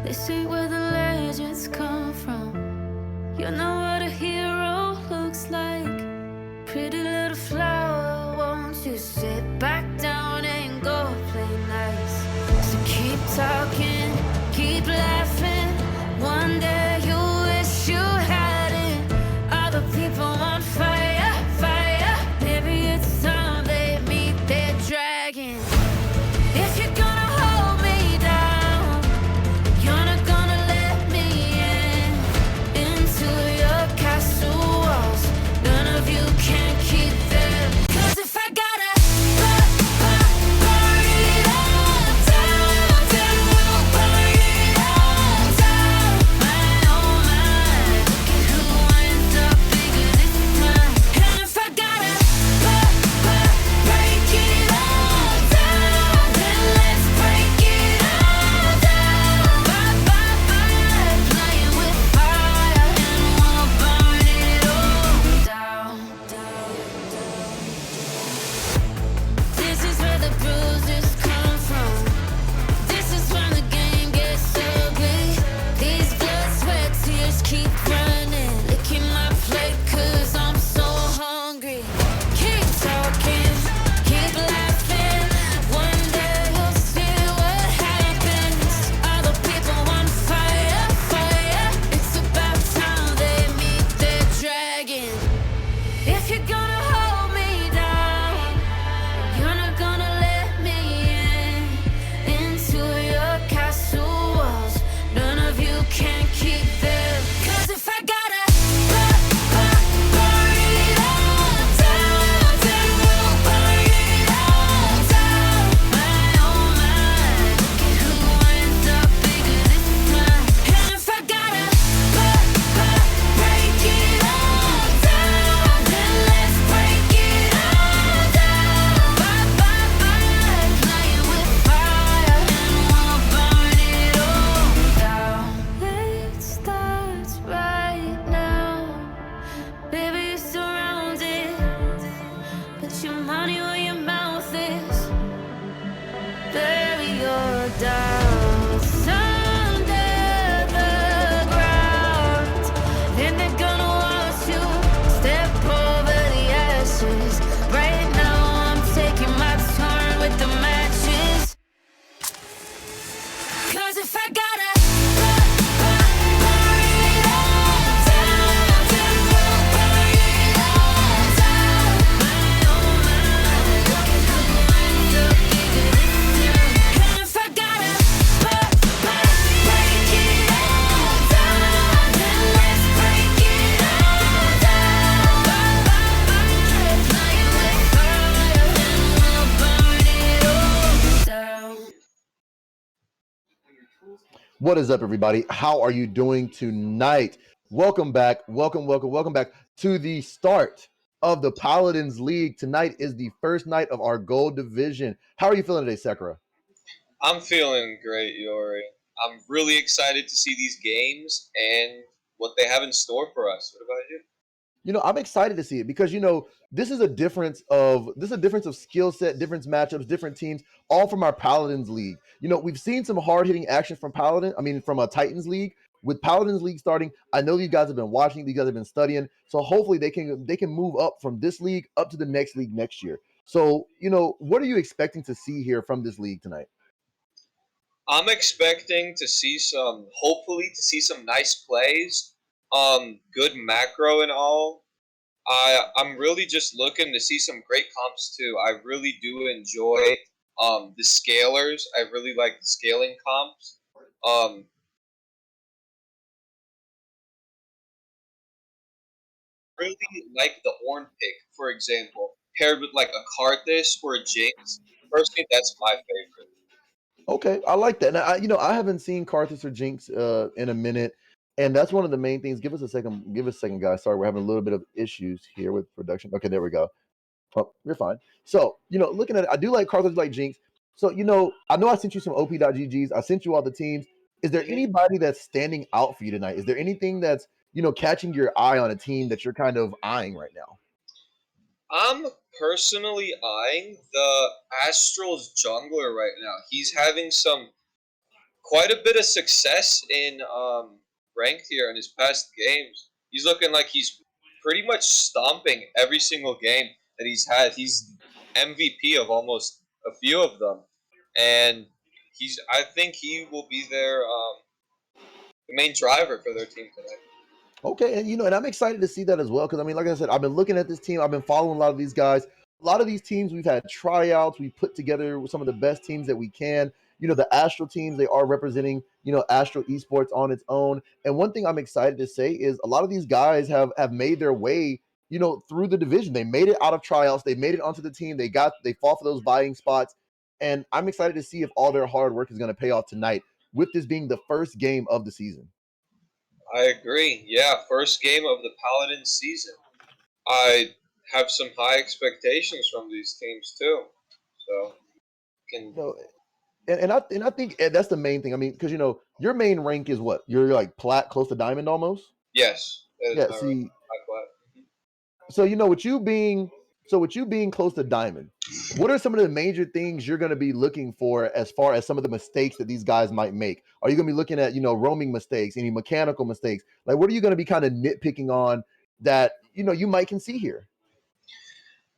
They say where the legends come from. You know what a hero looks like. Pretty little flower, won't you sit back down and go play nice? So keep talking, keep laughing. One day you wish you had it. Other people on fire, fire. Maybe it's time they meet their dragon. If you're gonna hold me down, you're not gonna let me into your castle walls. None of you can keep them. 'Cause if I gotta burn it all down, then we'll burn it all down. Oh my, look at who ends up bigger this time. And if I gotta break it all down, then let's break it all down. Bye, playing with fire, and we'll burn it all down. This is where the bruises come from. This is when the game gets ugly. These blood, sweat, tears keep running. Licking my plate 'cause I'm so hungry. Keep talking, keep laughing. One day you'll see what happens. Other people on fire, fire. It's about time they meet their dragon. If you're gonna hold me down, you're not gonna let me into your castle walls. None of you can keep them. 'Cause if I gotta burn it all down, then we'll burn it all down. Oh my, look at who ends up bigger this time. And if I gotta break it all down, then let's break it all down. Bye, playing with fire, and we'll burn it all down. It starts right now. Baby, you're surrounded. Put your money where your mouth is. Bury your doubts under the ground. Then they're gonna watch you step over the ashes. Right now I'm taking my turn with the matches. 'Cause if I gotta burn it all down, then we'll burn it all down. Oh my, look at who ends up bigger this time. And if I gotta break it all down, then let's break it all down. Playing with fire, and we'll burn it all down. What is up, everybody? How are you doing tonight? Welcome back. Welcome back to the start of the Paladins League. Tonight is the first night of our gold division. How are you feeling today, Sakura? I'm feeling great, Yori. I'm really excited to see these games and what they have in store for us. What about you? I'm excited to see it because this is a difference of skill set, different matchups, different teams, all from our Paladins League. We've seen some hard hitting action from from a Titans League. With Paladins League starting, I know these guys have been watching, these guys have been studying, so hopefully they can move up from this league up to the next league next year. So, what are you expecting to see here from this league tonight? I'm expecting to see hopefully to see some nice plays, good macro and all. I'm really just looking to see some great comps too. I really do enjoy the scalers. I really like the scaling comps. Um, really like the Orn pick, for example, paired with like a Karthus or a Jinx. Personally, that's my favorite. Okay, I like that. Now, I haven't seen Carthus or Jinx in a minute, and that's one of the main things. Give us a second. Give us a second, guys. Sorry, we're having a little bit of issues here with production. Okay, there we go. Oh, you're fine. So, looking at it, I do like Carthus, like Jinx. So, I know I sent you some OP.GGs. I sent you all the teams. Is there Mhm. anybody that's standing out for you tonight? Is there anything that's catching your eye on a team that you're kind of eyeing right now? I'm personally eyeing the Astral's jungler right now. He's having some quite a bit of success in ranked here in his past games. He's looking like he's pretty much stomping every single game that he's had. He's MVP of almost a few of them, and I think he will be the main driver for their team tonight. Okay, and and I'm excited to see that as well because I mean, like I said, I've been looking at this team. I've been following a lot of these guys. A lot of these teams, we've had tryouts. We put together some of the best teams that we can. The Astral teams, they are representing Astral eSports on its own. And one thing I'm excited to say is a lot of these guys have made their way through the division. They made it out of tryouts. They made it onto the team. They fought for those vying spots. And I'm excited to see if all their hard work is going to pay off tonight, with this being the first game of the season. I agree. Yeah, first game of the Paladins season. I have some high expectations from these teams too. So can No, and I think that's the main thing. I mean, because your main rank is what? You're like plat, close to diamond almost. yes, that is Yeah. my See, plat. so with you being close to diamond, what are some of the major things you're going to be looking for as far as some of the mistakes that these guys might make? Are you going to be looking at roaming mistakes, any mechanical mistakes? Like, what are you going to be kind of nitpicking on that you might can see here?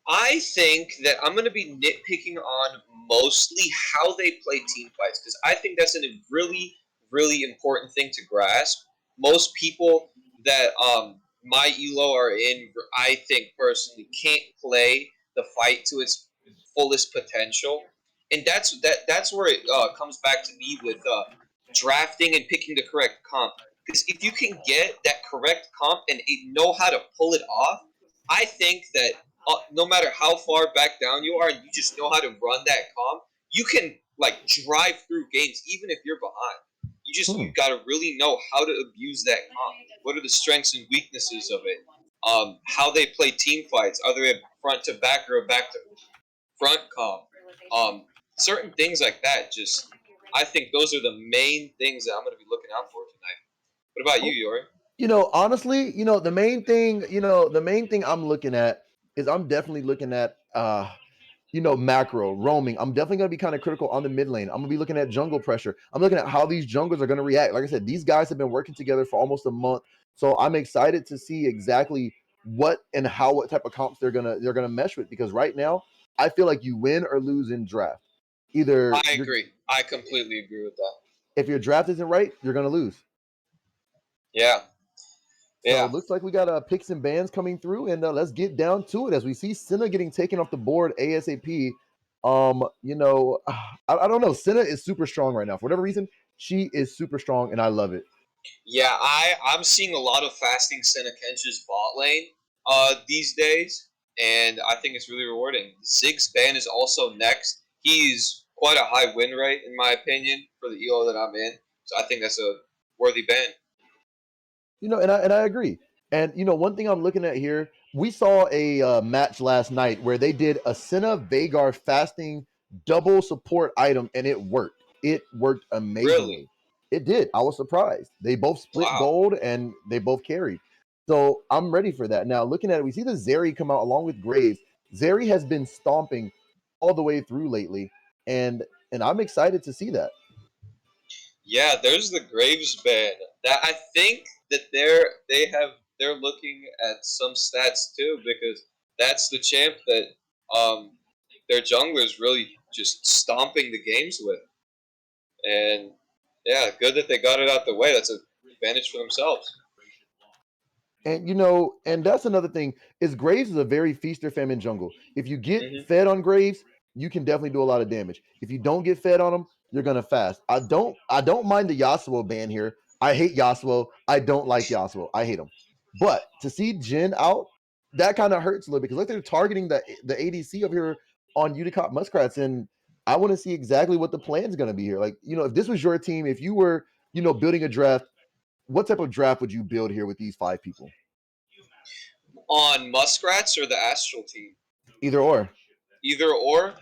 I think that I'm going to be nitpicking on mostly how they play team fights because I think that's a really, really important thing to grasp. Most people that my elo are in, I think personally, can't play the fight to its fullest potential, and that's where it comes back to me with drafting and picking the correct comp. Because if you can get that correct comp and know how to pull it off, I think that no matter how far back down you are, and you just know how to run that comp, you can like drive through games even if you're behind. You got to really know how to abuse that comp. What are the strengths and weaknesses of it? How they play team fights? Are they a front to back or a back to front comp? Certain things like that. Just I think those are the main things that I'm going to be looking out for tonight. What about you, Yori? Honestly, the main thing I'm looking at is I'm definitely looking at macro roaming. I'm definitely going to be kind of critical on the mid lane. I'm going to be looking at jungle pressure. I'm looking at how these junglers are going to react. Like I said, these guys have been working together for almost a month, so I'm excited to see exactly what and what type of comps they're gonna mesh with. Because right now, I feel like you win or lose in draft. Either I agree. I completely agree with that. if your draft isn't right, you're gonna lose. Yeah. So Yeah. it looks like we got picks and bans coming through, and let's get down to it as we see Senna getting taken off the board ASAP. I don't know. Senna is super strong right now. For whatever reason, she is super strong, and I love it. Yeah, I'm seeing a lot of fasting Senekench's bot lane these days, and I think it's really rewarding. Zig's ban is also next. He's quite a high win rate, in my opinion, for the ELO that I'm in. So I think that's a worthy ban. And I agree. And one thing I'm looking at here, we saw a match last night where they did a Senna Vagar fasting double support item, and it worked. It worked Really? amazingly. It did. I was surprised. They both split Wow. gold and they both carried. So I'm ready for that. Now, looking at it, we see the Zeri come out along with Graves. Zeri has been stomping all the way through lately, and I'm excited to see that. Yeah, there's the Graves ban. That I think that they're looking at some stats too because that's the champ that um their junglers really just stomping the games with. And yeah, good that they got it out the way. That's an advantage for themselves. And and that's another thing is Graves is a very feast or famine jungle. If you get Hmm. fed on Graves, you can definitely do a lot of damage. If you don't get fed on him, you're gonna fast. I don't mind the Yasuo ban here. I hate Yasuo. I don't like Yasuo. I hate him. But to see Jin out, that kind of hurts a little because like they're targeting the ADC up here on Unicop Muskrats, and I want to see exactly what the plan is gonna be here. Like, if this was your team, if you were, building a draft, what type of draft would you build here with these five people? On Muskrats or the Astral team? Either or. Either or.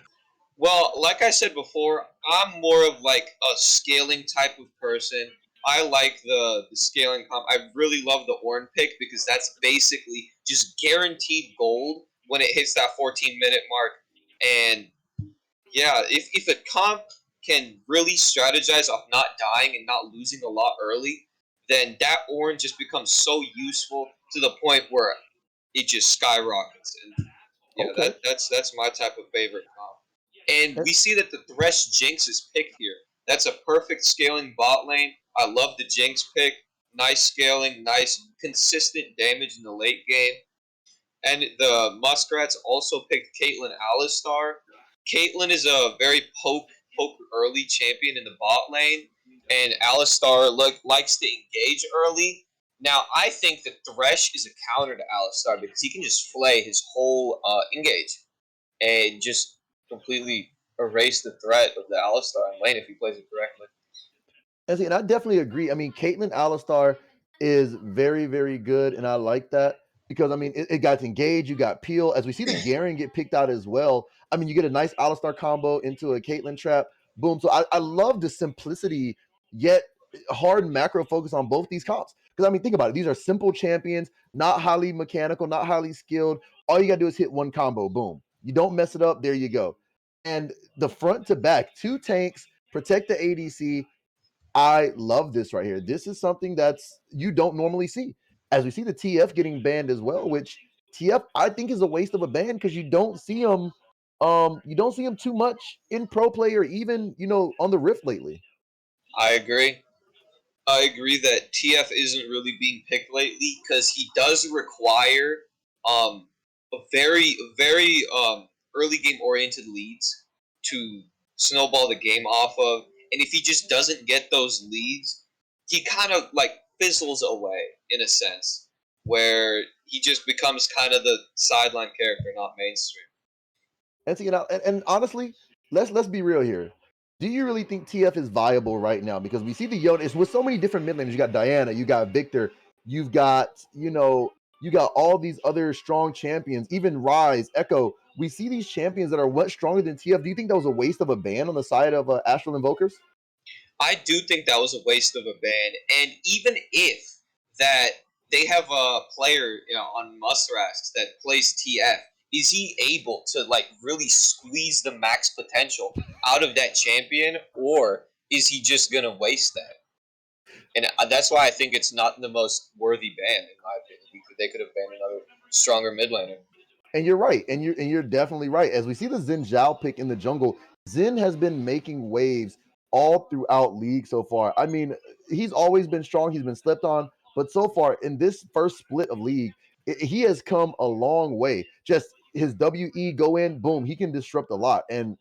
Well, like I said before, I'm more of like a scaling type of person. I like the scaling comp. I really love the Orn pick because that's basically just guaranteed gold when it hits that 14-minute mark. And yeah, if a comp can really strategize off not dying and not losing a lot early, then that orange just becomes so useful to the point where it just skyrockets. And yeah, Okay. that's my type of favorite comp. And And, we see that the Thresh Jinx is picked here. That's a perfect scaling bot lane. I love the Jinx pick. Nice scaling, nice consistent damage in the late game. And the Muskrats also picked Caitlyn Alistar. Caitlyn is a very poke early champion in the bot lane, and Alistar likes to engage early. Now, I think that Thresh is a counter to Alistar because he can just flay his whole engage and just completely erase the threat of the Alistar in lane if he plays it correctly. and I definitely agree. I mean, Caitlyn Alistar is very, very good, and I like that because I mean, it got engaged. You got Peel, as we see the Garen get picked out as well. I mean, you get a nice Alistar combo into a Caitlyn trap. Boom. So I love the simplicity yet hard macro focus on both these comps. Because I mean, think about it. These are simple champions, not highly mechanical, not highly skilled. All you gotta do is hit one combo. Boom. You don't mess it up. There you go. And the front to back, two tanks, protect the ADC. I love this right here. This is something that's you don't normally see. As we see the TF getting banned as well, which TF I think is a waste of a ban because you don't see him too much in pro play or even on the Rift lately. I agree. I agree that TF isn't really being picked lately because he does require a very early game oriented leads to snowball the game off of, and if he just doesn't get those leads, he kind of like fizzles away in a sense, where he just becomes kind of the sideline character, not mainstream. And see, and honestly, let's be real here. Do you really think TF is viable right now? Because we see the Yoda. It's with so many different mid laners. You got Diana, you got Victor, you've got you got all these other strong champions, even Rise, Echo. We see these champions that are much stronger than TF. Do you think that was a waste of a ban on the side of Astral Invokers? I do think that was a waste of a ban, and even if that they have a player on Musrasks that plays TF, is he able to like really squeeze the max potential out of that champion, or is he just gonna waste that? And that's why I think it's not the most worthy ban in my opinion. They could have banned another stronger mid laner. And you're right, and you're definitely right. As we see the Xin Zhao pick in the jungle, Xin has been making waves all throughout league so far. I mean, he's always been strong. He's been slept on, but so far in this first split of league, he has come a long way. Just his WE go in, boom, he can disrupt a lot. And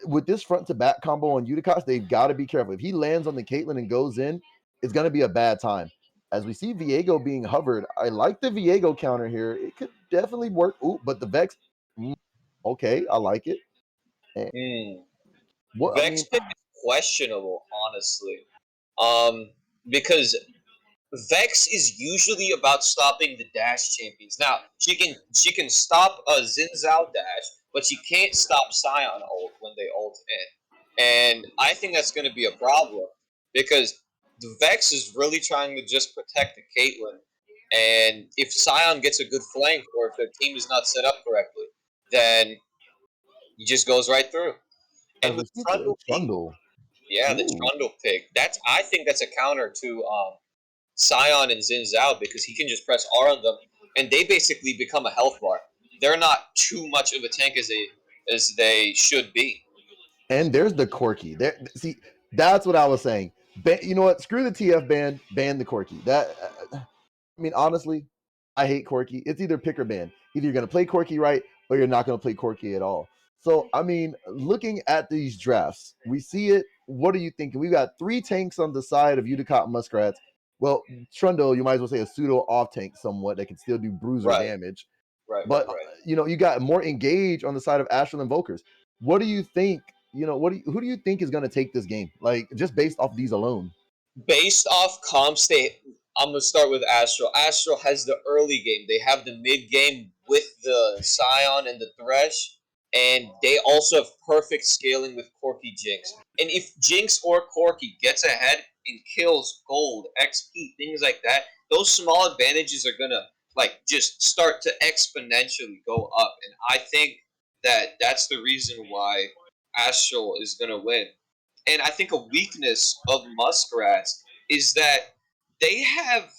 with this front to back combo on Uticast, they've got to be careful. If he lands on the Caitlyn and goes in, it's going to be a bad time. As we see Viego being hovered, I like the Viego counter here. It could definitely work. Ooh, but the Vex, okay, I like it. And Hmm. what I Vex mean, pick is questionable, honestly, because Vex is usually about stopping the dash champions. Now she can stop a Xin Zhao dash, but she can't stop Sion ult when they ult in, and I think that's going to be a problem because the Vex is really trying to just protect the Caitlyn, and if Sion gets a good flank or if their team is not set up correctly, then he just goes right through. as And we with see the Trundle being Trundle, yeah, the ooh, Trundle pick. I think that's a counter to Sion and Xin Zhao because he can just press R on them, and they basically become a health bar. They're not too much of a tank as they should be. and there's the Corky. There, see, that's what I was saying. You know what? Screw the TF ban the Corky. I mean, honestly, I hate Corky. It's either pick or ban. Either you're going to play Corky right or you're not going to play Corky at all. So, I mean, looking at these drafts, we see it. What are you thinking? We've got three tanks on the side of Uticott and Muskrats. Well, Trundle, you might as well say a pseudo off tank somewhat that can still do bruiser Right, damage. right, right, But, right. you got more engage on the side of Astral Invokers. What do you think? Who do you think is going to take this game? Like, just based off these alone? Based off comp state, I'm gonna start with Astral. Astral has the early game. They have the mid game with the Scion and the Thresh, and they also have perfect scaling with Corky Jinx. And if Jinx or Corky gets ahead and kills gold, XP, things like that, those small advantages are gonna like just start to exponentially go up. And I think that that's the reason why Astral is gonna win. And I think a weakness of Muskrats is that they have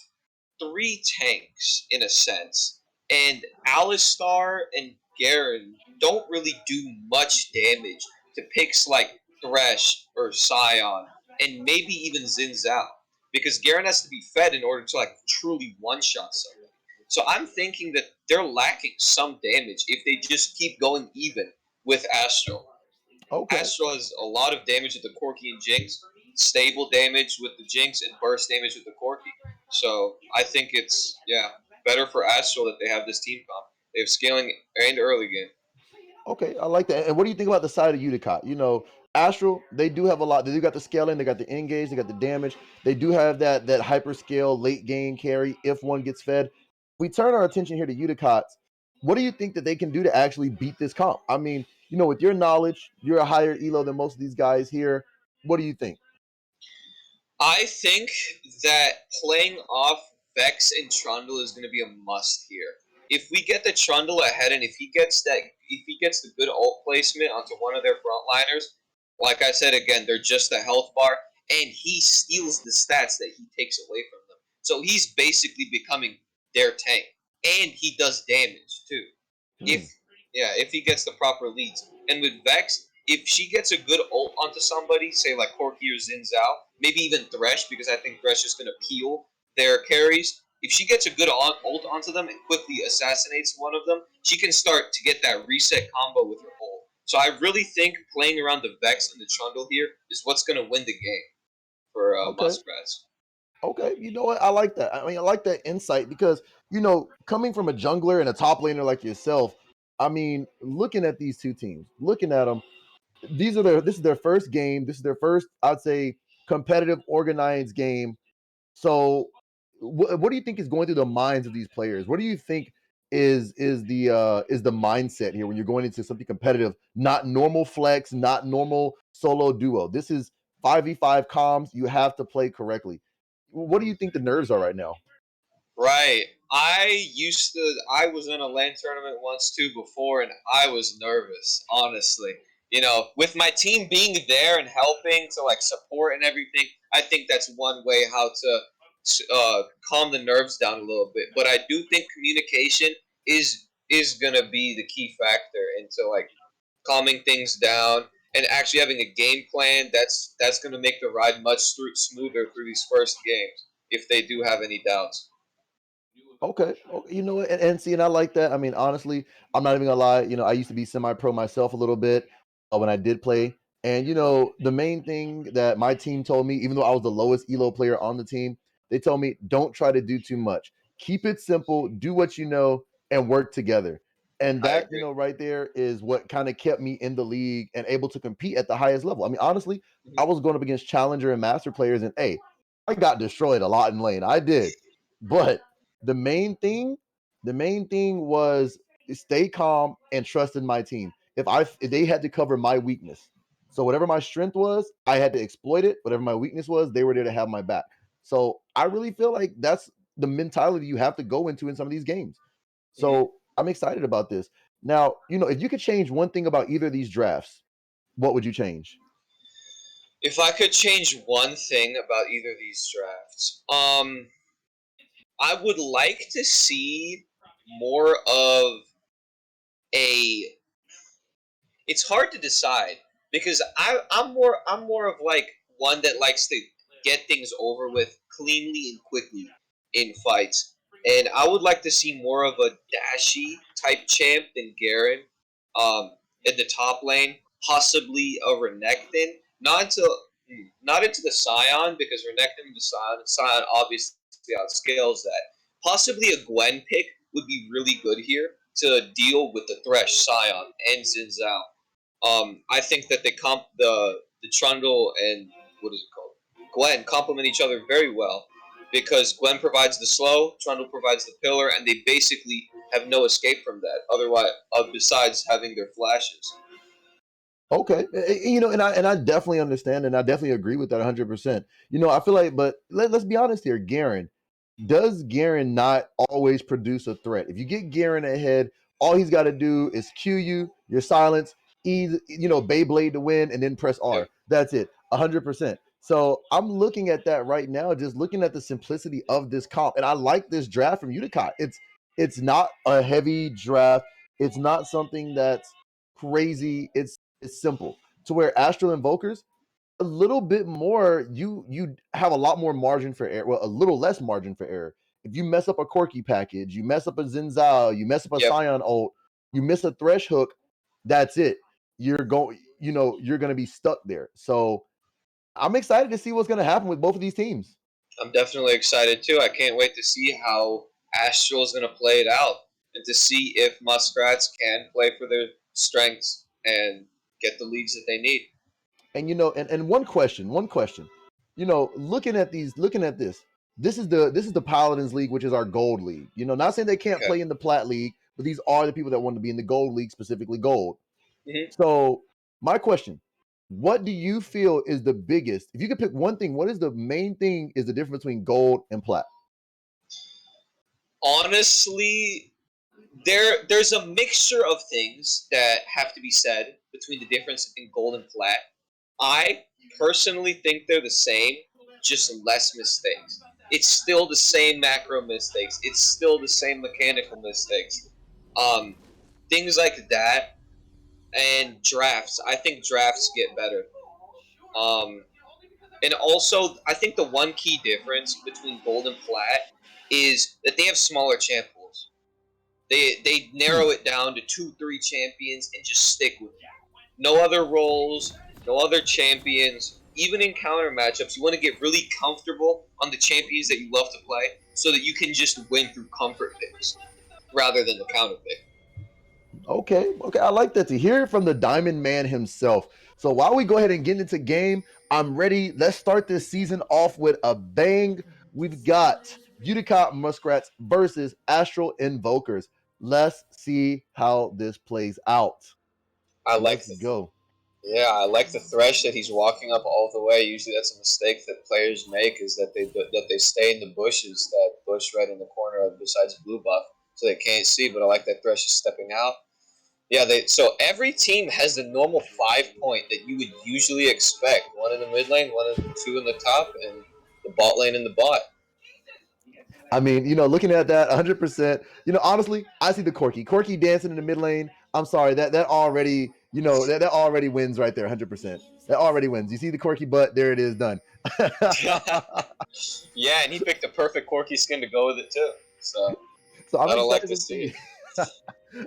three tanks in a sense, and Alistar and Garen don't really do much damage to picks like Thresh or Scion, and maybe even Xin Zhao, because Garen has to be fed in order to like truly one shot someone. So I'm thinking that they're lacking some damage if they just keep going even with Astral. Okay. Astral has a lot of damage with the Corki and Jinx, stable damage with the Jinx, and burst damage with the Corki. So I think it's better for Astral that they have this team comp. They have scaling and early game. Okay, I like that. And what do you think about the side of Utica? Astral, they do have a lot. They do got the scaling, they got the engage, they got the damage. They do have that hyper scale late game carry if one gets fed. We turn our attention here to Utica. What do you think that they can do to actually beat this comp? I mean, with your knowledge, you're a higher elo than most of these guys here. What do you think? I think that playing off Vex and Trundle is going to be a must here. If we get the Trundle ahead, and if he gets the good ult placement onto one of their frontliners, like I said again, they're just a health bar, and he steals the stats that he takes away from them. So he's basically becoming their tank, and he does damage too. Hmm. If he gets the proper leads, and with Vex, if she gets a good ult onto somebody, say like Corki or Xin Zhao, maybe even Thresh, because I think Thresh is going to peel their carries. If she gets a good ult onto them and quickly assassinates one of them, she can start to get that reset combo with her ult. So I really think playing around the Vex and the Trundle here is what's going to win the game for Okay. Muskrats. Okay, you know what? I like that. I mean, I like that insight because, coming from a jungler and a top laner like yourself, I mean, looking at these two teams, looking at them, this is their first game. This is their first, I'd say, competitive organized game. So, what do you think is going through the minds of these players? What do you think is the mindset here when you're going into something competitive, not normal flex, not normal solo duo? This is 5v5 comms. You have to play correctly. What do you think the nerves are right now? Right. I was in a LAN tournament once too before, and I was nervous, honestly. With my team being there and helping to like support and everything, I think that's one way how to calm the nerves down a little bit. But I do think communication is gonna be the key factor into like calming things down and actually having a game plan. That's gonna make the ride much smoother through these first games if they do have any doubts. Okay. You know what? And see, and I like that. I mean, honestly, I'm not even gonna lie. I used to be semi-pro myself a little bit when I did play. And the main thing that my team told me, even though I was the lowest elo player on the team, they told me don't try to do too much. Keep it simple. Do what you know and work together. And I that, agree. right there is what kind of kept me in the league and able to compete at the highest level. I mean, honestly, I Mhm. was going up against challenger and master players, and hey, I got destroyed a lot in lane. I did, but the main thing, the main thing was stay calm and trust in my team. If they had to cover my weakness. So whatever my strength was, I had to exploit it. Whatever my weakness was, they were there to have my back. So I really feel like that's the mentality you have to go into in some of these games. Mhm. So I'm excited about this. Now, if you could change one thing about either of these drafts, what would you change? If I could change one thing about either of these drafts, I would like to see more of a. It's hard to decide because I'm more of like one that likes to get things over with cleanly and quickly in fights, and I would like to see more of a dashy type champ than Garen, in the top lane, possibly a Renekton, not into the Scion because Renekton and the Scion obviously outscales that. Possibly a Gwen pick would be really good here to deal with the Thresh, Scion, and Xin Zhao. I think that the Trundle and what is it called, Gwen, complement each other very well because Gwen provides the slow, Trundle provides the pillar, and they basically have no escape from that. Otherwise, besides having their flashes. Okay, and I definitely understand, and I definitely agree with that 100%. I feel like, but let's be honest here, Garen. Does Garen not always produce a threat? If you get Garen ahead, all he's got to do is Q you, your silence, Beyblade to win, and then press Yep. R. That's it. 100%. So I'm looking at that right now, just looking at the simplicity of this comp, and I like this draft from Utica. It's not a heavy draft. It's not something that's crazy. It's simple to where Astral Invokers a little bit more. You have a lot more margin for error. Well, a little less margin for error. If you mess up a Corki package, you mess up a Zinzao, you mess up a Yep. Scion ult, you miss a Thresh hook, that's it. You're going. You're going to be stuck there. So I'm excited to see what's going to happen with both of these teams. I'm definitely excited too. I can't wait to see how Astral is going to play it out and to see if Muskrats can play for their strengths and get the leads that they need. And and one question, looking at this is the Paladins League, which is our gold league. Not saying they can't Okay. play in the Plat League, but these are the people that want to be in the gold league, specifically gold. Mhm. So my question, what do you feel is the biggest, if you could pick one thing, what is the main thing is the difference between gold and plat? Honestly, there's a mixture of things that have to be said between the difference in gold and plat. I personally think they're the same, just less mistakes. It's still the same macro mistakes. It's still the same mechanical mistakes. Um, Things like that and drafts. I think drafts get better. Um, and also, I think the one key difference between gold and plat is that they have smaller champ pools. They narrow it down to 2-3 champions and just stick with it. No other roles, no other champions. Even in counter matchups, you want to get really comfortable on the champions that you love to play so that you can just win through comfort picks rather than the counter pick. Okay, I like that, to hear it from the Diamond Man himself. So while we go ahead and get into game, I'm ready. Let's start this season off with a bang. We've got Utica Muskrats versus Astral Invokers. Let's see how this plays out. I like Let's go. I like the thresh that he's walking up all the way. Usually, that's a mistake that players make is that they stay in the bushes, that bush right in the corner besides blue buff, so they can't see. But I like that thresh is stepping out. Yeah, so every team has the normal 5-point that you would usually expect. One in the mid lane, two in the top, and the bot lane in the bot. I mean, looking at that 100%, honestly, I see the Corki dancing in the mid lane. I'm sorry, that already, that already wins right there, 100%. That already wins. You see the Corki butt, there it is, done. Yeah, and he picked the perfect Corki skin to go with it too. So I'm I don't like excited to to see.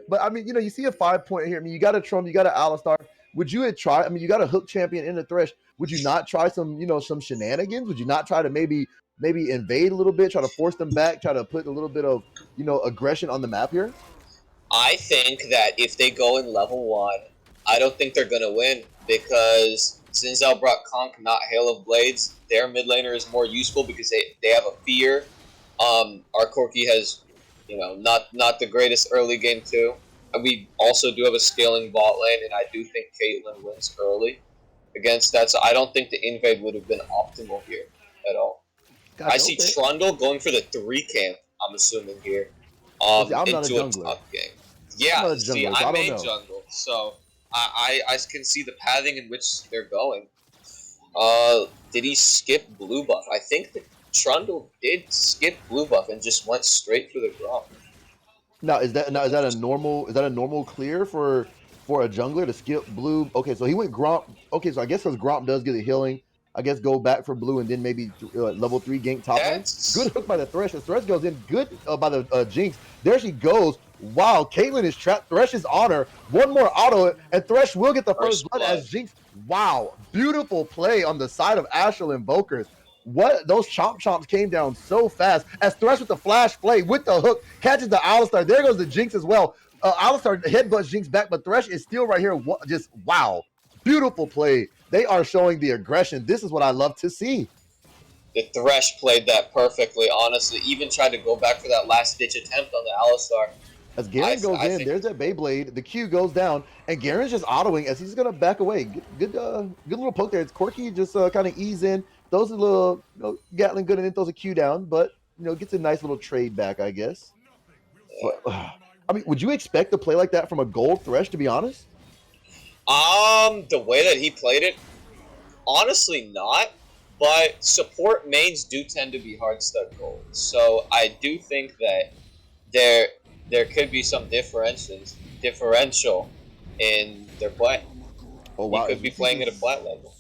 But I mean, you see a 5-point here. I mean, you got a Trump, you got an Alistar. Would you have tried? I mean, you got a hook champion in the Thresh. Would you not try some, some shenanigans? Would you not try to maybe invade a little bit, try to force them back, try to put a little bit of, aggression on the map here? I think that if they go in level 1, I don't think they're going to win because Zinzao brought Conk, not Hail of Blades. Their mid laner is more useful because they have a fear. Our Corki has, not the greatest early game too. And we also do have a scaling bot lane, and I do think Caitlyn wins early against that. So I don't think the invade would have been optimal here at all. Gotcha, I see Trundle going for the 3 camp, I'm assuming here. See, I'm not a Into a jungler. top game. Yeah, I'm not a see, jungler, so I I'm don't a know. jungle, so I can see the pathing in which they're going. Did he skip blue buff? I think that Trundle did skip blue buff and just went straight for the Gromp. Now is that a normal clear for a jungler to skip blue? Okay, so he went Gromp. Okay, so I guess because Gromp does get a healing, I guess go back for blue and then maybe level 3 gank top lane. Good hook by the Thresh. The Thresh goes in good by the Jinx. There she goes. Wow, Caitlyn is trapped. Thresh is on her. One more auto, and Thresh will get the first blood as Jinx. Wow, beautiful play on the side of Astral Invokers. What, those chomps came down so fast as Thresh with the flash play with the hook catches the Alistar. There goes the Jinx as well. Alistar headbutts Jinx back, but Thresh is still right here. Just wow, beautiful play. They are showing the aggression. This is what I love to see. The Thresh played that perfectly, honestly. Even tried to go back for that last-ditch attempt on the Alistar. As Garen goes in, there's that Beyblade. The Q goes down, and Garen's just autoing as he's going to back away. Good little poke there. It's Corki just kind of ease in. Those are a little, Gatling good and then throws a Q down, but, gets a nice little trade back, I guess. But, I mean, would you expect to play like that from a gold Thresh, to be honest? The way that he played it, Honestly, not. But support mains do tend to be hard stuck gold, so I do think that there there could be some differential in their play. Oh He wow, could as be we see playing some at a flat level.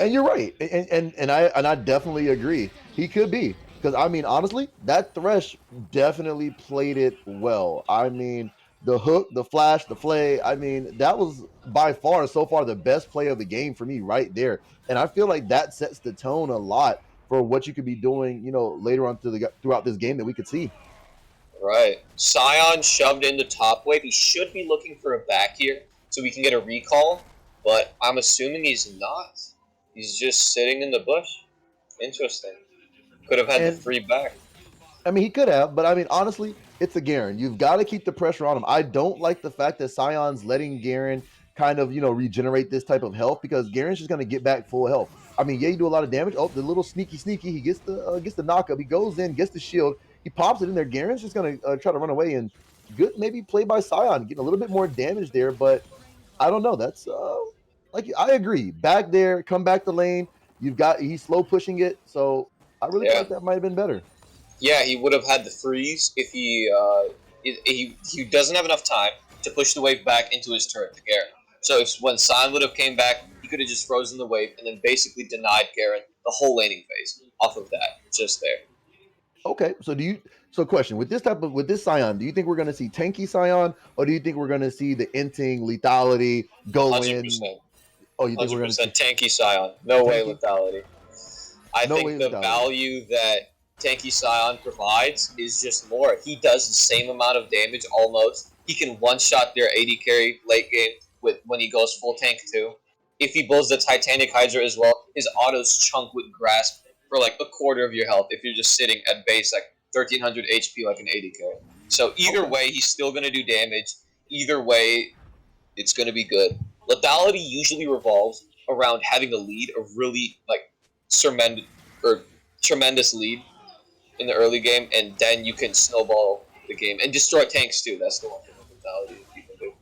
And you're right, and I definitely agree. He could be because I mean, honestly, that Thresh definitely played it well. I mean, the hook, the flash, the flay. I mean, that was by far so far the best play of the game for me right there. And I feel like that sets the tone a lot for what you could be doing, later on throughout this game that we could see. Right. Scion shoved into top wave. He should be looking for a back here so we can get a recall, but I'm assuming he's not. He's just sitting in the bush. Interesting. Could have had the And free back. I mean, he could have, but I mean, honestly, it's a Garen. You've got to keep the pressure on him. I don't like the fact that Scion's letting Garen kind of, regenerate this type of health because Garen's just going to get back full health. I mean, yeah, you do a lot of damage. Oh, the little sneaky. He gets the knockup. He goes in, gets the shield. He pops it in there. Garen's just going to try to run away and good maybe play by Scion, getting a little bit more damage there. But I don't know. That's like I agree. Back there, come back to lane. He's slow pushing it. So I really feel Yeah. like that might have been better. Yeah, he would have had the freeze if he doesn't have enough time to push the wave back into his turret to Garen. So if when Sion would have came back, he could have just frozen the wave and then basically denied Garen the whole laning phase off of that, just there. Okay, so question with this Scion, do you think we're gonna see tanky Scion or do you think we're gonna see the inting lethality go Hundred in? percent, Oh, you think we're hundred gonna see percent tanky Sion. No way tanky? lethality. I No think way the lethality. value that Tanky Scion provides is just more. He does the same amount of damage almost. He can one-shot their AD carry late game with when he goes full tank too. If he builds the Titanic Hydra as well, his autos chunk with grasp for like a quarter of your health if you're just sitting at base like 1300 HP like an AD carry. So either Okay. way, he's still going to do damage. Either way, it's going to be good. Lethality usually revolves around having a lead, a really like tremendous or tremendous lead in the early game, and then you can snowball the game and destroy tanks too. That's the one thing with lethality that people do.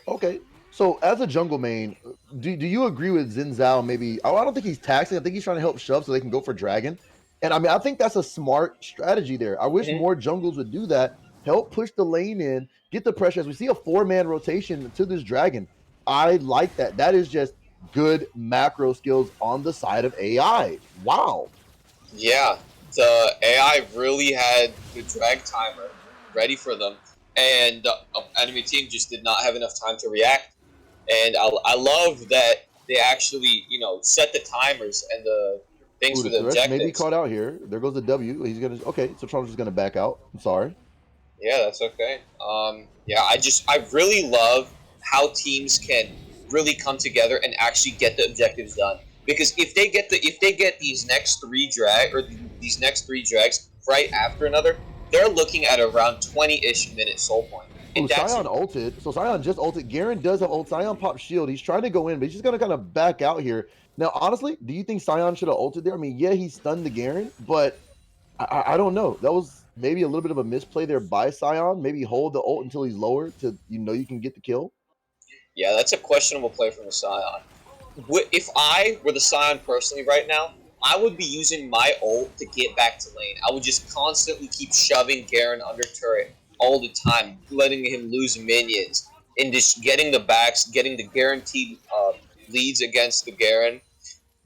Okay. So as a jungle main, do you agree with Xin Zhao? Maybe I don't think he's taxing. I think he's trying to help shove so they can go for dragon. And I mean, I think that's a smart strategy there. I wish Mm-hmm. more jungles would do that. Help push the lane in, get the pressure. As we see a 4-man rotation to this dragon, I like that. That is just good macro skills on the side of AI. Wow. Yeah, the AI really had the drag timer ready for them, and the enemy team just did not have enough time to react. And I love that they actually set the timers and the things Ooh, for the the thresh may be objectives. caught out here. There goes the W. He's gonna okay. So Trump is gonna back out. I'm sorry. Yeah, that's okay. Yeah, I really love how teams can really come together and actually get the objectives done. Because if they get these next three drags right after another, they're looking at around 20-ish minute soul point, Ooh, and that's Scion ulted. So Scion just ulted. Garen does have ult. Scion pop shield. He's trying to go in, but he's just gonna kind of back out here. Now, honestly, do you think Scion should have ulted there? I mean, yeah, he stunned the Garen, but I don't know. That was maybe a little bit of a misplay there by Scion. Maybe hold the ult until he's lower to you can get the kill. yeah, that's a questionable play from the Scion. If I were the Scion personally right now, I would be using my ult to get back to lane. I would just constantly keep shoving Garen under turret all the time, letting him lose minions, and just getting the backs, getting the guaranteed leads against the Garen,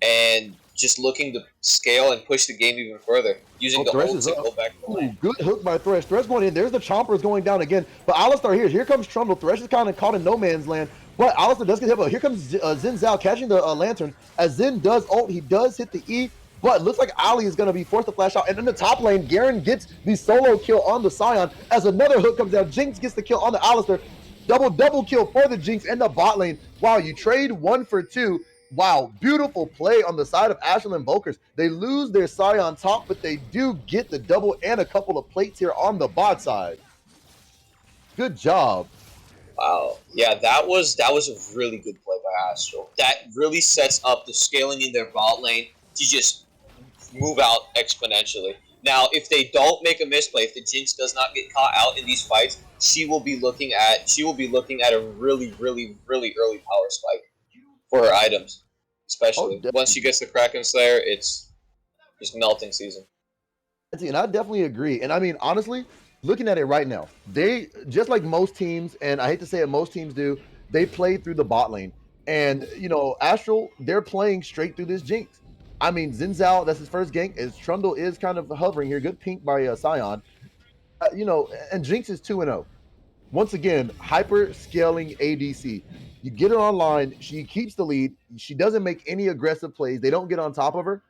and just looking to scale and push the game even further, using Oh, the Thresh ult is to up. go back to the Ooh, lane. good hook by Thresh. Thresh going in. There's the Chompers going down again. But Alistar here. Here comes Trundle. Thresh is kind of caught in no man's land. But Alistar does get hit. But here comes Xin Zhao catching the lantern. As Xin does ult, he does hit the E. But looks like Ali is going to be forced to flash out. And in the top lane, Garen gets the solo kill on the Scion. As another hook comes down, Jinx gets the kill on the Alistar. Double kill for the Jinx and the bot lane. Wow, you trade 1 for 2. Wow, beautiful play on the side of Astral and Volkers. They lose their Scion top, but they do get the double and a couple of plates here on the bot side. Good job. Wow. Yeah, that was a really good play by Astral. That really sets up the scaling in their bot lane to just move out exponentially. Now, if they don't make a misplay, if the Jinx does not get caught out in these fights, she will be looking at a really, really, really early power spike for her items. Oh, especially. Once she definitely. gets the Kraken Slayer, it's just melting season. And I definitely agree. And I mean, honestly, looking at it right now, they just like most teams, and I hate to say it, most teams do, they play through the bot lane. And Astral, they're playing straight through this Jinx. I mean, Zinzao, that's his first gank. As Trundle is kind of hovering here. Good pink by Sion. And Jinx is 2-0. Once again, hyper scaling ADC. You get her online, she keeps the lead. She doesn't make any aggressive plays. They don't get on top of her.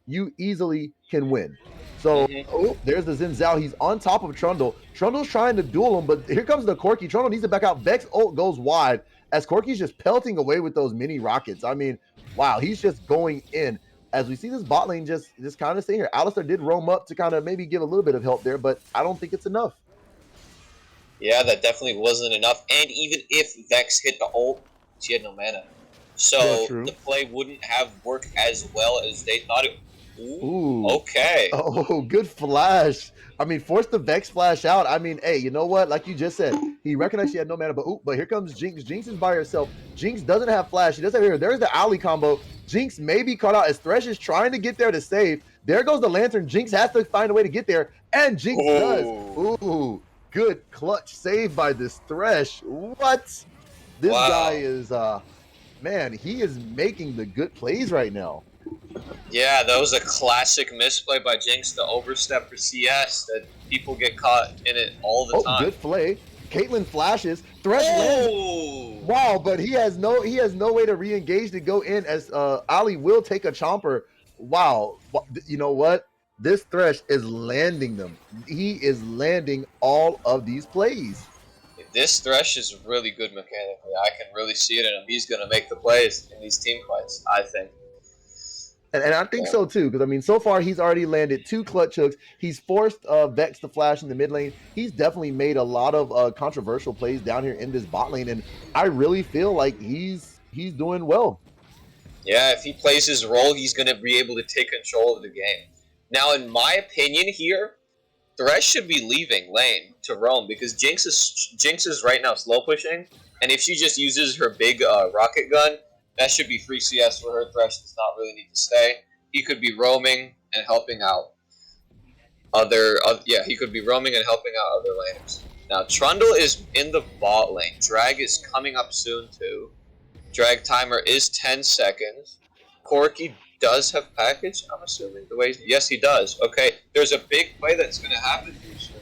You easily can win. So, Hmm. there's the Xin Zhao. He's on top of Trundle. Trundle's trying to duel him, but here comes the Corki. Trundle needs to back out. Vex ult goes wide as Corki's just pelting away with those mini rockets. I mean, wow, he's just going in. As we see this bot lane just kind of stay here. Alistair did roam up to kind of maybe give a little bit of help there, but I don't think it's enough. Yeah, that definitely wasn't enough. And even if Vex hit the ult, she had no mana. Yeah, So true. the play wouldn't have worked as well as they thought it. Ooh, Ooh. okay. Oh, good flash. I mean, force the Vex flash out. I mean, hey, you know what? Like you just said, he recognized she had no mana, but here comes Jinx. Jinx is by herself. Jinx doesn't have flash. She doesn't have here. There's the alley combo. Jinx may be caught out as Thresh is trying to get there to save. There goes the lantern. Jinx has to find a way to get there, and Jinx does. Ooh, good clutch save by this Thresh. What? This guy is man, he is making the good plays right now. Yeah, that was a classic misplay by Jinx to overstep for CS that people get caught in it all the time. Good play. Caitlyn flashes. Thresh lands. Wow, but he has no way to re-engage to go in as Ali will take a chomper. Wow. You know what? This Thresh is landing them. He is landing all of these plays. This Thresh is really good mechanically. I can really see it in him. He's going to make the plays in these team fights, I think. And I think so too, because I mean, so far he's already landed 2 clutch hooks. He's forced Vex to flash in the mid lane. He's definitely made a lot of controversial plays down here in this bot lane, and I really feel like he's doing well. Yeah, if he plays his role, he's going to be able to take control of the game. Now, in my opinion here, Thresh should be leaving lane to roam because Jinx is right now slow pushing, and if she just uses her big rocket gun, that should be free CS for her. Thresh does not really need to stay. He could be roaming and helping out he could be roaming and helping out other laners. Now Trundle is in the bot lane. Drag is coming up soon too. Drag timer is 10 seconds. Corki does have package, I'm assuming. Yes, he does. Okay, there's a big play that's going to happen here soon.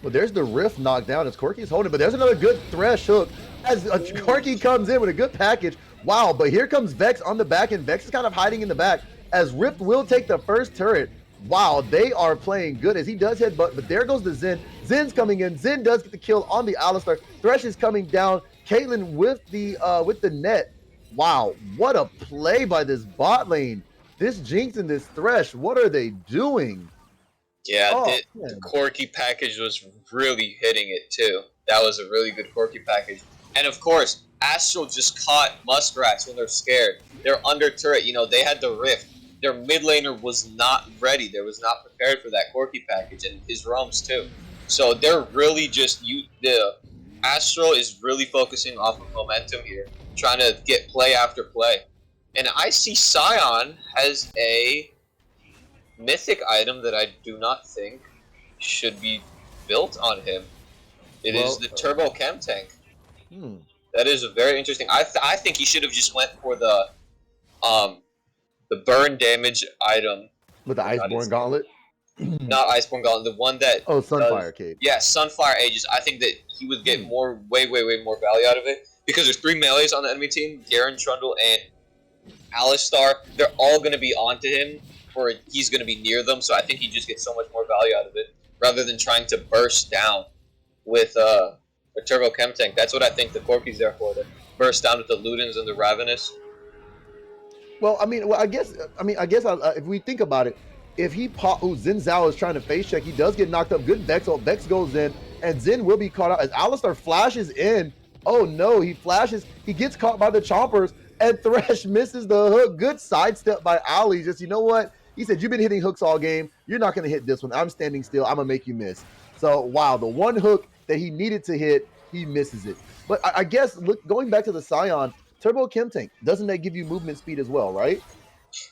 Well, there's the Rift knockdown as Corki's holding, but there's another good Thresh hook as Corki comes in with a good package. Wow, but here comes Vex on the back, and Vex is kind of hiding in the back as Rift will take the first turret. Wow, they are playing good as he does headbutt, but there goes the Zen. Zen's coming in. Zen does get the kill on the Alistar. Thresh is coming down. Caitlyn with the net. Wow, what a play by this bot lane. This Jinx and this Thresh, what are they doing? Yeah, the Corki package was really hitting it too. That was a really good Corki package. And of course, Astral just caught Muskrats when they're scared. They're under turret. They had the Rift. Their mid laner was not ready. They was not prepared for that Corki package and his roams too. So they're really the Astral is really focusing off of momentum here, trying to get play after play. And I see Sion has a mythic item that I do not think should be built on him. It is the Turbo Chem Tank. That is a very interesting. I think he should have just went for the burn damage item with the Iceborne Gauntlet. Not Iceborne Gauntlet, the one that Sunfire Cage. Yeah, Sunfire Aegis. I think that he would get way more value out of it because there's 3 melees on the enemy team: Garen, Trundle, and Alistar. They're all going to be onto him, or he's going to be near them. So I think he just gets so much more value out of it rather than trying to burst down with a Turbo Chem Tank. That's what I think the Corki's there for, to burst down with the Ludens and the Ravenous. Well, I guess if we think about it, if he Zen Zhao is trying to face check, he does get knocked up. Good Vex, so Vex goes in, and Zen will be caught out as Alistar flashes in. Oh no, he flashes, he gets caught by the chompers, and Thresh misses the hook. Good sidestep by Ali. Just, you know what? He said, you've been hitting hooks all game. You're not going to hit this one. I'm standing still. I'm going to make you miss. So, wow, the one hook that he needed to hit, he misses it. But I guess, going back to the Sion, Turbo Chem Tank, doesn't that give you movement speed as well, right?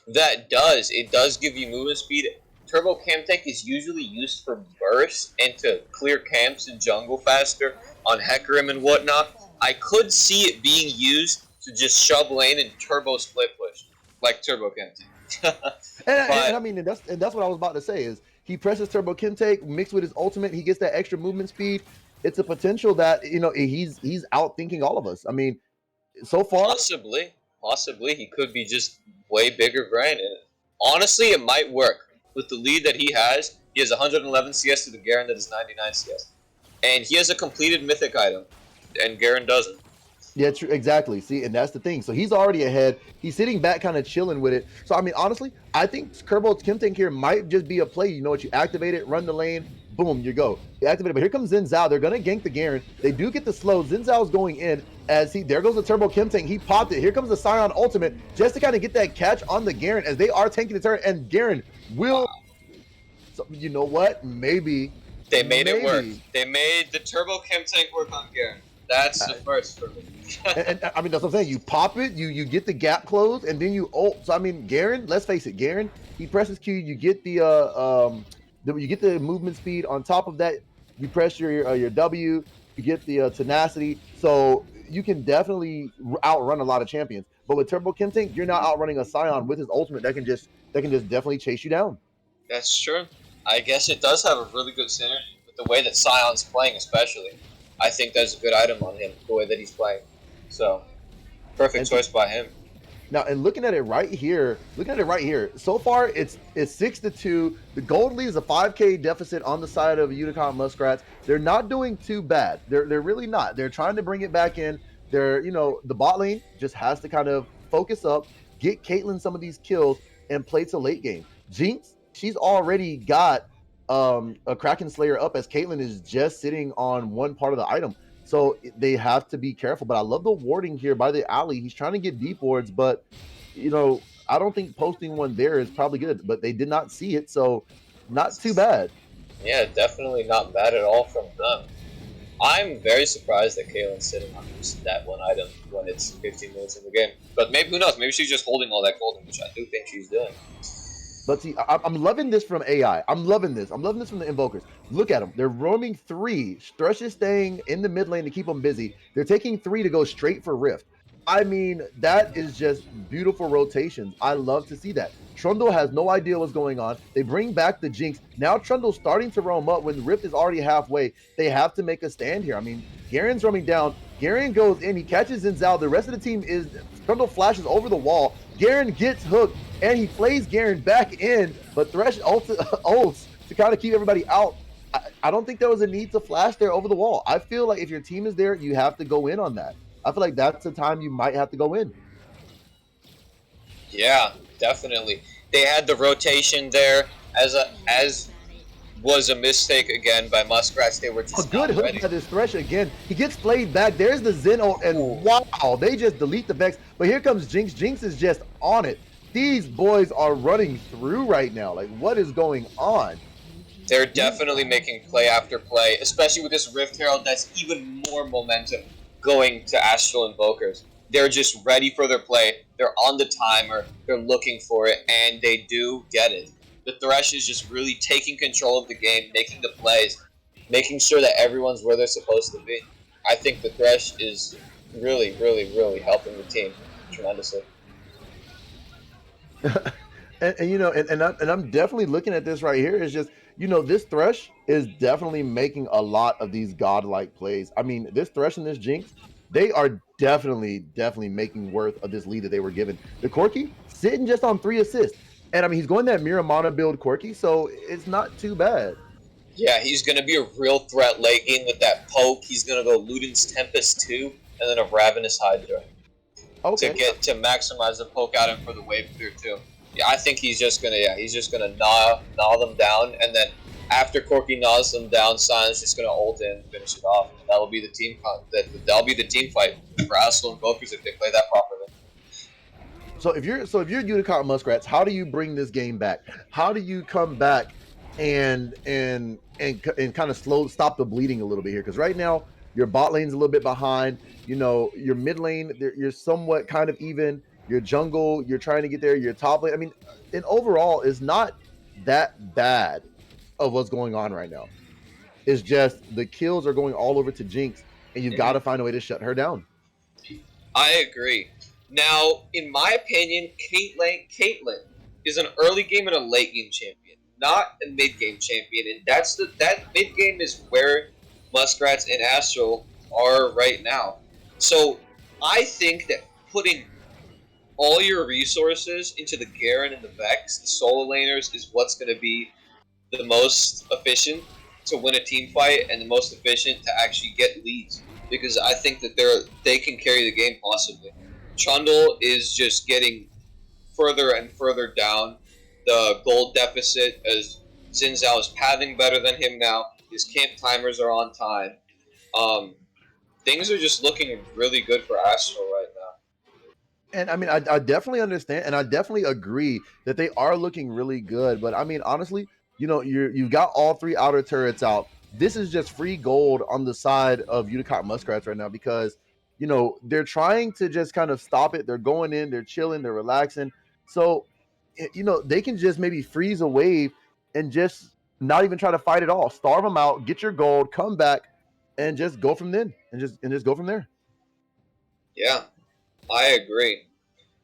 That does. It does give you movement speed. Turbo Cam Tank is usually used for bursts and to clear camps and jungle faster on Hecarim and whatnot. I could see it being used to just shove lane and turbo split push, like Turbo Cam Tank. And I mean, and that's what I was about to say is he presses Turbo Chem Tank mixed with his ultimate, he gets that extra movement speed. It's a potential that, you know, he's outthinking all of us. I mean, so far, Possibly he could be just way bigger brain. And honestly, it might work with the lead that he has. He has 111 CS to the Garen that is 99 CS, and he has a completed mythic item, and Garen doesn't. yeah, true, exactly. See, and that's the thing. So he's already ahead. He's sitting back, kind of chilling with it. So I mean, honestly, I think Turbo Chem Tank here might just be a play. You know what? You activate it, run the lane, boom, you go. You activate it. But here comes Xin Zhao. They're gonna gank the Garen. They do get the slow. Xin Zhao's going in as there goes the Turbo Chem Tank. He popped it. Here comes the Scion ultimate just to kind of get that catch on the Garen as they are tanking the turret. And Garen will. So you know what? Maybe they made it work. They made the Turbo Chem Tank work on Garen. That's the first for me. and I mean, that's what I'm saying. You pop it, you get the gap closed, and then you ult. So I mean, Garen, let's face it, Garen, he presses Q, you get the movement speed. On top of that, you press your W, you get the tenacity. So you can definitely outrun a lot of champions. But with Turbo Chem Tank, you're not outrunning a Scion with his ultimate that can just definitely chase you down. That's true. I guess it does have a really good synergy with the way that Scion's playing, especially. I think that's a good item on him, the way that he's playing. So, perfect choice by him. Now, and looking at it right here, so far it's 6-2. The gold lead is a 5K deficit on the side of Unicon Muskrats. They're not doing too bad. They're really not. They're trying to bring it back in. They're, you know, the bot lane just has to kind of focus up, get Caitlyn some of these kills, and play to late game. Jinx, she's already got a Kraken Slayer up as Caitlyn is just sitting on one part of the item. So they have to be careful. But I love the warding here by the alley. He's trying to get deep wards, but, you know, I don't think posting one there is probably good. But they did not see it, so not too bad. Yeah, definitely not bad at all from them. I'm very surprised that Caitlyn's sitting on that one item when it's 15 minutes in the game. But maybe, who knows, maybe she's just holding all that golden, which I do think she's doing. But see, I'm loving this from AI. I'm loving this from the Invokers. Look at them. They're roaming 3. Thresh is staying in the mid lane to keep them busy. They're taking 3 to go straight for Rift. I mean, that is just beautiful rotations. I love to see that. Trundle has no idea what's going on. They bring back the Jinx. Now Trundle's starting to roam up when Rift is already halfway. They have to make a stand here. I mean, Garen's roaming down. Garen goes in. He catches Xin Zhao. The rest of the team is... Trundle flashes over the wall. Garen gets hooked, and he plays Garen back in, but Thresh ults to kind of keep everybody out. I don't think there was a need to flash there over the wall. I feel like if your team is there, you have to go in on that. I feel like that's the time you might have to go in. Yeah, definitely. They had the rotation there as was a mistake again by Muskrats. They were just a good hook by this Thresh again. He gets played back. There's the Zen ult, and wow, they just delete the Vex. But here comes Jinx. Jinx is just on it. These boys are running through right now. Like, what is going on? They're definitely making play after play, especially with this Rift Herald that's even more momentum going to Astral Invokers. They're just ready for their play. They're on the timer. They're looking for it, and they do get it. The Thresh is just really taking control of the game, making the plays, making sure that everyone's where they're supposed to be. I think the Thresh is really, really, really helping the team tremendously. and you know, and I'm definitely looking at this right here. It's just, you know, this Thresh is definitely making a lot of these godlike plays. I mean, this Thresh and this Jinx, they are definitely making worth of this lead that they were given. The Corki sitting just on 3 assists. And I mean, he's going that Miramana build Corki, so it's not too bad. Yeah, he's going to be a real threat late game with that poke. He's going to go Luden's Tempest too, and then a Ravenous Hydra. Okay. To maximize the poke out him for the wave clear too. Yeah, I think he's just gonna gnaw them down, and then after Corki gnaws them down, Sion's just gonna ult in and finish it off. That'll be the team fight for Astral Invokers if they play that properly. So if you're Unicon Muskrats, how do you bring this game back? How do you come back and kind of stop the bleeding a little bit here? Because right now Your bot lane's a little bit behind. You know, your mid lane, you're somewhat kind of even. Your jungle, you're trying to get there. Your top lane, I mean, and overall is not that bad of what's going on right now. It's just the kills are going all over to Jinx, and you've got to find a way to shut her down. I agree. Now, in my opinion, Caitlyn is an early game and a late game champion, not a mid game champion, and that mid game is where Muskrats and Astral are right now. So I think that putting all your resources into the Garen and the Vex, the solo laners, is what's going to be the most efficient to win a team fight and the most efficient to actually get leads, because I think that they can carry the game possibly. Trundle is just getting further and further down the gold deficit as Xin Zhao is pathing better than him now. His camp timers are on time. Things are just looking really good for Astral right now. And I mean, I definitely understand, and I definitely agree that they are looking really good. But I mean, honestly, you know, you've got all three outer turrets out. This is just free gold on the side of Unicott Muskrats right now because you know they're trying to just kind of stop it. They're going in, they're chilling, they're relaxing. So you know they can just maybe freeze a wave and just not even try to fight at all. Starve them out, get your gold, come back, and just go from then, and just go from there. Yeah, I agree.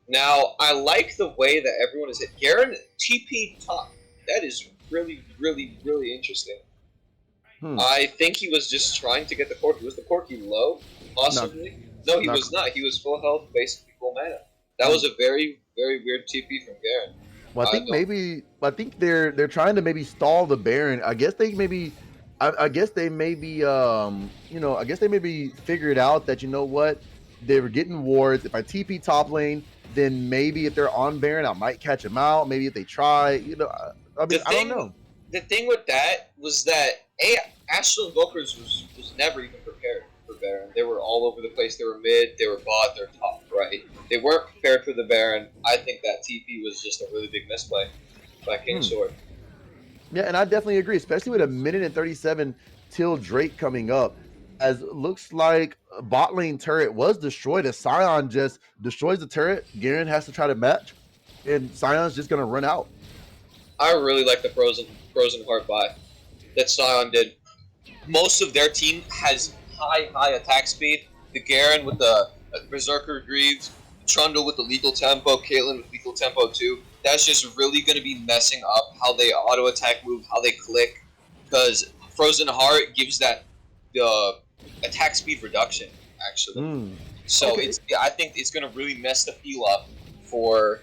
Now, I like the way that everyone is hit. Garen TP top. That is really, really, really interesting. I think he was just trying to get the Corki. Was the Corki low, possibly? No, he was not. He was full health, basically full mana. That was a very, very weird TP from Garen. Well, I think they're trying to maybe stall the Baron. I guess they maybe I guess they maybe you know, I guess they maybe figured out that you know what, they were getting wards. If I TP top lane, then maybe if they're on Baron, I might catch him out. Maybe if they try, you know, I mean, I don't know. The thing with that was that Astral Invokers was never even prepared for Baron. They were all over the place. They were mid, they were bot, they're top, right? They weren't prepared for the Baron. I think that TP was just a really big misplay by King Sword. Yeah, and I definitely agree, especially with a minute and 37 till Drake coming up. As looks like a bot lane turret was destroyed as Sion just destroys the turret. Garen has to try to match, and Sion's just going to run out. I really like the Frozen Heart buy that Sion did. Most of their team has high attack speed. The Garen with the Berserker Greaves, Trundle with the lethal tempo, Caitlyn with lethal tempo too. That's just really going to be messing up how they auto attack move, how they click, because Frozen Heart gives that attack speed reduction actually. So Okay. I think it's going to really mess the feel up for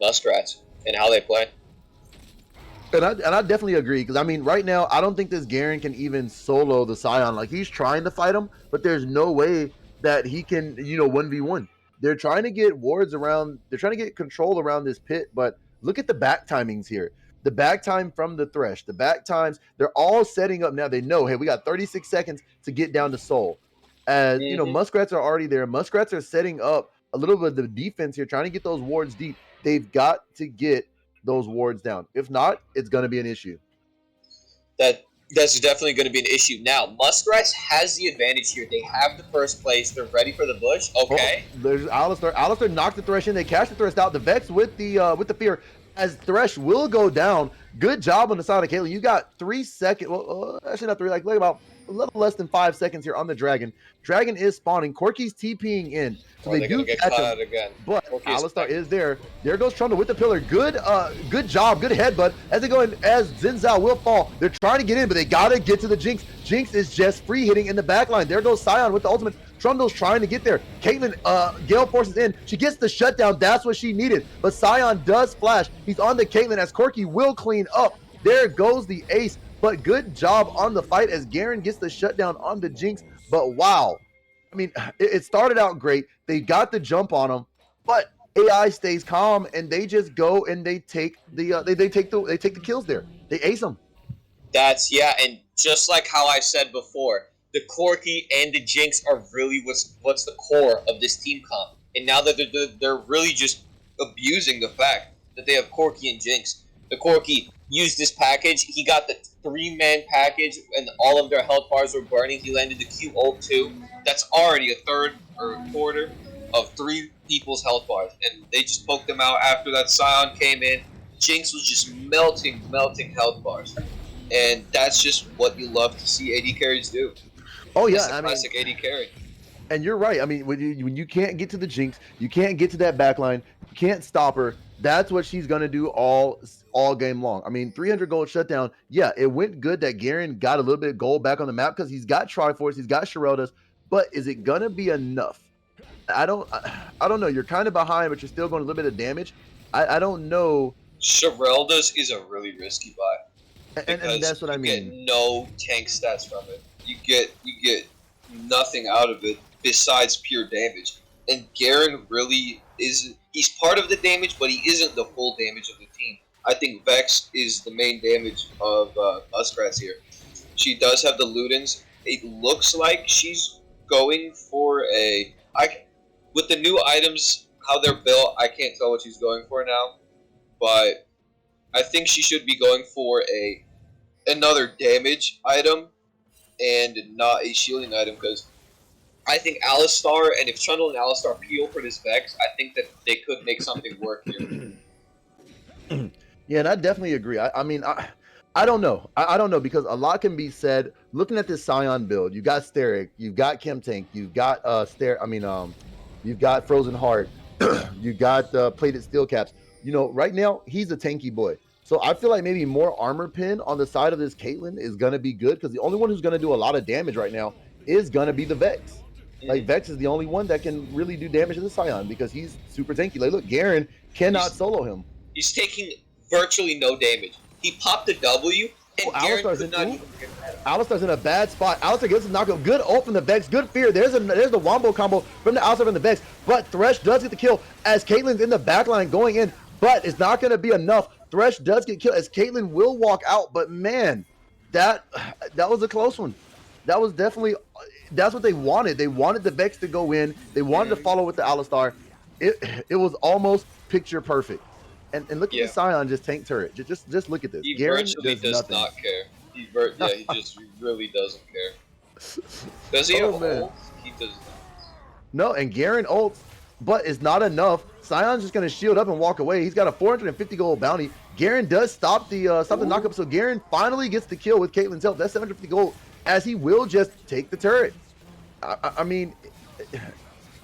Muskrats and how they play. And I definitely agree because I mean right now I don't think this Garen can even solo the Sion. Like he's trying to fight him, but there's no way that he can 1v1. They're trying to get wards around. They're trying to get control around this pit, but look at the back timings here. The back time from the Thresh, the back times, they're all setting up now. They know, hey, we got 36 seconds to get down to Soul. As you know, Muskrats are already there. Muskrats are setting up a little bit of the defense here, trying to get those wards deep. They've got to get those wards down. If not, it's going to be an issue. That's definitely going to be an issue. Now, Muskrats has the advantage here. They have the first place. They're ready for the bush. Okay. Oh, there's Alistair. Alistair knocked the Thresh in. They catch the Thresh out. The Vex with the fear as Thresh will go down. Good job on the side of Caitlyn. You got 3 seconds. Well, actually not 3. Like about a little less than 5 seconds here on the Dragon. Dragon is spawning. Corki's TPing in. So they do get catch caught him. out again. But Corki Alistar is there. There goes Trundle with the pillar. Good job. Good headbutt. As they go in, as Xin Zhao will fall. They're trying to get in, but they gotta get to the Jinx. Jinx is just free hitting in the back line. There goes Sion with the ultimate. Trundle's trying to get there. Caitlyn, Gale forces in. She gets the shutdown. That's what she needed. But Sion does flash. He's on the Caitlyn as Corki will clean up. There goes the ace. But good job on the fight as Garen gets the shutdown on the Jinx. But wow. I mean, it started out great. They got the jump on them, but AI stays calm and they just go and they take the they take the kills there. They ace them. And just like how I said before, the Corki and the Jinx are really what's the core of this team comp. And now that they're really just abusing the fact that they have Corki and Jinx. The Corki used this package. He got the 3-man package, and all of their health bars were burning. He landed the Q ult too. That's already a third or a quarter of 3 people's health bars, and they just poked them out after that Scion came in. Jinx was just melting health bars, and that's just what you love to see AD carries do. Oh yeah, That's the classic AD carry. And you're right. I mean, when you can't get to the Jinx, you can't get to that backline, you can't stop her. That's what she's gonna do all game long. I mean, 300 gold shutdown. Yeah, it went good that Garen got a little bit of gold back on the map because he's got Triforce, he's got Shereldas, but is it gonna be enough? I don't know. You're kind of behind, but you're still going a little bit of damage. I don't know. Shereldas is a really risky buy. And that's what I mean. You get no tank stats from it. You get nothing out of it besides pure damage. And Garen really isn't. He's part of the damage, but he isn't the full damage of the team. I think Vex is the main damage of Uskrats here. She does have the Ludens. It looks like she's going for a. With the new items, how they're built, I can't tell what she's going for now. But I think she should be going for another damage item and not a shielding item, because I think Alistar, and if Trundle and Alistar peel for this Vex, I think that they could make something work here. Yeah, and I definitely agree. I mean, I don't know. I don't know, because a lot can be said. Looking at this Scion build, you got Steric, you've got Chemtank, you've got you've got Frozen Heart, you got Plated Steel Caps. You know, right now he's a tanky boy. So I feel like maybe more armor pin on the side of this Caitlyn is gonna be good, because the only one who's gonna do a lot of damage right now is gonna be the Vex. Like, Vex is the only one that can really do damage to the Scion because he's super tanky. Like, look, Garen cannot solo him. He's taking virtually no damage. He popped a W, and Garen could not even get that. Alistar's in a bad spot. Alistar gets a knockup. Good ult from the Vex. Good fear. There's the wombo combo from the Alistar from the Vex. But Thresh does get the kill as Caitlyn's in the backline going in. But it's not going to be enough. Thresh does get killed as Caitlyn will walk out. But man, that was a close one. That was definitely, that's what they wanted. They wanted the Vex to go in. They wanted to follow with the Alistar. It was almost picture perfect. And look at the Scion just tank turret. Just look at this. He Garen virtually does not care. He really doesn't care. Does he have ult? He does not. No, and Garen ults, but it's not enough. Scion's just gonna shield up and walk away. He's got a 450 gold bounty. Garen does stop the knockup, so Garen finally gets the kill with Caitlyn's help. That's 750 gold, as he will just take the turret. I mean,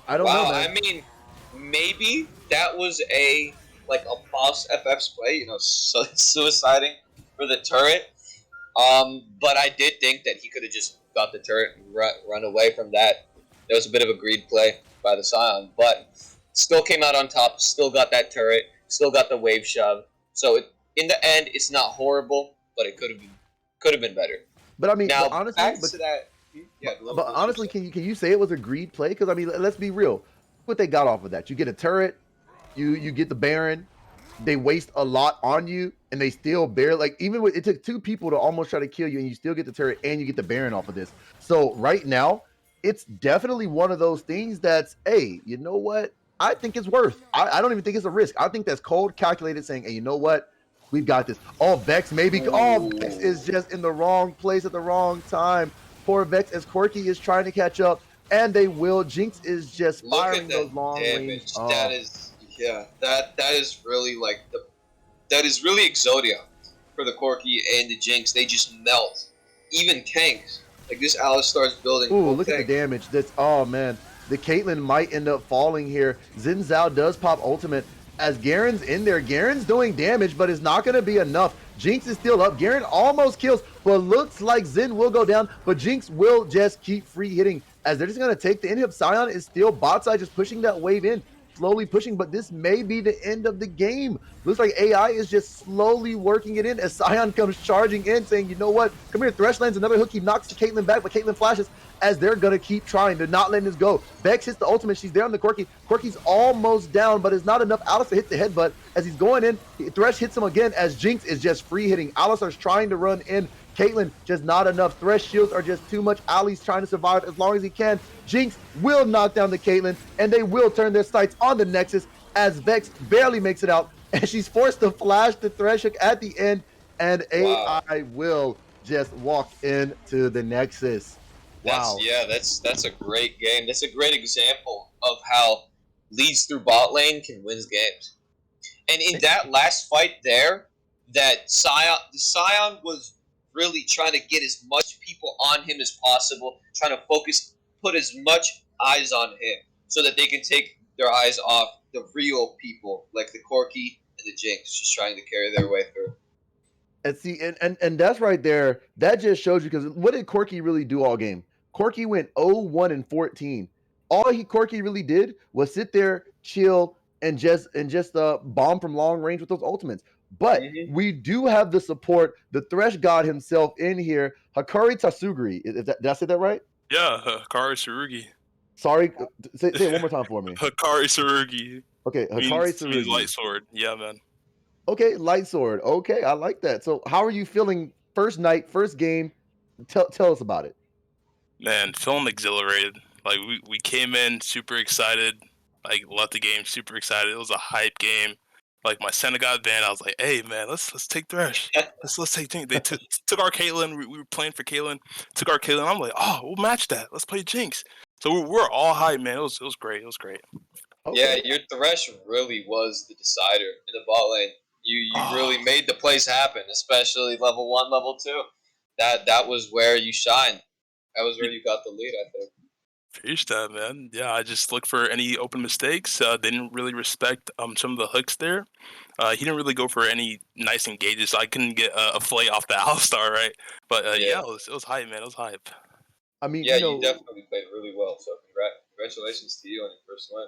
I don't know. Man. I mean, maybe that was a boss FF's play, you know, suiciding for the turret. But I did think that he could have just got the turret and run away from that. There was a bit of a greed play by the Scion, but still came out on top, still got that turret, still got the wave shove. So in the end, it's not horrible, but it could have been better. But I mean, now, honestly, can you say it was a greed play? Because I mean, let's be real. What they got off of that? You get a turret, you get the Baron. They waste a lot on you, and they still it took 2 people to almost try to kill you, and you still get the turret and you get the Baron off of this. So right now, it's definitely one of those things that's, hey, you know what? I think it's worth. I don't even think it's a risk. I think that's cold calculated, saying, hey, you know what? We've got this. Oh, Vex maybe. Oh, Vex is just in the wrong place at the wrong time. Poor Vex, as Corki is trying to catch up, and they will. Jinx is just firing those long range. Oh. That is really that is really Exodia for the Corki and the Jinx. They just melt. Even tanks. Like this Alistar's building. Ooh, look at the damage. Oh man. The Caitlyn might end up falling here. Xin Zhao does pop ultimate as Garen's in there. Garen's doing damage, but it's not going to be enough. Jinx is still up. Garen almost kills, but looks like Xin will go down, but Jinx will just keep free hitting as they're just going to take the inhib. Scion is still bot side, just pushing that wave in, slowly pushing, but this may be the end of the game. Looks like AI is just slowly working it in as Scion comes charging in, saying, you know what, come here. Thresh lands another hook. He knocks the Caitlyn back, but Caitlyn flashes as they're going to keep trying. They're not letting this go. Vex hits the ultimate. She's there on the Corki. Corki's almost down, but it's not enough. Alistar hits the headbutt as he's going in. Thresh hits him again as Jinx is just free hitting. Alistar's trying to run in. Caitlyn, just not enough. Thresh shields are just too much. Ali's trying to survive as long as he can. Jinx will knock down the Caitlyn, and they will turn their sights on the Nexus as Vex barely makes it out. and she's forced to flash the Thresh hook at the end, and Wow. AI will just walk into the Nexus. Wow. That's a great game. That's a great example of how leads through bot lane can win games. And in that last fight there, that Scion was really trying to get as much people on him as possible, trying to put as much eyes on him so that they can take their eyes off the real people like the Corki and the Jinx, just trying to carry their way through. And see, and that's right there. That just shows you, because what did Corky really do all game? Corky went 0-1-14. Corky really did was sit there, chill, and just bomb from long range with those ultimates. But we do have the support, the Thresh God himself in here, Hakari Tasuguri. Did I say that right? Yeah, Hakari Tsurugi. Sorry, say it one more time for me. Hakari Tsurugi. Okay, Hakari Tsurugi. Means light sword. Yeah, man. Okay, light sword. Okay, I like that. So how are you feeling first night, first game? Tell us about it. Man, feeling exhilarated. Like we came in super excited. Like left the game super excited. It was a hype game. Like my center got banned. I was like, hey man, let's take Thresh. Let's take Jinx. They took our Caitlyn. We were playing for Caitlyn. Took our Caitlyn. I'm like, oh, we'll match that. Let's play Jinx. So we're all hype, man. It was great. It was great. Okay. Yeah, your Thresh really was the decider in the bot lane. You really made the plays happen, especially level 1, level 2. That was where you shined. That was where you got the lead, I think. Preach that, man. Yeah, I just looked for any open mistakes. They didn't really respect some of the hooks there. He didn't really go for any nice engages, so I couldn't get a flay off the Alistar, right? But yeah, it was hype, man. It was hype. I mean, yeah, you definitely played really well. So congratulations to you on your first win.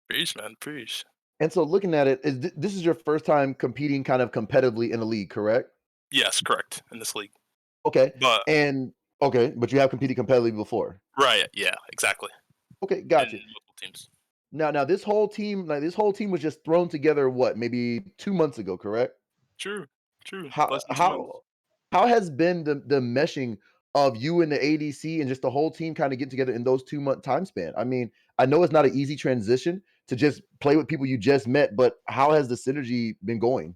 Preach, man. Preach. And so looking at it, this is your first time competing kind of competitively in a league, correct? Yes, correct. In this league. Okay. But you have competed competitively before. Right. Yeah. Exactly. Okay, gotcha. In multiple teams. Now this whole team was just thrown together. What, maybe 2 months ago, correct? True. How has been the meshing of you and the ADC and just the whole team kind of getting together in those 2-month time span? I mean, I know it's not an easy transition to just play with people you just met, but how has the synergy been going?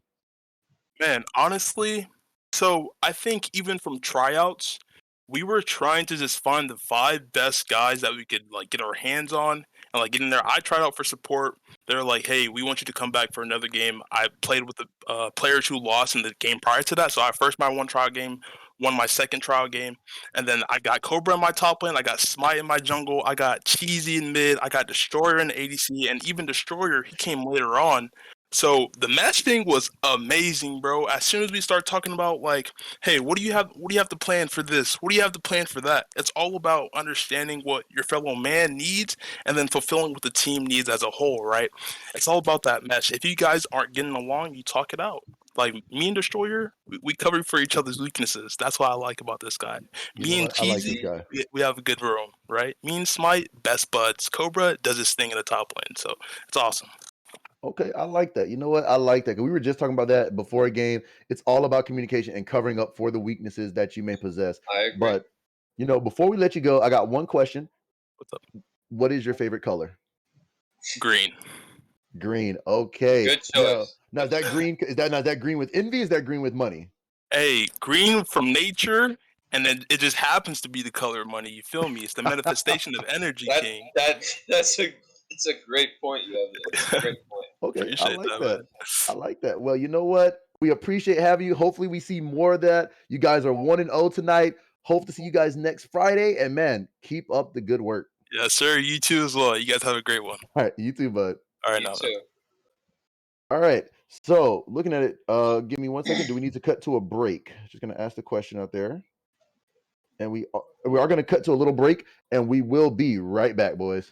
Man, honestly, so I think even from tryouts, we were trying to just find the 5 best guys that we could like get our hands on and like get in there. I tried out for support. They're like, hey, we want you to come back for another game. I played with the players who lost in the game prior to that. So I first my one trial game, won my second trial game, and then I got Cobra in my top lane, I got Smite in my jungle, I got Cheesy in mid, I got Destroyer in the ADC, and even Destroyer, he came later on. So the match thing was amazing, bro. As soon as we start talking about like, hey, what do you have to plan for this? What do you have to plan for that? It's all about understanding what your fellow man needs and then fulfilling what the team needs as a whole, right? It's all about that mesh. If you guys aren't getting along, you talk it out. Like me and Destroyer, we cover for each other's weaknesses. That's what I like about this guy. Me and Cheesy, we have a good room, right? Me and Smite, best buds. Cobra does his thing in the top lane, so it's awesome. Okay, I like that. You know what? I like that. We were just talking about that before a game. It's all about communication and covering up for the weaknesses that you may possess. I agree. But, before we let you go, I got one question. What's up? What is your favorite color? Green. Green. Okay. Good choice. Now is that green? Is that green with envy? Is that green with money? Hey, green from nature, and then it just happens to be the color of money. You feel me? It's the manifestation of energy, King. It's a great point you have there. It's a great point. Okay, Appreciate I like that, that. man. I like that. Well, you know what? We appreciate having you. Hopefully, we see more of that. You guys are 1-0 tonight. Hope to see you guys next Friday. And man, keep up the good work. Yes, sir. You too as well. You guys have a great one. All right, you too, bud. All right, You now. too. All right. So looking at it, give me 1 second. Do we need to cut to a break? Just gonna ask the question out there. And we are gonna cut to a little break, and we will be right back, boys.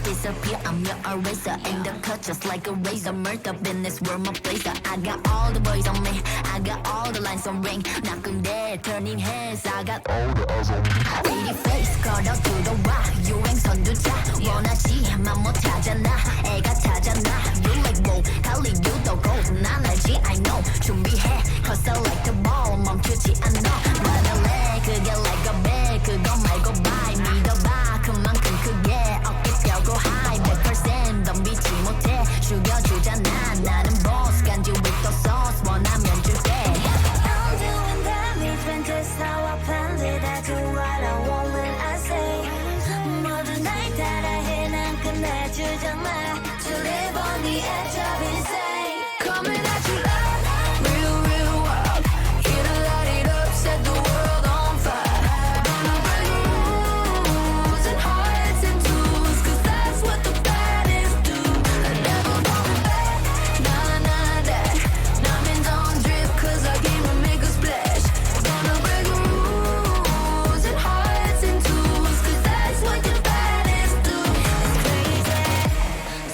disappear. I'm your eraser. Aim the cut just like a razor. Murked up in this world, my blazer. I got all the boys on me. I got all the lines on ring. Knocking dead, turning heads. I got all the eyes on me. Pretty face, 걸어 들어와. 유행 선두자. 원하지만 못하잖아. 애가 타잖아. You like whoa. 달리 유도 go. 난 알지, I know. 준비해. Cause I like the ball. 멈추지 않아. 말할래. 그게 like a bag. 그거 말고 bye. 믿어봐. 그만큼 크게. 어깨 펴고 high. 100% 덤비지 못해. 죽여주잖아. 나는 boss. 간지 with the sauce. 원하면 줄게. I'm doing damage when just how I planned it. I do what I want when I say. 모든 날 따라해. 난 끝내주잖아. To live on the edge of insane. Coming at you loud. Real, real wild. Here to light it up. Set the world on fire. Gonna break rules and hearts and tools. Cause that's what the baddest do. Never going back. Nah, nah, that. Diamonds on drip. Cause I came to make a splash. Gonna break rules and hearts and tools. Cause that's what the baddest do. It's crazy.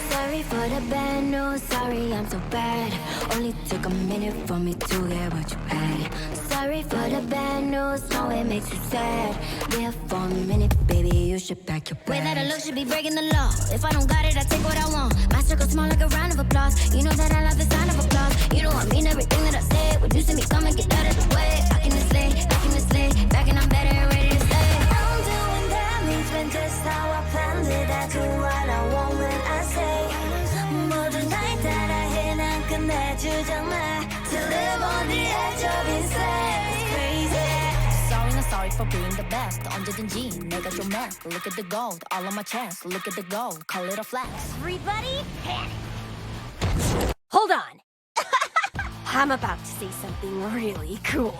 Sorry for the bad news. Sorry, I'm so bad. Only took a minute for me to get what you had. Sorry for the bad news. No, it makes you sad. Live for a minute, baby. You should pack your bags. Way that I look should be breaking the law. If I don't got it, I take what I want. My circle small like a round of applause. You know that I love the sound of applause. You know I mean everything that I say. When you see me coming, get out of the way. Back in this lane, back in this lane. Back and I'm better and ready to stay. I'm doing damage when just how I planned it. I do what I want when I say. 모든 날 따라해. 난 끝내주잖아. To live on the edge of insane. It's crazy. Sorry, not sorry for being the best. 언제든지 내가 좀 해. Look at the gold, all on my chest. Look at the gold, call it a flex. Everybody, panic. Hold on. I'm about to say something really cool.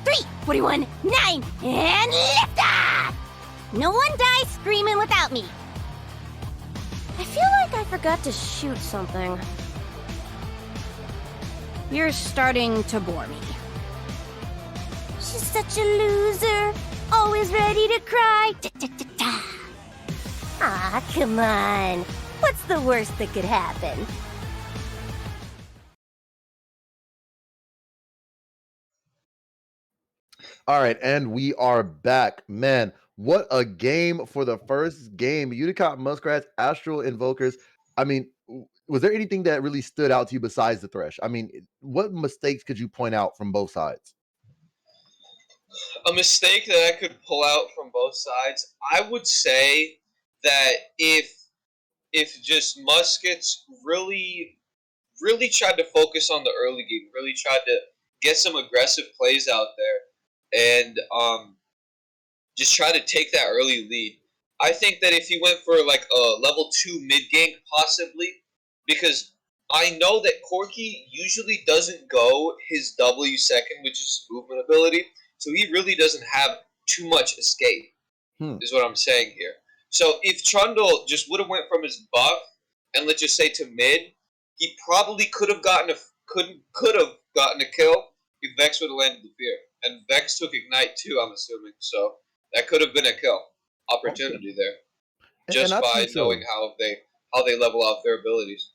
3, 41, 9, and lift off! No one dies screaming without me. I feel like I forgot to shoot something. You're starting to bore me. She's such a loser. Always ready to cry. Da-da-da-da. Ah, come on. What's the worst that could happen? All right, and we are back. Man, what a game for the first game. Unicott Muskrats, Astral Invokers. I mean, was there anything that really stood out to you besides the Thresh? I mean, what mistakes could you point out from both sides? A mistake that I could pull out from both sides, I would say that if just Muskets really tried to focus on the early game, really tried to get some aggressive plays out there, and just try to take that early lead. I think that if he went for like a level 2 mid gank, possibly, because I know that Corki usually doesn't go his W second, which is movement ability, so he really doesn't have too much escape, is what I'm saying here. So if Trundle just would have went from his buff and let's just say to mid, he probably could have gotten a kill if Vex would have landed the fear. And Vex took Ignite too, I'm assuming. So that could have been a kill opportunity there, just by knowing how they level out their abilities.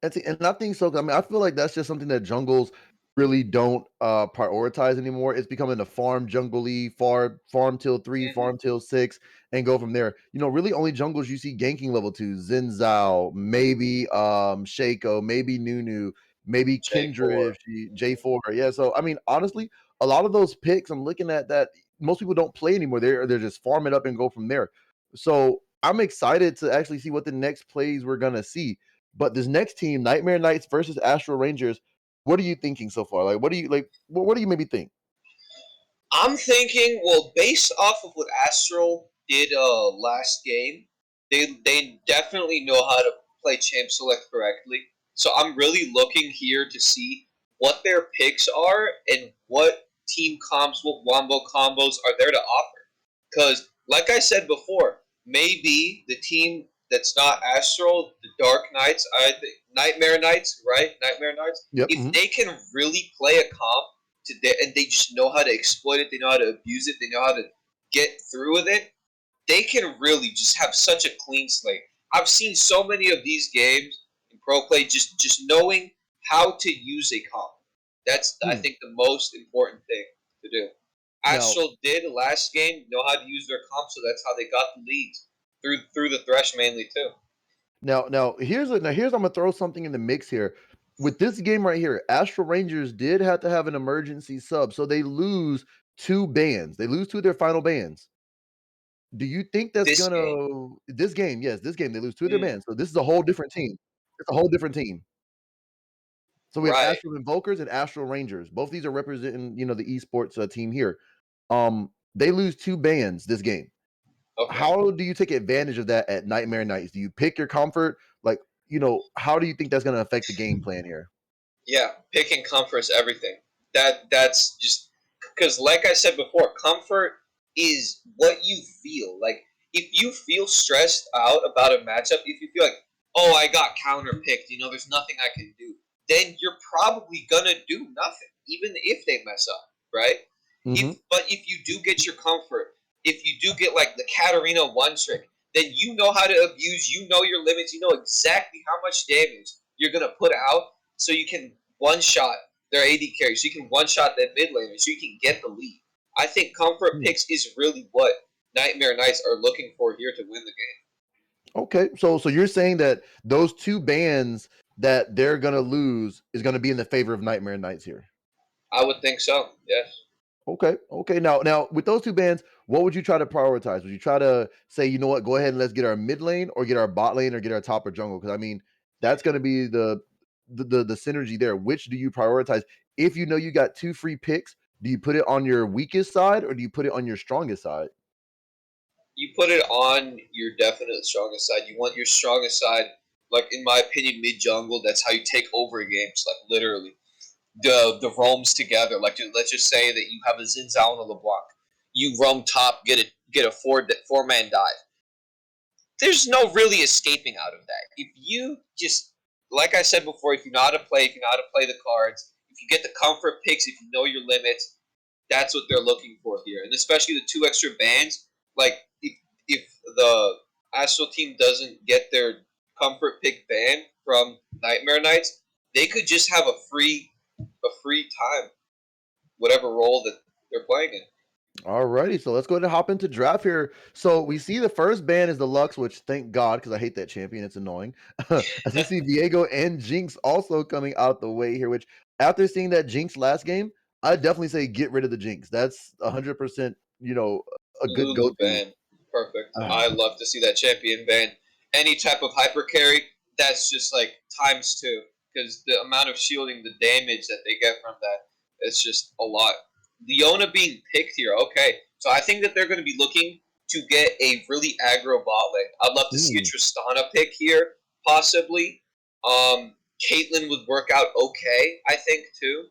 And I think so. I mean, I feel like that's just something that jungles really don't prioritize anymore. It's becoming a farm jungle-y, farm till 3, farm till 6, and go from there. You know, really only jungles you see ganking level 2, Xin Zhao, maybe Shaco, maybe Nunu, maybe Kendra if she J4. Yeah, so I mean, honestly, a lot of those picks I'm looking at that most people don't play anymore. They're just farm it up and go from there. So I'm excited to actually see what the next plays we're gonna see. But this next team, Nightmare Knights versus Astral Rangers, what are you thinking so far? Like, what do you maybe think? I'm thinking, well, based off of what Astral did last game, they definitely know how to play champ select correctly. So I'm really looking here to see what their picks are and what team comps, what wombo combos are there to offer. Because, like I said before, maybe the team that's not Astral, the Dark Knights, I think Nightmare Knights, right? Nightmare Knights. Yep. If they can really play a comp and they just know how to exploit it, they know how to abuse it, they know how to get through with it, they can really just have such a clean slate. I've seen so many of these games in pro play. Just knowing how to use a comp. That's I Hmm. think the most important thing to do. Now, Astral did last game know how to use their comp, so that's how they got the leads through the thresh mainly too. here's I'm gonna throw something in the mix here. With this game right here, Astral Rangers did have to have an emergency sub, so they lose 2 bans. They lose 2 of their final bans. Do you think that's This game, gonna this game, yes, this game, they lose 2 of their mm, bans, so this is a whole different team. It's a whole different team. So we have right? Astral Invokers and Astral Rangers. Both these are representing, the esports, team here. They lose 2 bans this game. Okay. How do you take advantage of that at Nightmare Nights? Do you pick your comfort? Like, how do you think that's gonna affect the game plan here? Yeah, picking comfort is everything. That's just because, like I said before, comfort is what you feel. Like if you feel stressed out about a matchup, if you feel like, oh, I got counter picked, there's nothing I can do, then you're probably gonna do nothing, even if they mess up, right? Mhm. If you do get your comfort, if you do get like the Katarina one trick, then you know how to abuse, you know your limits, you know exactly how much damage you're gonna put out so you can one shot their AD carry, so you can one shot that mid laner, so you can get the lead. I think comfort Hmm. picks is really what Nightmare Knights are looking for here to win the game. Okay, so you're saying that those 2 bans that they're gonna lose is gonna be in the favor of Nightmare Nights here. I would think so. Yes. Okay, okay. Now with those 2 bands, what would you try to prioritize? Would you try to say, "You know what? Go ahead and let's get our mid lane or get our bot lane or get our top or jungle?" Because I mean, that's gonna be the synergy there. Which do you prioritize? If you know you got 2 free picks, do you put it on your weakest side or do you put it on your strongest side? You put it on your definite strongest side. You want your strongest side, like in my opinion, mid jungle. That's how you take over games, like literally. The roams together. Like let's just say that you have a Xin Zhao and a LeBlanc. You roam top, get a four man dive. There's no really escaping out of that. If you just, like I said before, if you know how to play, if you know how to play the cards, if you get the comfort picks, if you know your limits, that's what they're looking for here. And especially the 2 extra bans. Like if the Astral team doesn't get their comfort pick ban from Nightmare Knights, they could just have a free time, whatever role that they're playing in. Alrighty, so let's go ahead and hop into draft here. So we see the first ban is the Lux, which thank God, because I hate that champion. It's annoying. As we see Viego and Jinx also coming out the way here, which after seeing that Jinx last game, I definitely say get rid of the Jinx. That's 100%, a good Lulu go-to. ban. Perfect. I love to see that champion ban. Any type of hyper carry, that's just like times 2. Because the amount of shielding, the damage that they get from that, it's just a lot. Leona being picked here, okay. So I think that they're going to be looking to get a really aggro bot lane. I'd love to see a Mm, Tristana pick here, possibly. Caitlyn would work out okay, I think, too.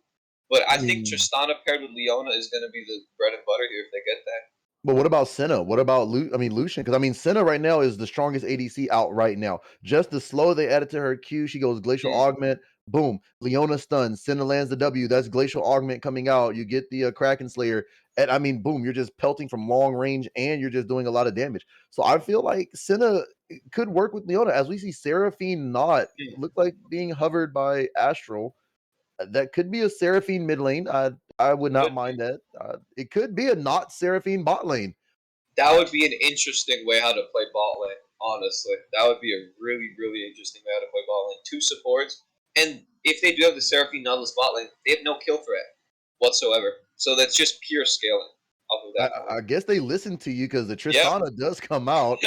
But I I think mean, Tristana paired with Leona is going to be the bread and butter here if they get that. but what about Senna? What about Lucian? Because I mean, Senna right now is the strongest ADC out right now. Just the slow they added to her Q, she goes Glacial Mm. Augment. Boom, Leona stuns. Senna lands the W. That's Glacial Augment coming out. You get the Kraken Slayer, and I mean, boom, you're just pelting from long range, and you're just doing a lot of damage. So I feel like Senna could work with Leona, as we see Seraphine not Mm. look like being hovered by Astral. That could be a Seraphine mid lane. I would not Could be. mind that. It could be a not Seraphine bot lane. That would be an interesting way how to play bot lane. Honestly, that would be a really, really interesting way how to play bot lane. 2 supports, and if they do have the Seraphine Nautilus bot lane, they have no kill threat whatsoever. So that's just pure scaling off of I, that point. I guess they listen to you because the Yep. Tristana does come out.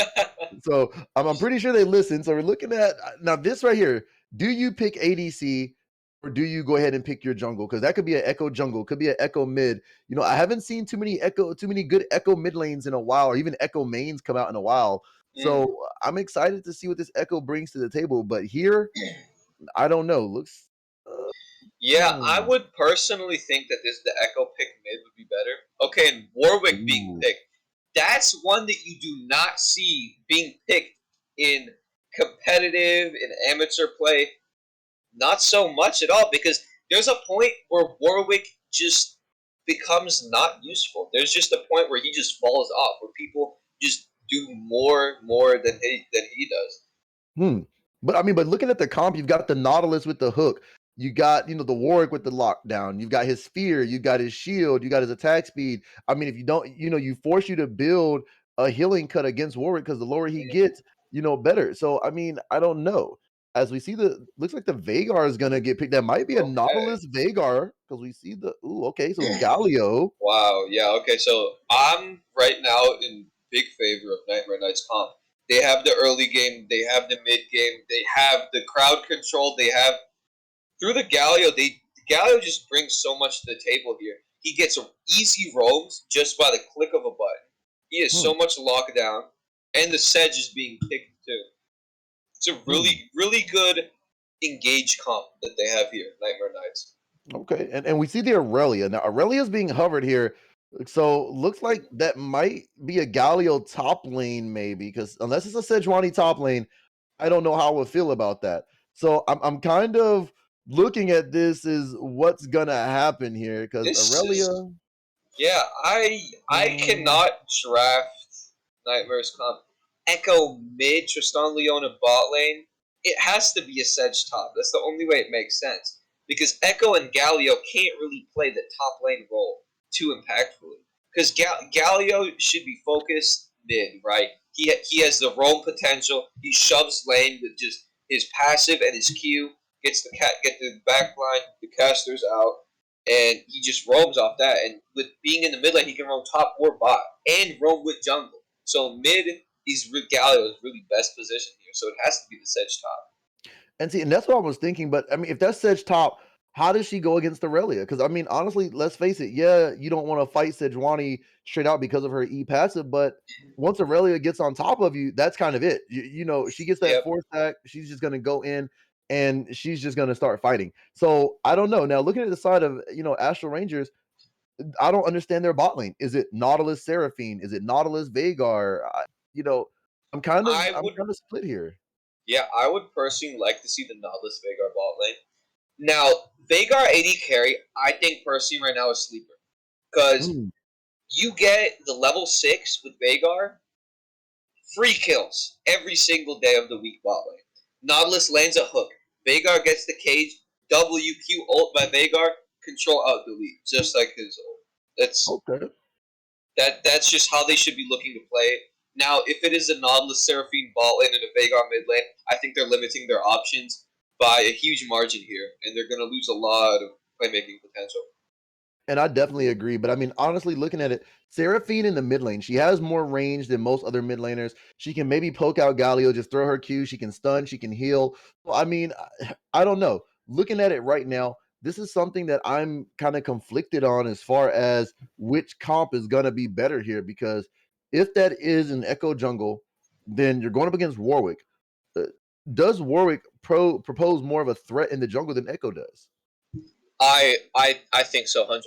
So I'm pretty sure they listen. So we're looking at now this right here. Do you pick ADC or do you go ahead and pick your jungle? Because that could be an Echo jungle, could be an Echo mid. I haven't seen too many good Echo mid lanes in a while, or even Echo mains come out in a while. Mm. So I'm excited to see what this Echo brings to the table. But here, I don't know. Looks. Uh, Yeah, I hmm. would personally think that the Echo pick mid would be better. Okay, and Warwick being Ooh. picked. That's one that you do not see being picked in competitive, in amateur play. Not so much at all, because there's a point where Warwick just becomes not useful. There's just a point where he just falls off, where people just do more than he does. Hmm. But I mean, but looking at the comp, you've got the Nautilus with the hook. You got, the Warwick with the lockdown. You've got his spear. You got his shield. You got his attack speed. I mean, if you don't, you force you to build a healing cut against Warwick because the lower he gets, better. So I mean, I don't know. As we see, looks like the Vagar is gonna get picked. That might be a Okay. Nautilus Vagar because we see okay. So Galio. Wow. Yeah. Okay. So I'm right now in big favor of Nightmare Knights comp. They have the early game. They have the mid game. They have the crowd control. They have through the Galio. Galio just brings so much to the table here. He gets easy roams just by the click of a button. He has Hmm, so much lockdown, and the Sedge is being picked too. It's a hmm. really good engage comp that they have here, Nightmare Knights. Okay, and we see the Aurelia. Now Aurelia is being hovered here, so looks like that might be a Galio top lane, maybe, because unless it's a Sejuani top lane, I don't know how I would feel about that. So I'm kind of looking at this as what's gonna happen here, because This is Aurelia. yeah. I mm, cannot draft Nightmares comp. Echo mid, Tristan Leona bot lane. It has to be a Sedge top. That's the only way it makes sense. Because Echo and Galio can't really play the top lane role too impactfully. Because Galio should be focused mid, right? He has the roam potential. He shoves lane with just his passive and his Q. Get the back line, the casters out, and he just roams off that. And with being in the mid lane, he can roam top or bot and roam with jungle. So mid, Galio is really best positioned here. So it has to be the Sedge top. And see, and that's what I was thinking. But I mean, if that's Sedge top, how does she go against Aurelia? Because I mean, honestly, let's face it. Yeah, you don't want to fight Sejuani straight out because of her E passive, but once Aurelia gets on top of you, that's kind of it. She gets that Yep. fourth stack. She's just gonna go in and she's just gonna start fighting. So I don't know. Now looking at the side of Astral Rangers, I don't understand their bot lane. Is it Nautilus Seraphine? Is it Nautilus Vagar? You know, I'm kind of I I'm would, kind of split here. yeah, I would personally like to see the Nautilus Vagar bot lane. Now, Vagar AD carry, I think personally right now is sleeper. Because Mm, you get the level 6 with Vagar, free kills every single day of the week bot lane. Nautilus lands a hook. Vagar gets the cage. WQ ult by Vagar. Control out delete. Just like his ult. okay. That's just how they should be looking to play it. Now, if it is a Nautilus Seraphine bot lane and a Vagar mid lane, I think they're limiting their options by a huge margin here, and they're going to lose a lot of playmaking potential. And I definitely agree. But I mean, honestly, looking at it, Seraphine in the mid lane, she has more range than most other mid laners. She can maybe poke out Galio, just throw her Q. She can stun, she can heal. Well, I mean, I don't know. Looking at it right now, this is something that I'm kind of conflicted on as far as which comp is going to be better here. Because if that is an Echo jungle, then you're going up against Warwick. Uh, does Warwick propose more of a threat in the jungle than Echo does? I think so, 100%.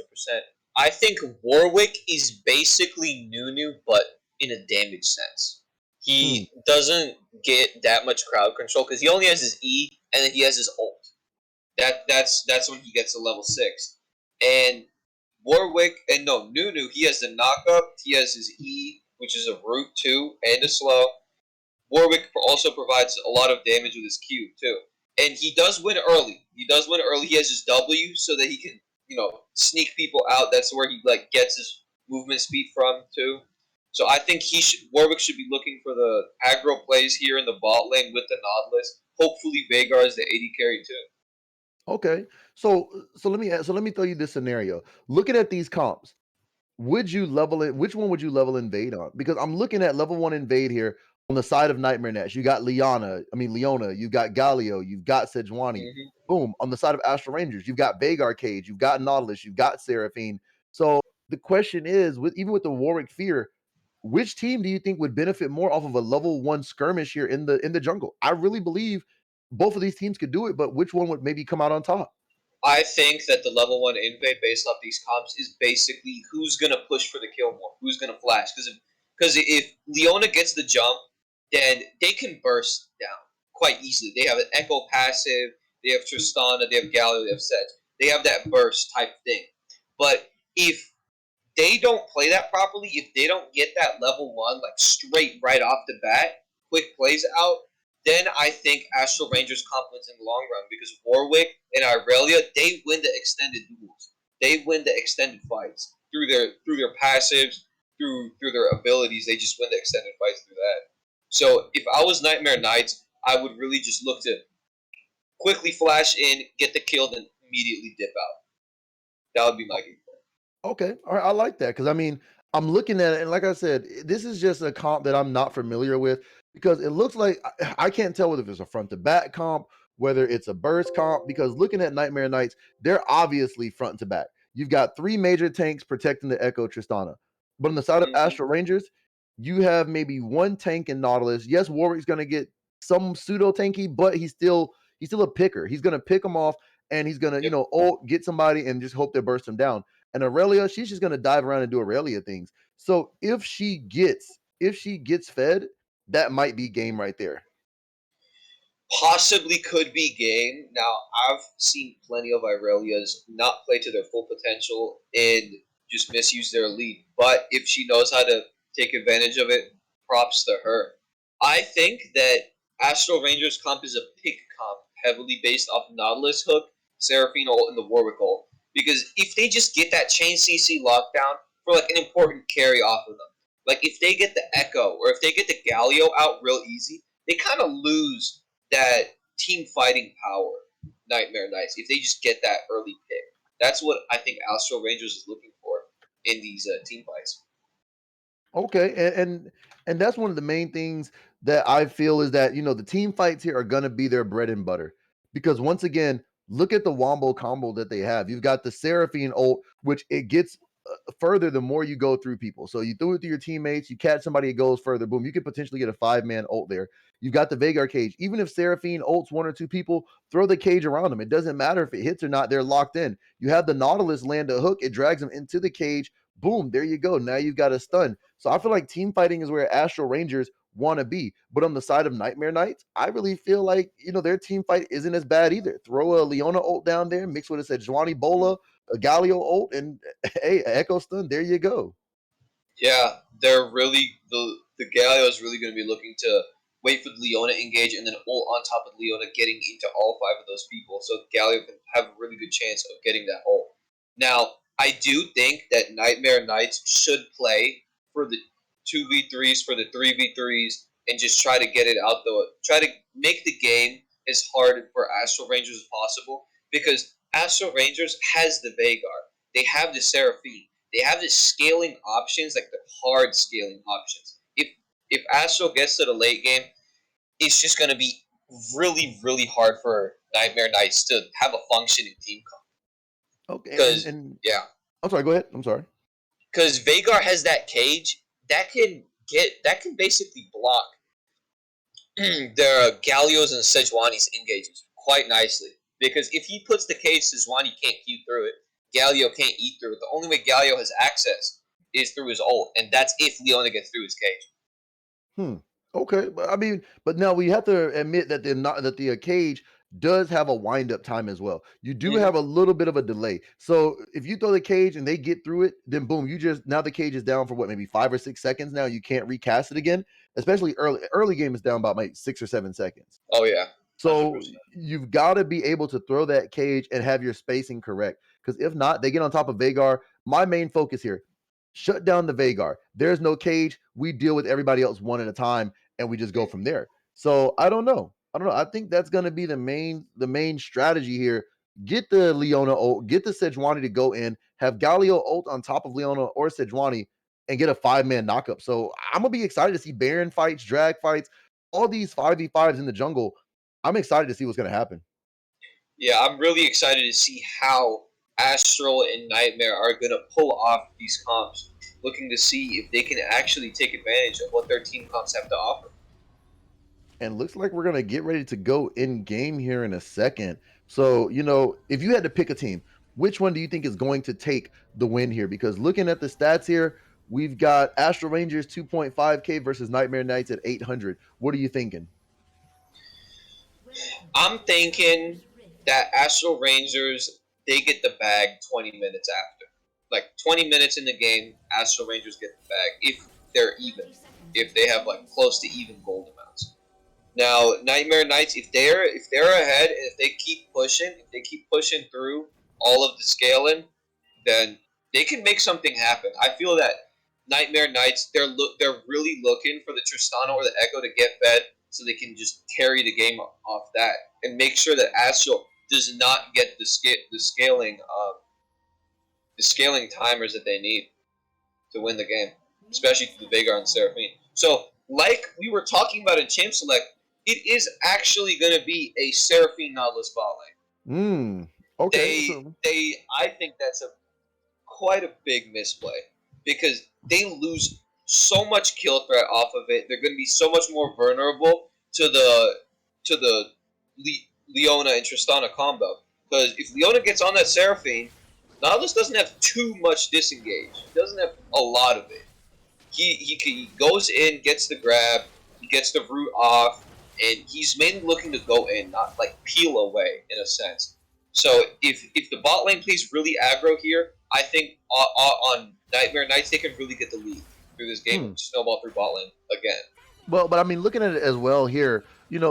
I think Warwick is basically Nunu, but in a damage sense. Hmm. He doesn't get that much crowd control because he only has his E and then he has his ult. That's when he gets to level 6. And Warwick and no Nunu, he has the knockup. He has his E, which is a root too, and a slow. Warwick also provides a lot of damage with his Q too, and he does win early. He does win early. He has his W so that he can sneak people out. That's where he gets his movement speed from too. So I think Warwick should be looking for the aggro plays here in the bot lane with the Nautilus. Hopefully Vagar is the AD carry too. Okay. So let me throw you this scenario. Looking at these comps, would you level it? Which one would you level invade on? Because I'm looking at level one invade here on the side of Nightmare Nash. You got Leona, you got Galio, you've got Sejuani. Mm-hmm. Boom. On the side of Astral Rangers, you've got Vagar Cage, you've got Nautilus, you've got Seraphine. So the question is, even with the Warwick Fear, which team do you think would benefit more off of a level one skirmish here in the jungle? I really believe both of these teams could do it, but which one would maybe come out on top? I think that the level 1 invade based off these comps is basically who's gonna push for the kill more, who's gonna flash. Because if Leona gets the jump, then they can burst down quite easily. They have an Echo passive, they have Tristana, they have Galio, they have Sedge. They have that burst type thing. But if they don't play that properly, if they don't get that level 1 like straight right off the bat, quick plays out, then I think Astral Rangers comp wins in the long run because Warwick and Irelia, they win the extended duels. They win the extended fights through their passives, through their abilities. They just win the extended fights through that. So if I was Nightmare Knights, I would really just look to quickly flash in, get the kill, then immediately dip out. That would be my game plan. Okay, all right, I like that because I mean, I'm looking at it, and like I said, this is just a comp that I'm not familiar with because it looks like I can't tell whether it's a front to back comp, whether it's a burst comp. Because looking at Nightmare Knights, they're obviously front to back. You've got three major tanks protecting the Echo Tristana, but on the side of Mm-hmm. Astral Rangers, you have maybe one tank in Nautilus. Yes, Warwick's going to get some pseudo tanky, but he's still a picker. He's going to pick them off, and he's going to Yep. ult, get somebody and just hope they burst him down. And Aurelia, she's just gonna dive around and do Aurelia things. So if she gets fed, that might be game right there. Possibly could be game. Now, I've seen plenty of Irelias not play to their full potential and just misuse their lead. But if she knows how to take advantage of it, props to her. I think that Astral Rangers comp is a pick comp, heavily based off Nautilus hook, Seraphine ult, and the Warwick ult. Because if they just get that chain CC lockdown for like an important carry off of them, like if they get the Echo or if they get the Galio out real easy, they kind of lose that team fighting power, Nightmare Knights, if they just get that early pick. That's what I think Astral Rangers is looking for in these team fights. Okay, and that's one of the main things that I feel is that the team fights here are gonna be their bread and butter because once again, look at the wombo combo that they have. You've got the Seraphine ult, which it gets further the more you go through people. So you throw it to your teammates, you catch somebody, it goes further. Boom, you could potentially get a 5-man ult there. You've got the Vagar cage. Even if Seraphine ults one or two people, throw the cage around them. It doesn't matter if it hits or not; they're locked in. You have the Nautilus land a hook, it drags them into the cage. Boom, there you go. Now you've got a stun. So I feel like team fighting is where Astral Rangers want to be. But on the side of Nightmare Knights, I really feel like, their team fight isn't as bad either. Throw a Leona ult down there, mix with a Sejuani Bola, a Galio ult, and hey, Echo Stun, there you go. Yeah, they're really the Galio is really going to be looking to wait for the Leona engage and then ult on top of Leona getting into all 5 of those people, so Galio can have a really good chance of getting that ult. Now, I do think that Nightmare Knights should play for the 2v3s, for the 3v3s, and just try to get it out though. Try to make the game as hard for Astral Rangers as possible because Astral Rangers has the Vagar. They have the Seraphine. They have the scaling options, like the hard scaling options. If Astral gets to the late game, it's just going to be really, really hard for Nightmare Knights to have a functioning team comp. Okay, Because, yeah. I'm sorry, go ahead. I'm sorry. Because Vagar has that cage that can basically block their Galios and Sejuani's engages quite nicely. Because if he puts the cage, Sejuani can't Q through it. Galio can't eat through it. The only way Galio has access is through his ult, and that's if Leona gets through his cage. Okay, but I mean, but now we have to admit that the cage does have a wind up time as well. You do Mm-hmm. have a little bit of a delay. So if you throw the cage and they get through it, then boom, now the cage is down for what, maybe 5 or 6 seconds. Now you can't recast it again. Especially early game is down about maybe 6 or 7 seconds. Oh yeah, 100%. So you've got to be able to throw that cage and have your spacing correct. Because if not, they get on top of Vagar. My main focus here, shut down the Vagar. There's no cage. We deal with everybody else one at a time, and we just go from there. So I don't know. I think that's going to be the main strategy here. Get the Leona ult, get the Sejuani to go in, have Galio ult on top of Leona or Sejuani, and get a 5-man knockup. So I'm gonna be excited to see Baron fights, drag fights, all these 5v5s in the jungle. I'm excited to see what's going to happen. Yeah, I'm really excited to see how Astral and Nightmare are going to pull off these comps, looking to see if they can actually take advantage of what their team comps have to offer. And looks like we're going to get ready to go in game here in a second. So, if you had to pick a team, which one do you think is going to take the win here? Because looking at the stats here, we've got Astral Rangers 2.5K versus Nightmare Knights at 800. What are you thinking? I'm thinking that Astral Rangers, they get the bag 20 minutes after. Like 20 minutes in the game, Astral Rangers get the bag if they're even. If they have like close to even gold amounts. Now, Nightmare Knights, if they're ahead and if they keep pushing through all of the scaling, then they can make something happen. I feel that Nightmare Knights, they're really looking for the Tristana or the Echo to get fed so they can just carry the game off that and make sure that Astral does not get the scaling timers that they need to win the game, especially to the Veigar and Seraphine. So, like we were talking about in Champ Select, it is actually going to be a Seraphine Nautilus bot lane. Okay. I think that's quite a big misplay because they lose so much kill threat off of it. They're going to be so much more vulnerable to the Leona and Tristana combo. Because if Leona gets on that Seraphine, Nautilus doesn't have too much disengage. He doesn't have a lot of it. He goes in, gets the grab, he gets the root off, and he's mainly looking to go in, not like peel away in a sense. So if the bot lane plays really aggro here, I think on Nightmare Knights they can really get the lead through this game and snowball through bot lane again. Well, but I mean, looking at it as well here,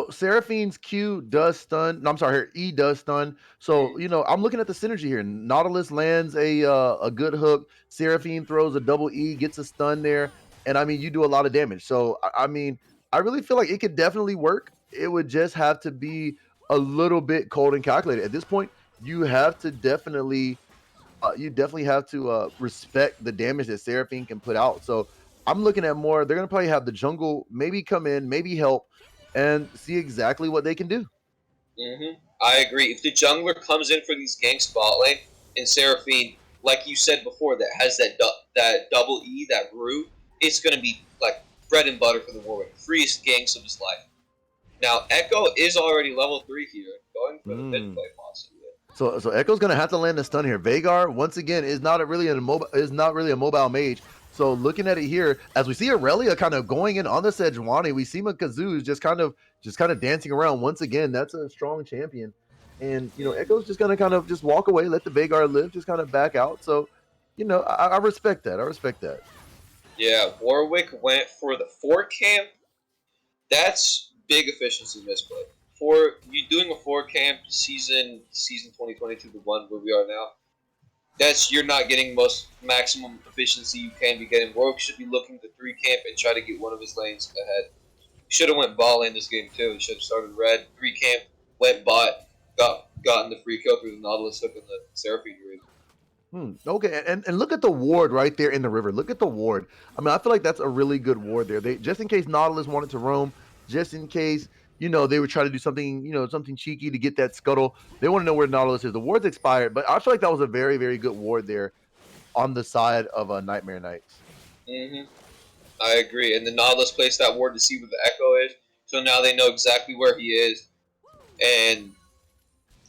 Seraphine's Q does stun. No, I'm sorry, her E does stun. So, I'm looking at the synergy here. Nautilus lands a good hook. Seraphine throws a double E, gets a stun there, and I mean, you do a lot of damage. So, I mean, I really feel like it could definitely work. It would just have to be a little bit cold and calculated. At this point, you have to definitely have to respect the damage that Seraphine can put out. So I'm looking at more. They're gonna probably have the jungle maybe come in, maybe help, and see exactly what they can do. I agree. If the jungler comes in for these ganks bot lane and Seraphine, like you said before, that has that double E, that root, it's gonna be like bread and butter for the Warwick. Freest ganks of his life. Now Echo is already level 3 here, going for the mid play possibly. So Echo's gonna have to land a stun here. Veigar once again is not really a mobile mage. So looking at it here, as we see Aurelia kind of going in on the Sejuani, we see Makazu's just kind of dancing around once again. That's a strong champion, and Echo's just gonna kind of just walk away, let the Veigar live, just kind of back out. So, I respect that. I respect that. Yeah, Warwick went for the 4 camp. That's big efficiency misplay. For you doing a 4 camp season 2022, the one where we are now, you're not getting maximum efficiency you can be getting. Warwick should be looking to 3 camp and try to get one of his lanes ahead. He should have went ball lane this game too. He should have started red, 3 camp, went bot, gotten the free kill through the Nautilus hook and the Seraphine read. Okay, and look at the ward right there in the river. Look at the ward. I mean, I feel like that's a really good ward there. They just in case Nautilus wanted to roam, just in case they would try to do something, something cheeky to get that scuttle. They want to know where Nautilus is. The ward's expired, but I feel like that was a very, very good ward there on the side of Nightmare Knights. I agree. And the Nautilus placed that ward to see where the Echo is, so now they know exactly where he is, and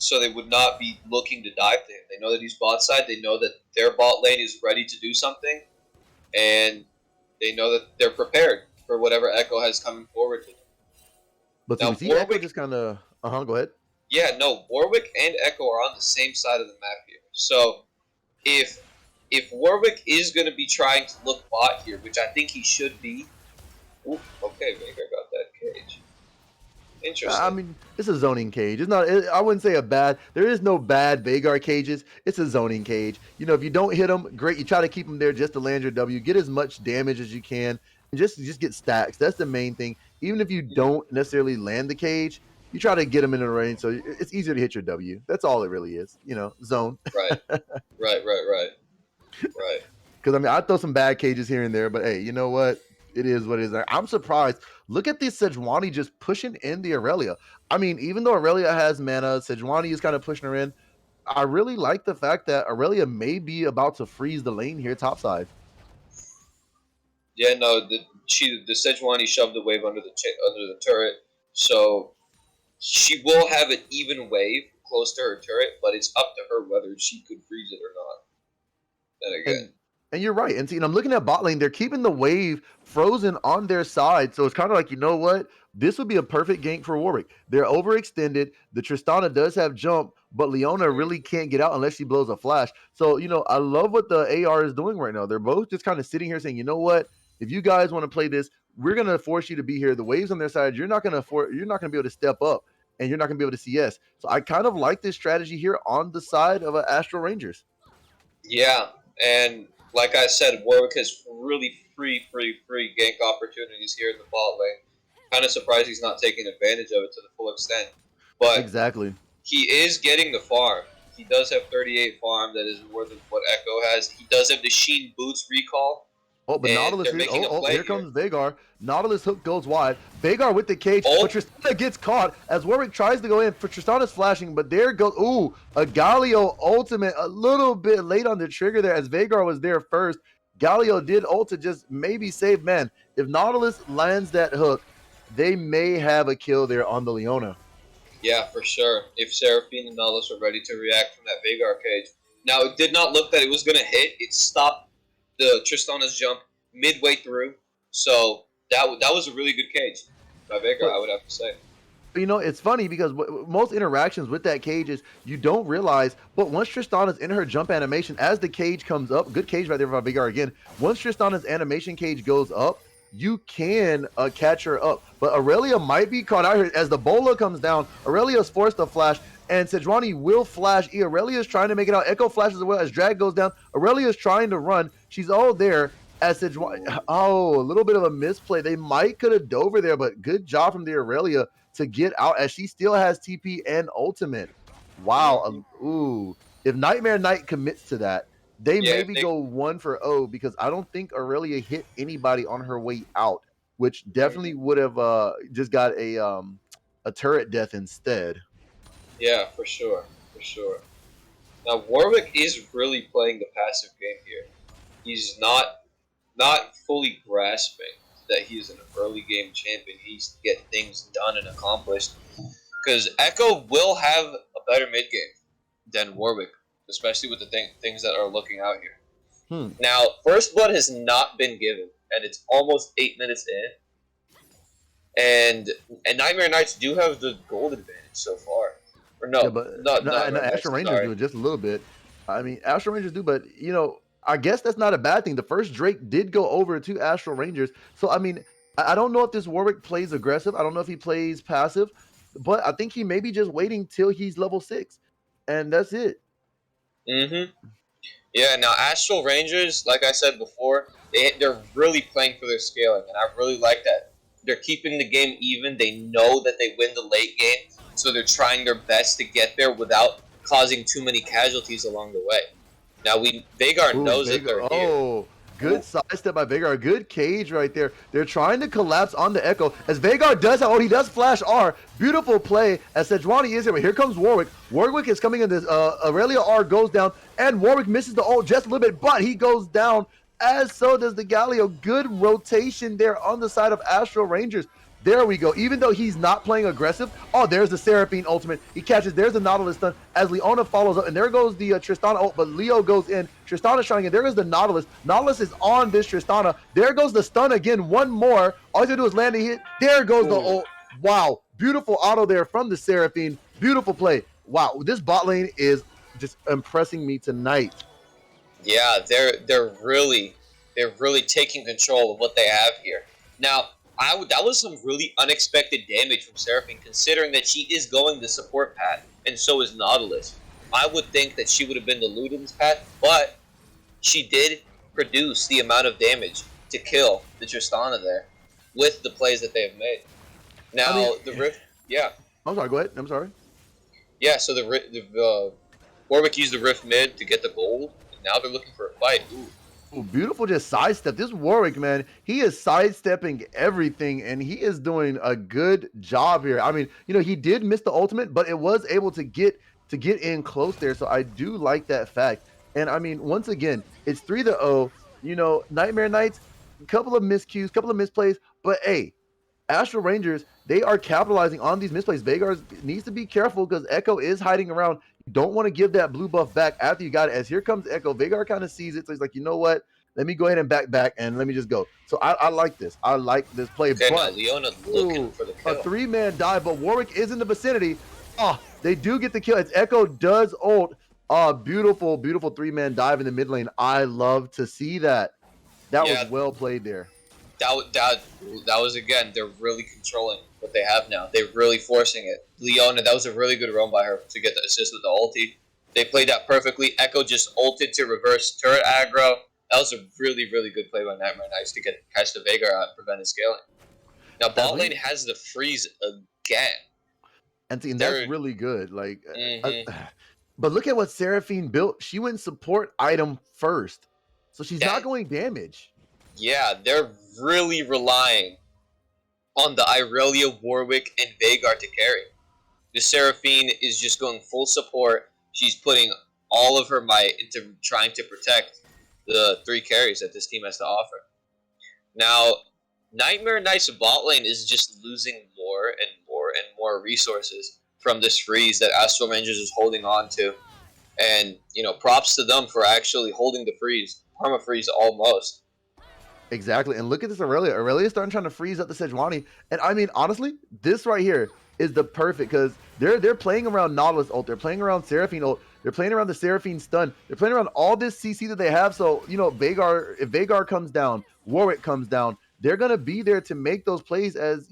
so they would not be looking to dive to him. They know that he's bot side. They know that their bot lane is ready to do something, and they know that they're prepared for whatever Echo has coming forward to them. But now, see, Echo just kind of go ahead. Yeah, no, Warwick and Echo are on the same side of the map here. So if Warwick is going to be trying to look bot here, which I think he should be. Ooh, okay, Veigar got that cage. Interesting. I mean, it's a zoning cage. It's not. I wouldn't say a bad. There is no bad Veigar cages. It's a zoning cage. If you don't hit them, great. You try to keep them there just to land your W. Get as much damage as you can, and just get stacks. That's the main thing. Even if you don't necessarily land the cage, you try to get them in the range, so it's easier to hit your W. That's all it really is. Zone. Right. Because I mean, I throw some bad cages here and there, but hey, you know what? It is what it is. I'm surprised. Look at this Sejuani just pushing in the Aurelia. I mean, even though Aurelia has mana, Sejuani is kind of pushing her in. I really like the fact that Aurelia may be about to freeze the lane here topside. Yeah, no, the Sejuani shoved the wave under the turret, so she will have an even wave close to her turret, but it's up to her whether she could freeze it or not. Then again. And you're right. And see, I'm looking at bot lane. They're keeping the wave frozen on their side. So it's kind of like, what? This would be a perfect gank for Warwick. They're overextended. The Tristana does have jump, but Leona really can't get out unless she blows a flash. So, I love what the AR is doing right now. They're both just kind of sitting here saying, you know what? If you guys want to play this, we're gonna force you to be here. The waves on their side, you're not gonna be able to step up, and you're not gonna be able to CS. So I kind of like this strategy here on the side of Astral Rangers. Yeah, and like I said, Warwick has really free gank opportunities here in the bot lane. Kind of surprised he's not taking advantage of it to the full extent. But Exactly. he is getting the farm. He does have 38 farm. That is more than what Echo has. He does have the Sheen Boots recall. Oh, but And Nautilus they're here. making a Oh, play here here. comes Veigar. Nautilus hook goes wide. Veigar with the cage, Oh. but Tristana gets caught as Warwick tries to go in. For Tristana's flashing, but there goes. Ooh, a Galio ultimate a little bit late on the trigger there as Veigar was there first. Galio did ult to just maybe save man. If Nautilus lands that hook, they may have a kill there on the Leona. Yeah, for sure. If Seraphine and Nautilus are ready to react from that Veigar cage. Now, it did not look that it was going to hit. It stopped the Tristana's jump midway through. So that was a really good cage by Veigar, I would have to say. You know, it's funny because most interactions with that cage is you don't realize, but once Tristana's in her jump animation, as the cage comes up, good cage right there by Veigar again. Once Tristana's animation cage goes up, you can catch her up. But Aurelia might be caught out here as the bola comes down. Aurelia's forced to flash, and Sejuani will flash. Aurelia's trying to make it out. Echo flashes as well as Drag goes down. Aurelia's trying to run. She's all there. As Sejuani, oh, a little bit of a misplay. They might could have dove her there, but good job from the Aurelia to get out as she still has TP and ultimate. Wow. Ooh. If Nightmare Knight commits to that, they maybe go 1-0 because I don't think Aurelia hit anybody on her way out, which definitely would have just got a turret death instead. Yeah, for sure. For sure. Now, Warwick is really playing the passive game here. He's not fully grasping that he is an early game champion. He needs to get things done and accomplished. Because Echo will have a better mid game than Warwick, especially with the things that are looking out here. Now, First Blood has not been given, and it's almost 8 minutes in. And Nightmare Knights do have the gold advantage so far. Or no, Yeah, but not Astral Rangers do it just a little bit. I mean, Astral Rangers do, but you know, I guess that's not a bad thing. The first Drake did go over to Astral Rangers. So, I mean, I don't know if this Warwick plays aggressive. I don't know if he plays passive, but I think he may be just waiting till he's level 6. And that's it. Yeah, now Astral Rangers, like I said before, they're really playing for their scaling, and I really like that. They're keeping the game even. They know that they win the late game, so they're trying their best to get there without causing too many casualties along the way. Now, Veigar knows that they're here. Oh, good sidestep by Veigar. Good cage right there. They're trying to collapse on the Echo. As Veigar does, he does flash R. Beautiful play as Sejuani is here. But here comes Warwick. Warwick is coming in. This Aurelia R goes down, and Warwick misses the ult just a little bit, but he goes down, as so does the Galio. Good rotation there on the side of Astral Rangers. There we go. Even though he's not playing aggressive, oh, there's the Seraphine ultimate. He catches. There's the Nautilus stun as Leona follows up, and there goes the Tristana ult, but Leo goes in. Tristana's trying in. There goes the Nautilus. Nautilus is on this Tristana. There goes the stun again. One more. All you have to do is land a hit. There goes the ult. Wow. Beautiful auto there from the Seraphine. Beautiful play. Wow. This bot lane is just impressing me tonight. Yeah, they're really taking control of what they have here. Now, that was some really unexpected damage from Seraphine, considering that she is going the support path, and so is Nautilus. I would think that she would have been the Luden's path, but she did produce the amount of damage to kill the Tristana there with the plays that they have made. Now, the Rift, yeah. I'm sorry, go ahead. I'm sorry. Yeah, so the Warwick used the Rift mid to get the gold, and now they're looking for a fight. Ooh, beautiful just sidestep. This Warwick, man, he is sidestepping everything, and he is doing a good job here. I mean, you know, he did miss the ultimate, but it was able to get in close there, so I do like that fact. And, I mean, once again, it's 3-0. You know, Nightmare Knights, a couple of miscues, couple of misplays, but, hey, Astral Rangers, they are capitalizing on these misplays. Veigar needs to be careful because Echo is hiding around. You don't want to give that blue buff back after you got it. As here comes Echo, Veigar kind of sees it, so he's like, you know what? Let me go ahead and back and let me just go. So I like this. I like this play. Okay, but Leona looking for the kill. A 3-man dive, but Warwick is in the vicinity. Oh, they do get the kill. It's Echo does ult. Beautiful 3-man dive in the mid lane. I love to see that. That was well played there. That was, again, they're really controlling what they have now. They're really forcing it. Leona, that was a really good roam by her to get the assist with the ulti. They played that perfectly. Echo just ulted to reverse turret aggro. That was a really, really good play by Nightmare Knights to catch the Veigar out and prevent his scaling. Now bot lane has the freeze again. And that's really good. Like, Mm-hmm. but look at what Seraphine built. She went support item first, so she's not going damage. Yeah, they're really relying on the Irelia, Warwick, and Veigar to carry. The Seraphine is just going full support. She's putting all of her might into trying to protect the 3 carries that this team has to offer. Now, Nightmare Knights bot lane is just losing more and more and more resources from this freeze that Astral Rangers is holding on to. And, props to them for actually holding the freeze. Perma freeze almost. Exactly. And look at this Aurelia. Aurelia's starting trying to freeze up the Sejuani. And I mean, honestly, this right here is the perfect, because they're playing around Nautilus ult. They're playing around Seraphine ult. They're playing around the Seraphine stun. They're playing around all this CC that they have. So, Veigar, if Veigar comes down, Warwick comes down, they're going to be there to make those plays, as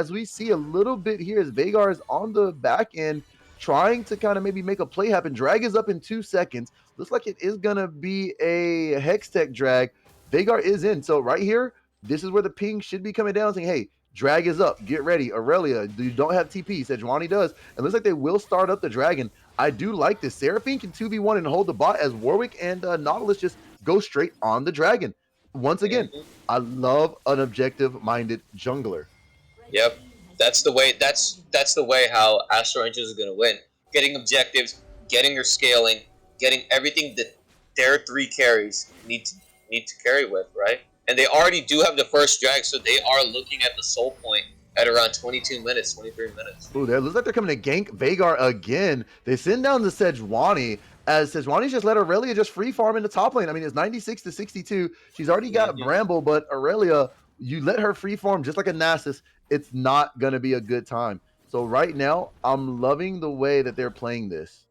we see a little bit here as Veigar is on the back end trying to kind of maybe make a play happen. Drag is up in 2 seconds. Looks like it is going to be a Hextech drag. Veigar is in. So right here, this is where the ping should be coming down saying, hey, drag is up. Get ready. Aurelia, you don't have TP. Sejuani does. It looks like they will start up the dragon. I do like this. Seraphine can 2v1 and hold the bot as Warwick and Nautilus just go straight on the dragon. Once again, I love an objective-minded jungler. Yep. That's the way the way how Astral Rangers is going to win. Getting objectives, getting her scaling, getting everything that their 3 carries need to carry with, right? And they already do have the first drag, so they are looking at the soul point at around 22 minutes, 23 minutes. Ooh, it looks like they're coming to gank Veigar again. They send down the Sejuani, as Sejuani's just let Aurelia just free farm in the top lane. I mean, it's 96 to 62. She's already got Bramble, but Aurelia, you let her free farm just like a Nasus, it's not going to be a good time. So right now, I'm loving the way that they're playing this.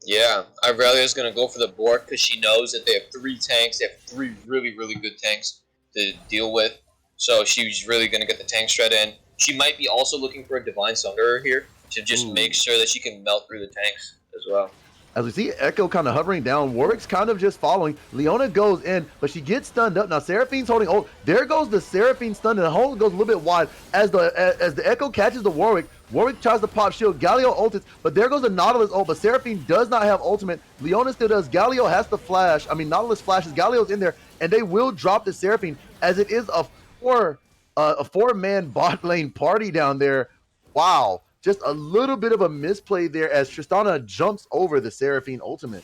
Yeah, Aurelia's going to go for the board because she knows that they have 3 tanks. They have 3 really, really good tanks to deal with. So she's really going to get the tank shred in. She might be also looking for a Divine Sunderer here to just make sure that she can melt through the tanks as well. As we see Echo kind of hovering down, Warwick's kind of just following. Leona goes in, but she gets stunned up. Now Seraphine's holding ult. There goes the Seraphine stun, and the hold goes a little bit wide. As the Echo catches the Warwick, Warwick tries to pop shield. Galio ults, but there goes the Nautilus ult, but Seraphine does not have ultimate. Leona still does. Galio has to flash. I mean, Nautilus flashes. Galio's in there, and they will drop the Seraphine, as it is a four-man bot lane party down there. Wow. Just a little bit of a misplay there as Tristana jumps over the Seraphine ultimate.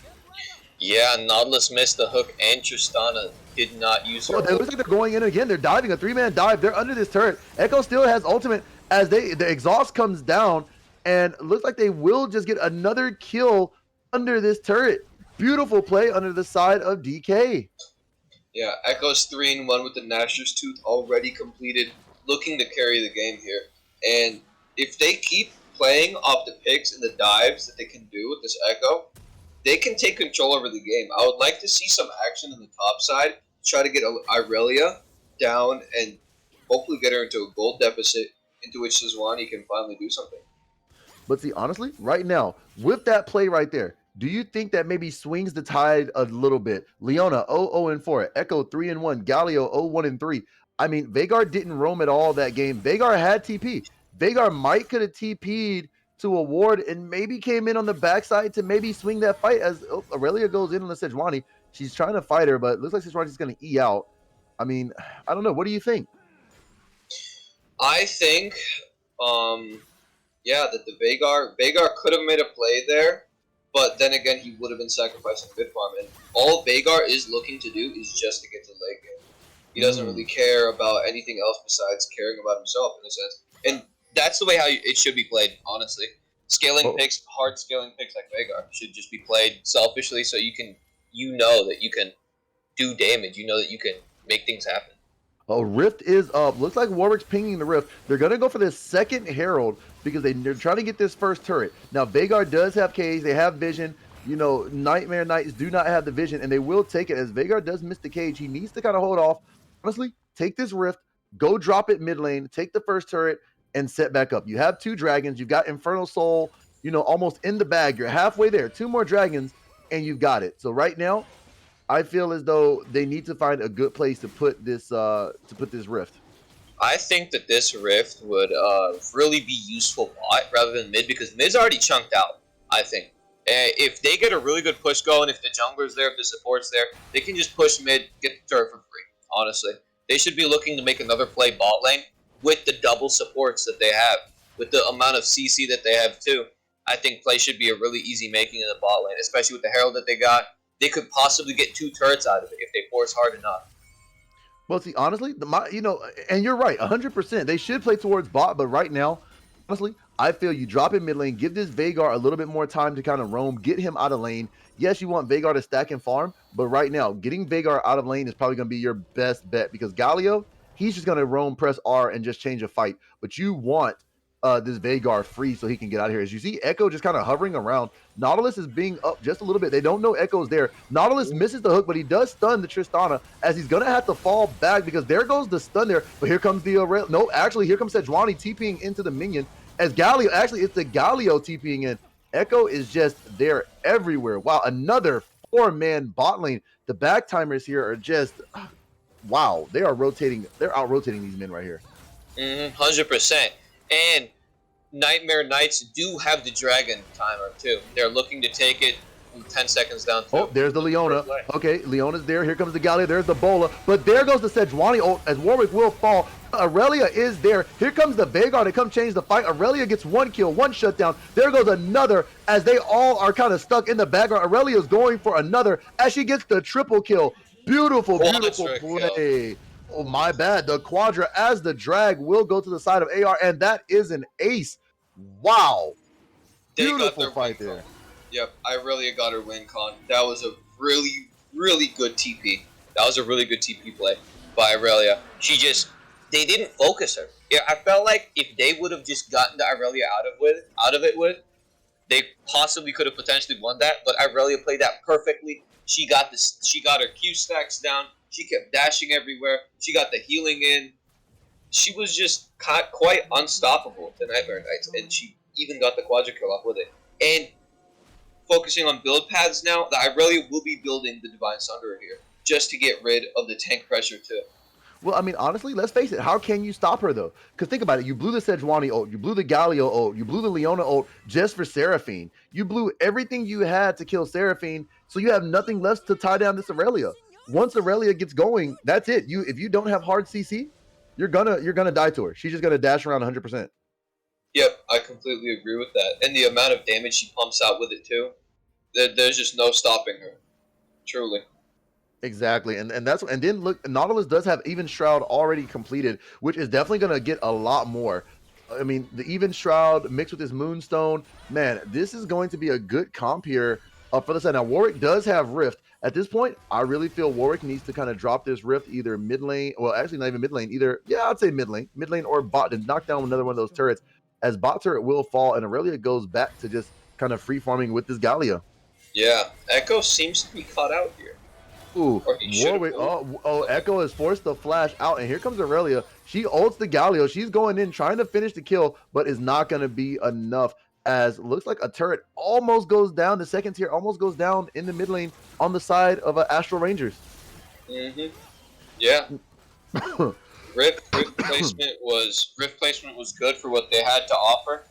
Yeah, Nautilus missed the hook, and Tristana did not use her. Oh, it looks like they're going in again. They're diving, a 3-man dive. They're under this turret. Echo still has ultimate as the exhaust comes down, and looks like they will just get another kill under this turret. Beautiful play under the side of DK. Yeah, Echo's 3-in-1 with the Gnasher's Tooth already completed, looking to carry the game here. And if they keep playing off the picks and the dives that they can do with this Echo, they can take control over the game. I would like to see some action on the top side, try to get Irelia down and hopefully get her into a gold deficit into which Sejuani can finally do something. But see, honestly, right now, with that play right there, do you think that maybe swings the tide a little bit? Leona 0-0-4, Echo 3-1, Galio 0-1-3. I mean, Veigar didn't roam at all that game. Veigar had TP. Veigar might could have TP'd to a ward and maybe came in on the backside to maybe swing that fight as Aurelia goes in on the Sejuani. She's trying to fight her, but it looks like Sejuani's going to E out. I mean, I don't know. What do you think? I think, that the Veigar could have made a play there, but then again, he would have been sacrificing mid farm. And all Veigar is looking to do is just to get to the late game. He doesn't really care about anything else besides caring about himself, in a sense. And that's the way how it should be played, honestly. Scaling picks, hard scaling picks like Veigar should just be played selfishly, so you know that you can do damage. You know that you can make things happen. Oh, Rift is up. Looks like Warwick's pinging the Rift. They're going to go for this second Herald because they're trying to get this first turret. Now, Veigar does have cage. They have vision. Nightmare Knights do not have the vision, and they will take it as Veigar does miss the cage. He needs to kind of hold off. Honestly, take this Rift, Go drop it mid lane, take the first turret, and set back up. You have 2 dragons. You've got Infernal Soul, almost in the bag. You're halfway there. 2 more dragons, and you've got it. So right now, I feel as though they need to find a good place to put this rift. I think that this rift would really be useful bot rather than mid, because mid's already chunked out, I think. If they get a really good push going, if the jungler's there, if the support's there, they can just push mid, get the turret for free, honestly. They should be looking to make another play bot lane with the double supports that they have, with the amount of CC that they have too. I think play should be a really easy making in the bot lane, especially with the Herald that they got. They could possibly get 2 turrets out of it if they force hard enough. Well, see, honestly, and you're right, 100%. They should play towards bot, but right now, honestly, I feel you drop in mid lane, give this Veigar a little bit more time to kind of roam, get him out of lane. Yes, you want Veigar to stack and farm, but right now, getting Veigar out of lane is probably going to be your best bet, because Galio, he's just going to roam, press R, and just change a fight. But you want this Veigar free so he can get out of here. As you see Echo just kind of hovering around, Nautilus is being up just a little bit. They don't know Echo's there. Nautilus misses the hook, but he does stun the Tristana, as he's going to have to fall back, because there goes the stun there. But here comes the no, actually, here comes Sejuani TPing into the minion, as Galio, actually, it's the Galio TPing in. Echo is just there everywhere. Wow, another 4-man bot lane. The back timers here are just, wow, they are rotating. They're out-rotating these men right here. 100%. And Nightmare Knights do have the dragon timer too. They're looking to take it 10 seconds down. Oh, there's the Leona. Okay, Leona's there. Here comes the Gallia. There's the Bola. But there goes the Sejuani ult, as Warwick will fall. Aurelia is there. Here comes the Veigar to come change the fight. Aurelia gets 1 kill, 1 shutdown. There goes another, as they all are kind of stuck in the background. Aurelia's going for another as she gets the triple kill. Beautiful, beautiful play. Oh, my bad. The Quadra as the drag will go to the side of AR, and that is an ace. Wow. Beautiful fight there. Yep, Aurelia got her win con. That was a really, really good TP. That was a really good TP play by Aurelia. They didn't focus her. Yeah, I felt like if they would have just gotten the Aurelia out of it, they possibly could have potentially won that. But Aurelia played that perfectly. She got her Q stacks down. She kept dashing everywhere. She got the healing in. She was just quite unstoppable to Nightmare Knights, and she even got the Quadra kill off with it. And focusing on build paths now, I really will be building the Divine Sunderer here, just to get rid of the tank pressure too. Well, I mean, honestly, let's face it. How can you stop her, though? Because think about it. You blew the Sejuani ult. You blew the Galio ult. You blew the Leona ult just for Seraphine. You blew everything you had to kill Seraphine, so you have nothing left to tie down this Aurelia. Once Aurelia gets going, that's it. If you don't have hard CC, you're gonna die to her. She's just gonna dash around 100%. Yep, I completely agree with that. And the amount of damage she pumps out with it too, there's just no stopping her. Truly. Exactly, and then look, Nautilus does have Even Shroud already completed, which is definitely gonna get a lot more. I mean, the Even Shroud mixed with his Moonstone, man, this is going to be a good comp here for the side. Now, Warwick does have Rift. At this point, I really feel Warwick needs to kind of drop this Rift either mid lane, well, actually not even mid lane, I'd say mid lane or bot, and knock down another one of those turrets, as bot turret will fall, and Aurelia goes back to just kind of free farming with this Gallia. Yeah, Echo seems to be caught out here. Ooh, Warwick, Echo is forced to flash out, and here comes Aurelia. She ults the Galio. She's going in, trying to finish the kill, but is not going to be enough, as looks like a turret almost goes down. The second tier almost goes down in the mid lane on the side of Astral Rangers. Yeah. Rift placement was good for what they had to offer.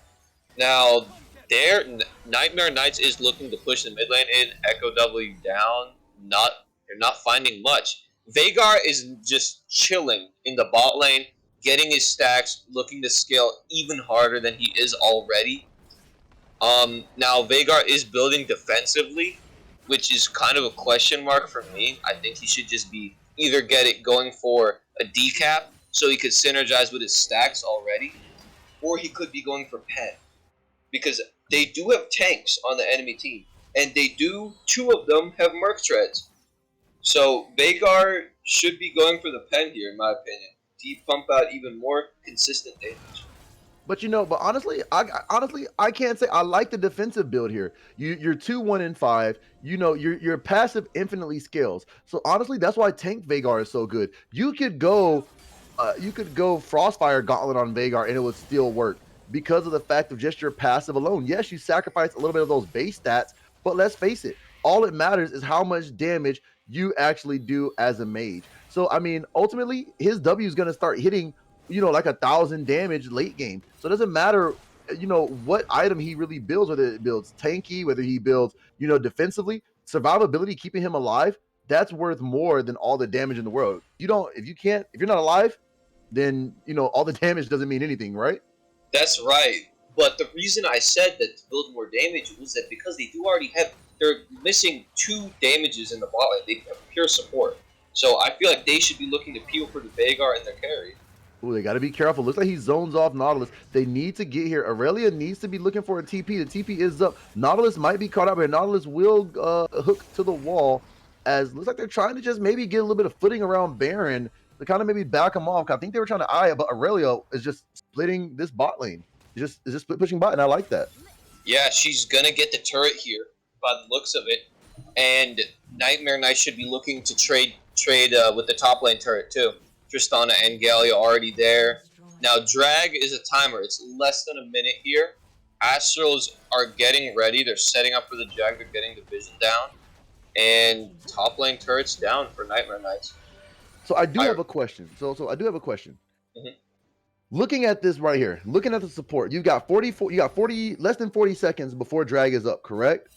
Now, their Nightmare Knights is looking to push the mid lane in. Echo W down. They're not finding much. Veigar is just chilling in the bot lane, getting his stacks, looking to scale even harder than he is already. Now Veigar is building defensively, which is kind of a question mark for me. I think he should just be either get it going for a decap so he could synergize with his stacks already, or he could be going for pen, because they do have tanks on the enemy team, and two of them have Merc Treads. So Veigar should be going for the pen here, in my opinion. To pump out even more consistent damage. But honestly, I can't say I like the defensive build here. You're 2-1-5. Your passive infinitely scales. So honestly, that's why tank Veigar is so good. You could go you could go Frostfire Gauntlet on Veigar and it would still work because of the fact of just your passive alone. Yes, you sacrifice a little bit of those base stats, but let's face it, all it matters is how much damage you actually do as a mage. So, I mean, ultimately, his W is going to start hitting, like 1,000 damage late game. So it doesn't matter, what item he really builds, whether it builds tanky, whether he builds, defensively, survivability, keeping him alive, that's worth more than all the damage in the world. If you're not alive, then, all the damage doesn't mean anything, right? That's right. But the reason I said that to build more damage was that because they do already have, they're missing 2 damages in the bot lane. They have pure support. So I feel like they should be looking to peel for the Veigar and their carry. Ooh, they got to be careful. Looks like he zones off Nautilus. They need to get here. Aurelia needs to be looking for a TP. The TP is up. Nautilus might be caught up here. Nautilus will hook to the wall, as looks like they're trying to just maybe get a little bit of footing around Baron to kind of maybe back him off. I think they were trying to eye it, but Aurelia is just splitting this bot lane. It's just split pushing bot, and I like that. Yeah, she's gonna get the turret here by the looks of it, and Nightmare Knight should be looking to trade with the top lane turret too. Tristana and Gallia already there. Now Drag is a timer. It's less than a minute here. Astrals are getting ready. They're setting up for the Jag. They're getting the vision down, and top lane turret's down for Nightmare Knights. So I do have a question. So I do have a question. Mhm. Looking at this right here, looking at the support, you got 40 less than 40 seconds before drag is up, correct?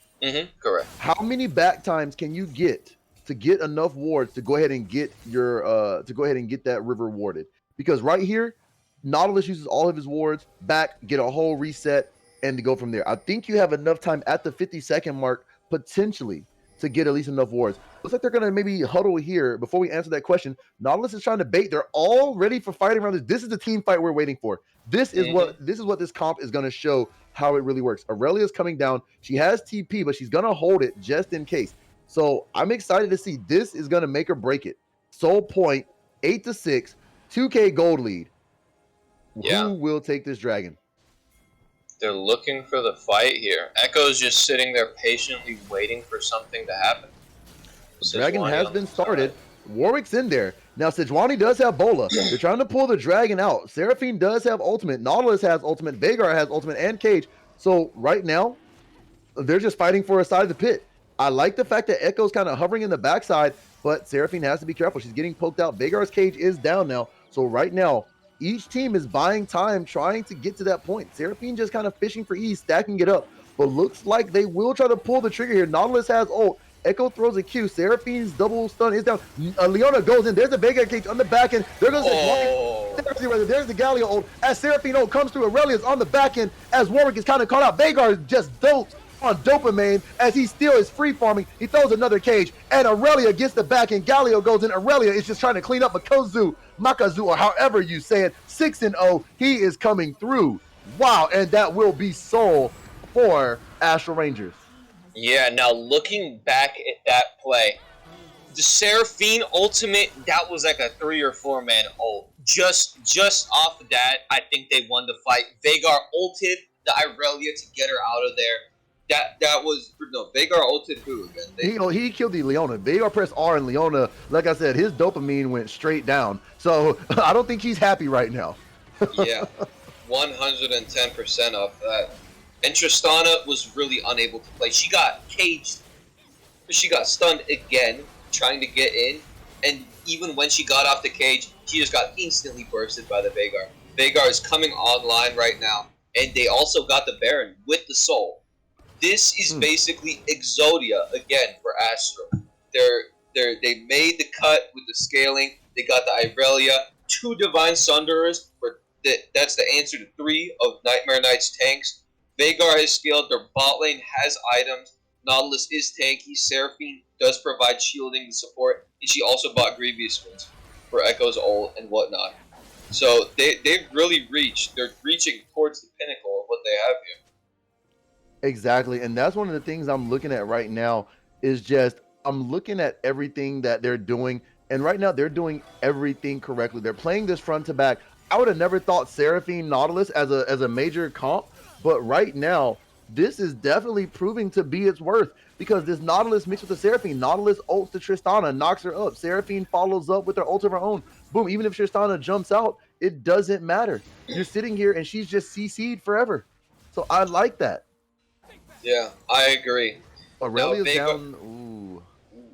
Correct. How many back times can you get to get enough wards to go ahead and get your that river warded? Because right here, Nautilus uses all of his wards back, get a whole reset, and to go from there. I think you have enough time at the 50-second mark potentially to get at least enough wards. Looks like they're gonna maybe huddle here before we answer that question. Nautilus is trying to bait. They're all ready for fighting around this. This is the team fight we're waiting for. This is what this comp is gonna show how it really works. Aurelia is coming down. She has TP, but she's gonna hold it just in case. So I'm excited to see. This is gonna make or break it. Soul Point, 8-6, 2K gold lead. Yeah. Who will take this dragon? They're looking for the fight here. Echo's just sitting there patiently waiting for something to happen. Dragon has been started. Warwick's in there. Now, Sejuani does have Bola. They're trying to pull the dragon out. Seraphine does have ultimate. Nautilus has ultimate. Veigar has ultimate and Cage. So right now, they're just fighting for a side of the pit. I like the fact that Echo's kind of hovering in the backside, but Seraphine has to be careful. She's getting poked out. Veigar's Cage is down now. So right now, each team is buying time, trying to get to that point. Seraphine just kind of fishing for ease, stacking it up. But looks like they will try to pull the trigger here. Nautilus has ult. Echo throws a Q. Seraphine's double stun is down. Leona goes in. There's the Veigar Cage on the back end. There goes there's the Gallia ult. As Seraphine ult comes through, Aurelia's on the back end as Warwick is kind of caught out. Veigar just dotes on dopamine as he still is free farming. He throws another cage, and Aurelia gets the back end. Galio goes in. Aurelia is just trying to clean up Makazu, or however you say it. 6-0. He is coming through. Wow, and that will be soul for Astral Rangers. Yeah, now looking back at that play, the Seraphine ultimate, that was like a 3 or 4 man ult. Just off of that, I think they won the fight. Veigar ulted the Aurelia to get her out of there. Veigar ulted who again? He killed the Leona. Veigar pressed R, and Leona, like I said, his dopamine went straight down. So I don't think he's happy right now. Yeah, 110% off that. And Tristana was really unable to play. She got caged. She got stunned again, trying to get in. And even when she got off the cage, she just got instantly bursted by the Veigar. Veigar is coming online right now. And they also got the Baron with the Soul. This is basically Exodia again for Astro. They made the cut with the scaling. They got the Irelia, 2 Divine Sunderers. That's the answer to 3 of Nightmare Knight's tanks. Veigar has scaled. Their bot lane has items. Nautilus is tanky. Seraphine does provide shielding and support. And she also bought Grievous Wings for Echo's ult and whatnot. So they've really reached. They're reaching towards the pinnacle of what they have here. Exactly. And that's one of the things I'm looking at right now is just I'm looking at everything that they're doing. And right now they're doing everything correctly. They're playing this front to back. I would have never thought Seraphine Nautilus as a major comp. But right now, this is definitely proving to be its worth because this Nautilus mixed with the Seraphine. Nautilus ults to Tristana, knocks her up. Seraphine follows up with her ult of her own. Boom. Even if Tristana jumps out, it doesn't matter. You're sitting here and she's just CC'd forever. So I like that. Yeah, I agree. Aurelia's Vega- down. Ooh.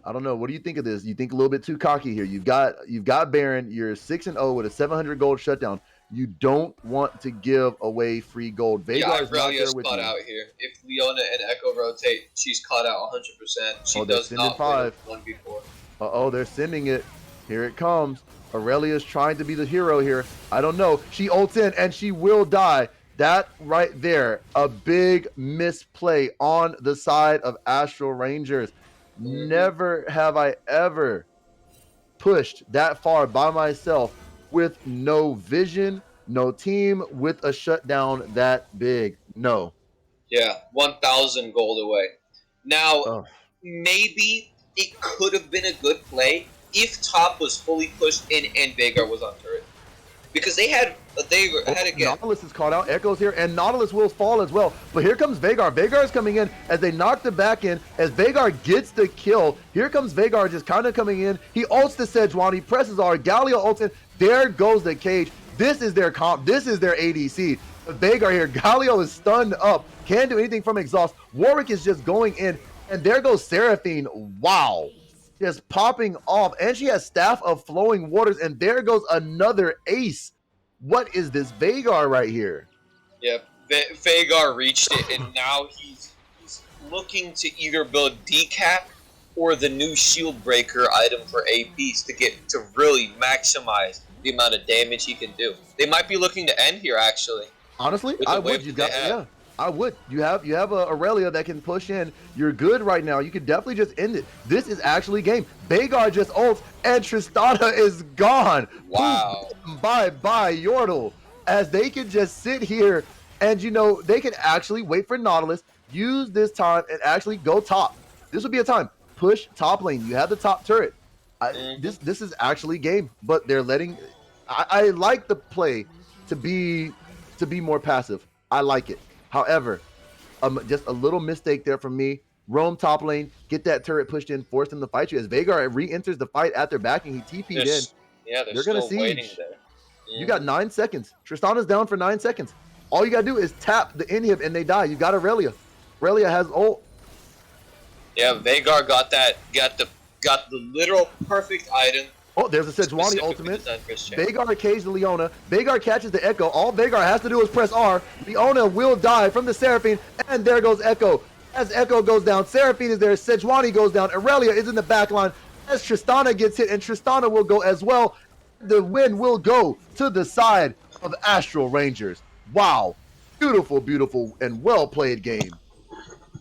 I don't know. What do you think of this? You think a little bit too cocky here. You've got Baron. You're 6-0 with a 700 gold shutdown. You don't want to give away free gold. Veigar Yeah, is not Aurelia's there with caught you. out here. If Leona and Echo rotate, she's caught out 100%. She They're does sending not win 5. 1v4. Uh-oh, they're sending it. Here it comes. Aurelia's trying to be the hero here. I don't know. She ults in and she will die. That right there, a big misplay on the side of Astral Rangers. Never have I ever pushed that far by myself with no vision, no team, with a shutdown that big. No. Yeah, 1,000 gold away. Now, Ugh. maybe it could have been a good play if top was fully pushed in and Veigar was on turret. Because they had again. Nautilus is caught out. Echo's here, and Nautilus will fall as well. But here comes Veigar. Veigar is coming in as they knock the back in. As Veigar gets the kill, here comes Veigar just kind of coming in. He ults the Sejuani, presses R. Galio ults in. There goes the cage. This is their comp. This is their ADC. But Veigar here. Galio is stunned up. Can't do anything from exhaust. Warwick is just going in. And there goes Seraphine. Wow. Just popping off. And she has Staff of Flowing Waters. And there goes another ace. What is this Veigar right here? Yeah, Veigar reached it, and now he's looking to either build decap or the new shield breaker item for APs to really maximize the amount of damage he can do. They might be looking to end here, actually. Honestly, I would. I would. You have a Aurelia that can push in. You're good right now. You could definitely just end it. This is actually game. Veigar just ults, and Tristana is gone. Wow. Bye, Yordle. As they can just sit here, and they can actually wait for Nautilus, use this time, and actually go top. This would be a time. Push top lane. You have the top turret. This is actually game, but they're letting. I like the play to be more passive. I like it. However, just a little mistake there from me. Roam top lane, get that turret pushed in, force them to fight you. As Veigar re-enters the fight at their backing, he TP'd in. Yeah, they're going to waiting siege. there. You got 9 seconds. Tristana's down for 9 seconds. All you got to do is tap the inhib and they die. You got Aurelia. Aurelia has ult. Yeah, Veigar got the literal perfect item. Oh, there's a Sejuani ultimate. Veigar caged the Leona. Veigar catches the Echo. All Veigar has to do is press R. Leona will die from the Seraphine, and there goes Echo. As Echo goes down, Seraphine is there. Sejuani goes down. Aurelia is in the back line. As Tristana gets hit, and Tristana will go as well. The win will go to the side of Astral Rangers. Wow. Beautiful, beautiful, and well-played game.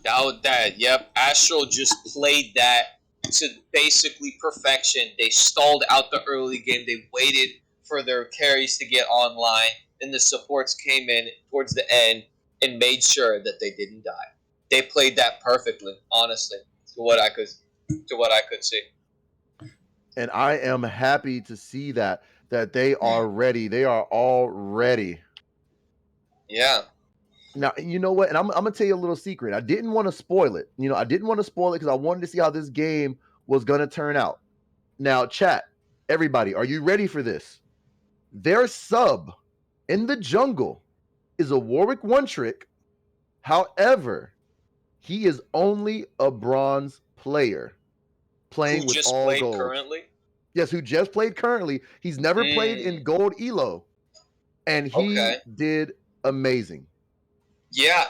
Yep. Astral just played that to basically perfection. They stalled out the early game. They waited for their carries to get online. Then the supports came in towards the end and made sure that they didn't die. They played that perfectly, honestly, to what I could see. And I am happy to see that they are ready. They are all ready. Yeah. Now, you know what? And I'm going to tell you a little secret. I didn't want to spoil it. I didn't want to spoil it because I wanted to see how this game was going to turn out. Now, chat, everybody, are you ready for this? Their sub in the jungle is a Warwick one-trick. However, he is only a bronze player playing with all gold. Currently? Yes, who just played currently. He's never played in gold elo. And he did amazing. Yeah,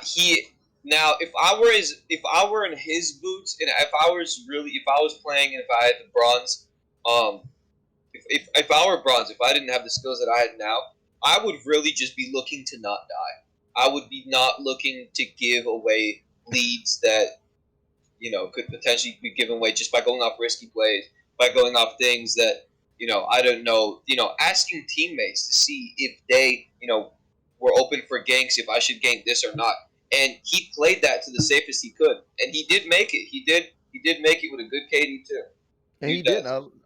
now if I were in his boots and if I was playing and if I had the bronze, if I were bronze, if I didn't have the skills that I had now, I would really just be looking to not die. I would be not looking to give away leads that could potentially be given away just by going off risky plays, by going off things that I don't know. Asking teammates to see if they were open for ganks, if I should gank this or not. And he played that to the safest he could, and he did make it. He did make it with a good KD too. And he did.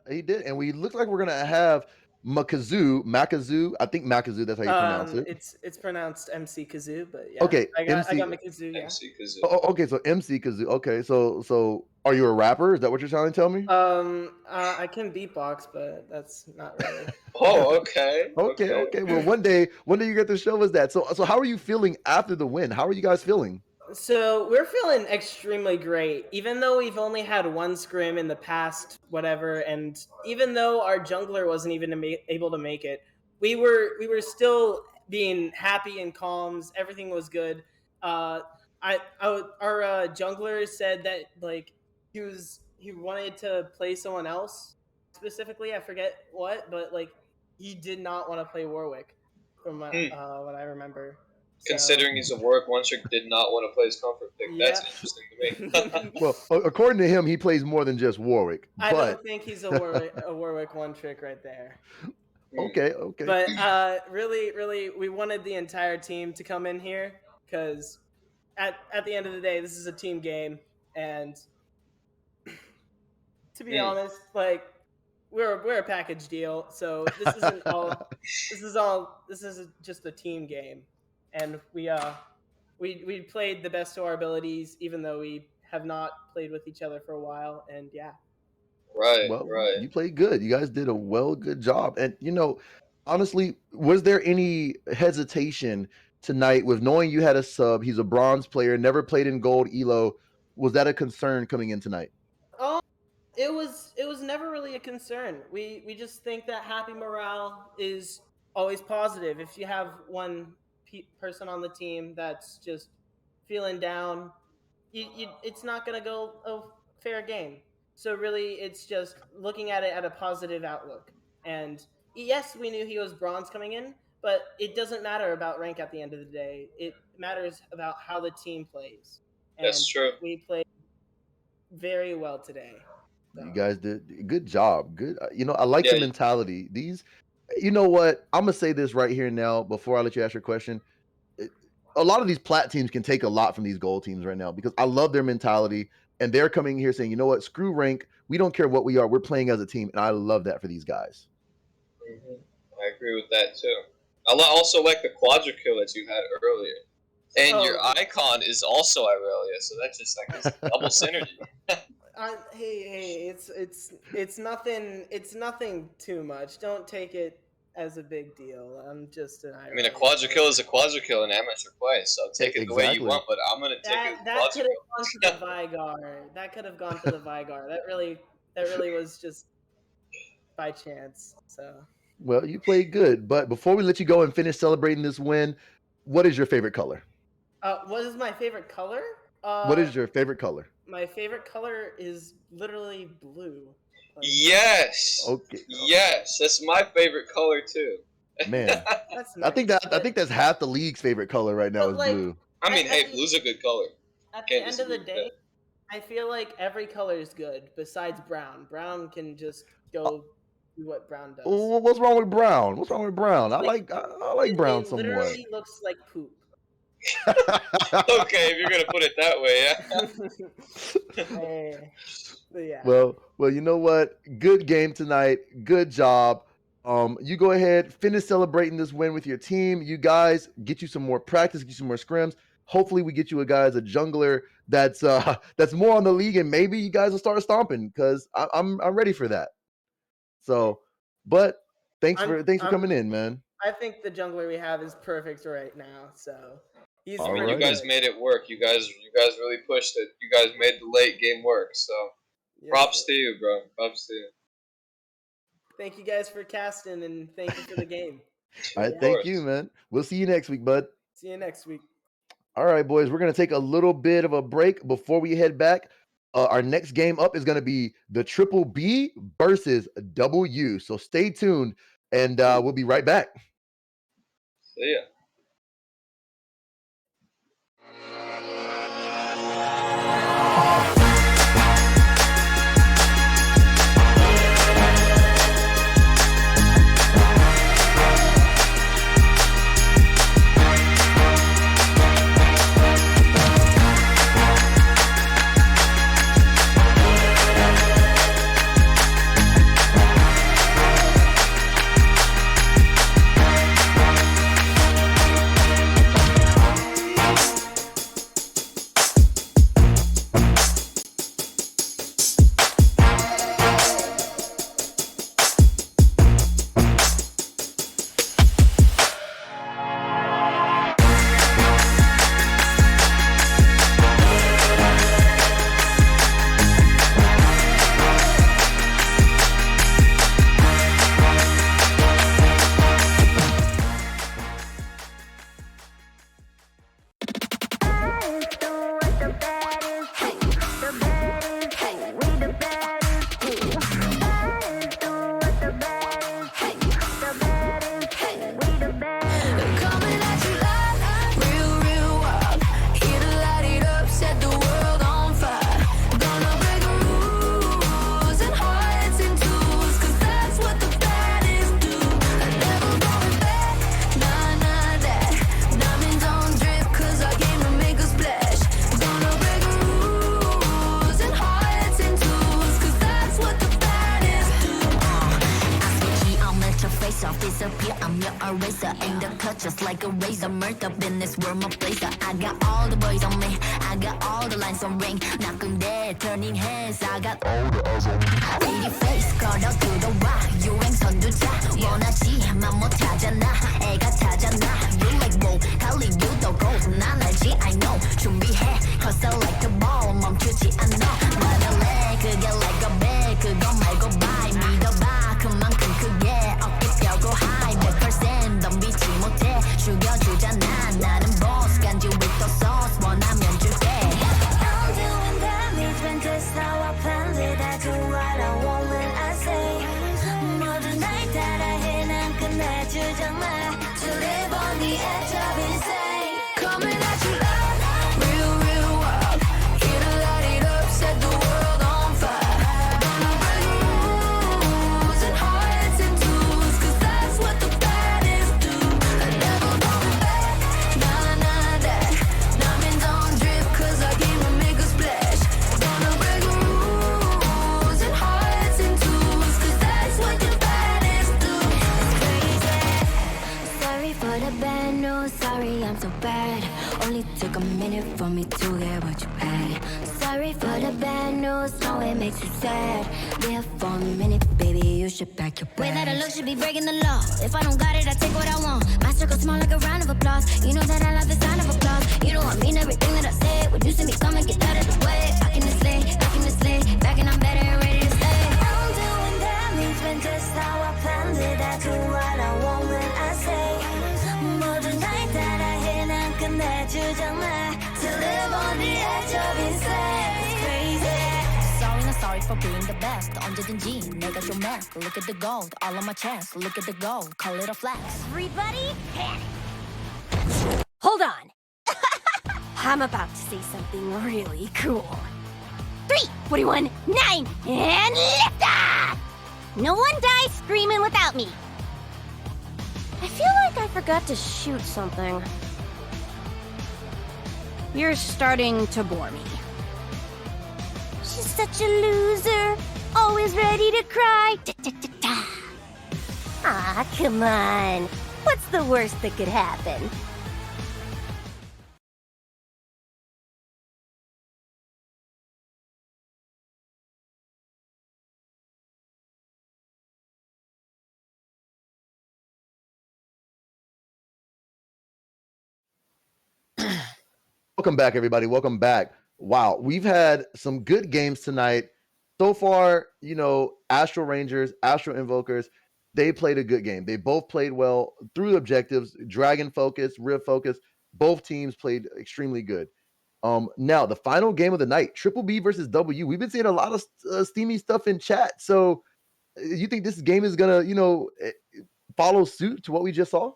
He did. And we look like we're gonna have Makazu. I think Makazu. That's how you pronounce it. It's pronounced MC Kazoo, but yeah. Okay, I got MC. Mikazoo, yeah. MC Kazoo. Okay, so MC Kazoo. Okay, so are you a rapper? Is that what you're trying to tell me? I can beatbox, but that's not really. Oh, okay. Okay. Well, one day you get to show us that. So how are you feeling after the win? How are you guys feeling? So we're feeling extremely great, even though we've only had one scrim in the past, whatever, and even though our jungler wasn't even able to make it, we were still being happy and calms. Everything was good. Our jungler said that like he wanted to play someone else specifically. I forget what, but like he did not want to play Warwick, from what I remember. Considering he's a Warwick one trick, did not want to play his comfort pick. Yeah. That's interesting to me. Well, according to him, he plays more than just Warwick. I don't think he's a Warwick one trick right there. Okay. But really, we wanted the entire team to come in here because at the end of the day, this is a team game, and to be honest, like we're a package deal, so this isn't all. This is just a team game, and we played the best of our abilities, even though we have not played with each other for a while, and yeah. Right. You played good. You guys did a good job. And honestly, was there any hesitation tonight with knowing you had a sub? He's a bronze player, never played in gold elo. Was that a concern coming in tonight? It was never really a concern. We just think that happy morale is always positive. If you have one person on the team that's just feeling down, it's not going to go a fair game. So really, it's just looking at it at a positive outlook. And yes, we knew he was bronze coming in, but it doesn't matter about rank at the end of the day. It matters about how the team plays. And that's true. We played very well today. So. You guys did a good job. Good. I like the mentality. These, you know what? I'm gonna say this right here now before I let you ask your question. A lot of these plat teams can take a lot from these gold teams right now because I love their mentality. And they're coming here saying, you know what, screw rank. We don't care what we are. We're playing as a team. And I love that for these guys. Mm-hmm. I agree with that, too. I also like the quadra kill that you had earlier. And your icon is also Irelia, so that's just like this double synergy. Hey, it's nothing too much. Don't take it as a big deal. I'm just an Irelia. I mean, a quadra kill is a quadra kill in amateur play, so take it the way you want, but I'm going to take it that could have gone to the Vigar. That could have gone to the Vigar. That really was just by chance. So. Well, you played good, but before we let you go and finish celebrating this win, what is your favorite color? What is my favorite color? What is your favorite color? My favorite color is literally blue. Yes. Okay. Yes, that's my favorite color too. Man, that's nice. I think that's half the league's favorite color right now is blue. I mean, hey, blue's a good color. At the end of the day, I feel like every color is good besides brown. Brown can just go do what brown does. What's wrong with brown? I like brown somewhat. It literally looks like poop. Okay, if you're gonna put it that way, yeah. Yeah. Well, you know what? Good game tonight. Good job. You go ahead, finish celebrating this win with your team. You guys get you some more practice, get you some more scrims. Hopefully, we get you a jungler that's more on the league, and maybe you guys will start stomping because I'm ready for that. So, but thanks for coming in, man. I think the jungler we have is perfect right now. So. You guys made it work. You guys really pushed it. You guys made the late game work. So, props to you, bro. Props to you. Thank you guys for casting, and thank you for the game. All right, thank you, man. We'll see you next week, bud. See you next week. All right, boys. We're gonna take a little bit of a break before we head back. Our next game up is gonna be the Triple B versus W. So stay tuned, and we'll be right back. See ya. like a razor, murder business, world my blazer. I got all the boys on me, I got all the lines on ring. Knocking dead, turning heads, I got all the eyes on me. Pretty face, 걸어 들어와, 유행 선두자. 원하지만 못하잖아, 애가 타잖아. You like whoa, 할리우드 gold, 난 알지, I know. 준비해, cause I like the ball, 멈추지 않아. 말할래, 그게 like a bag, 그거 말고 bye. 믿어봐, 그만큼 크게, 어깨 펴고 high. 100% 덤비지 못해, 죽여주잖아. 나는 boss, 간지 with the sauce, 원하면 줄게. I'm doing damage when that's how I planned it. I do what I want when I say. 모든 날 따라해, 난 끝내주잖아. To live on the edge of insane. Coming at you live, real, real wild. Here to light it up, set the world on fire. Gonna break rules and hearts and tools, cause that's what the baddest do. I never going back, nah, nah, that. Diamonds on drip, cause I came to make a splash. Gonna break rules and hearts and tools, cause that's what the baddest do. It's crazy. Sorry for the bad news, sorry I'm so bad. Only took a minute for me to get what you had. Sorry for the bad news, no it makes you sad. There for a minute, baby, you should pack your bags. Way that I look should be breaking the law. If I don't got it, I take what I want. My circle small like a round of applause. You know that I love the sound of applause. You know I mean everything that I say. When you see me coming, get out of the way. Back in the sleigh, back in the sleigh. Back and I'm better and ready to stay. I'm doing damage when just how I planned it. I do what I want when I say. 모든 날 따라해, 난 끝내주잖아. To live on the edge of insane. It's crazy. Sorry, not sorry for being the best. 언제든지 내가 좀 mad. Look at the gold, all on my chest. Look at the gold, call it a flex. Everybody, panic! Hold on! I'm about to say something really cool. 3, 41, 9, and lift off! No one dies screaming without me. I feel like I forgot to shoot something. You're starting to bore me. She's such a loser, always ready to cry. Da-da-da-da. Ah, come on. What's the worst that could happen? Welcome back, everybody. Welcome back. Wow, we've had some good games tonight. So far, Astral Rangers, Astral Invokers, they played a good game. They both played well through the objectives, Dragon Focus, Riv Focus. Both teams played extremely good. Now, the final game of the night, Triple B versus W. We've been seeing a lot of steamy stuff in chat. So you think this game is going to, follow suit to what we just saw?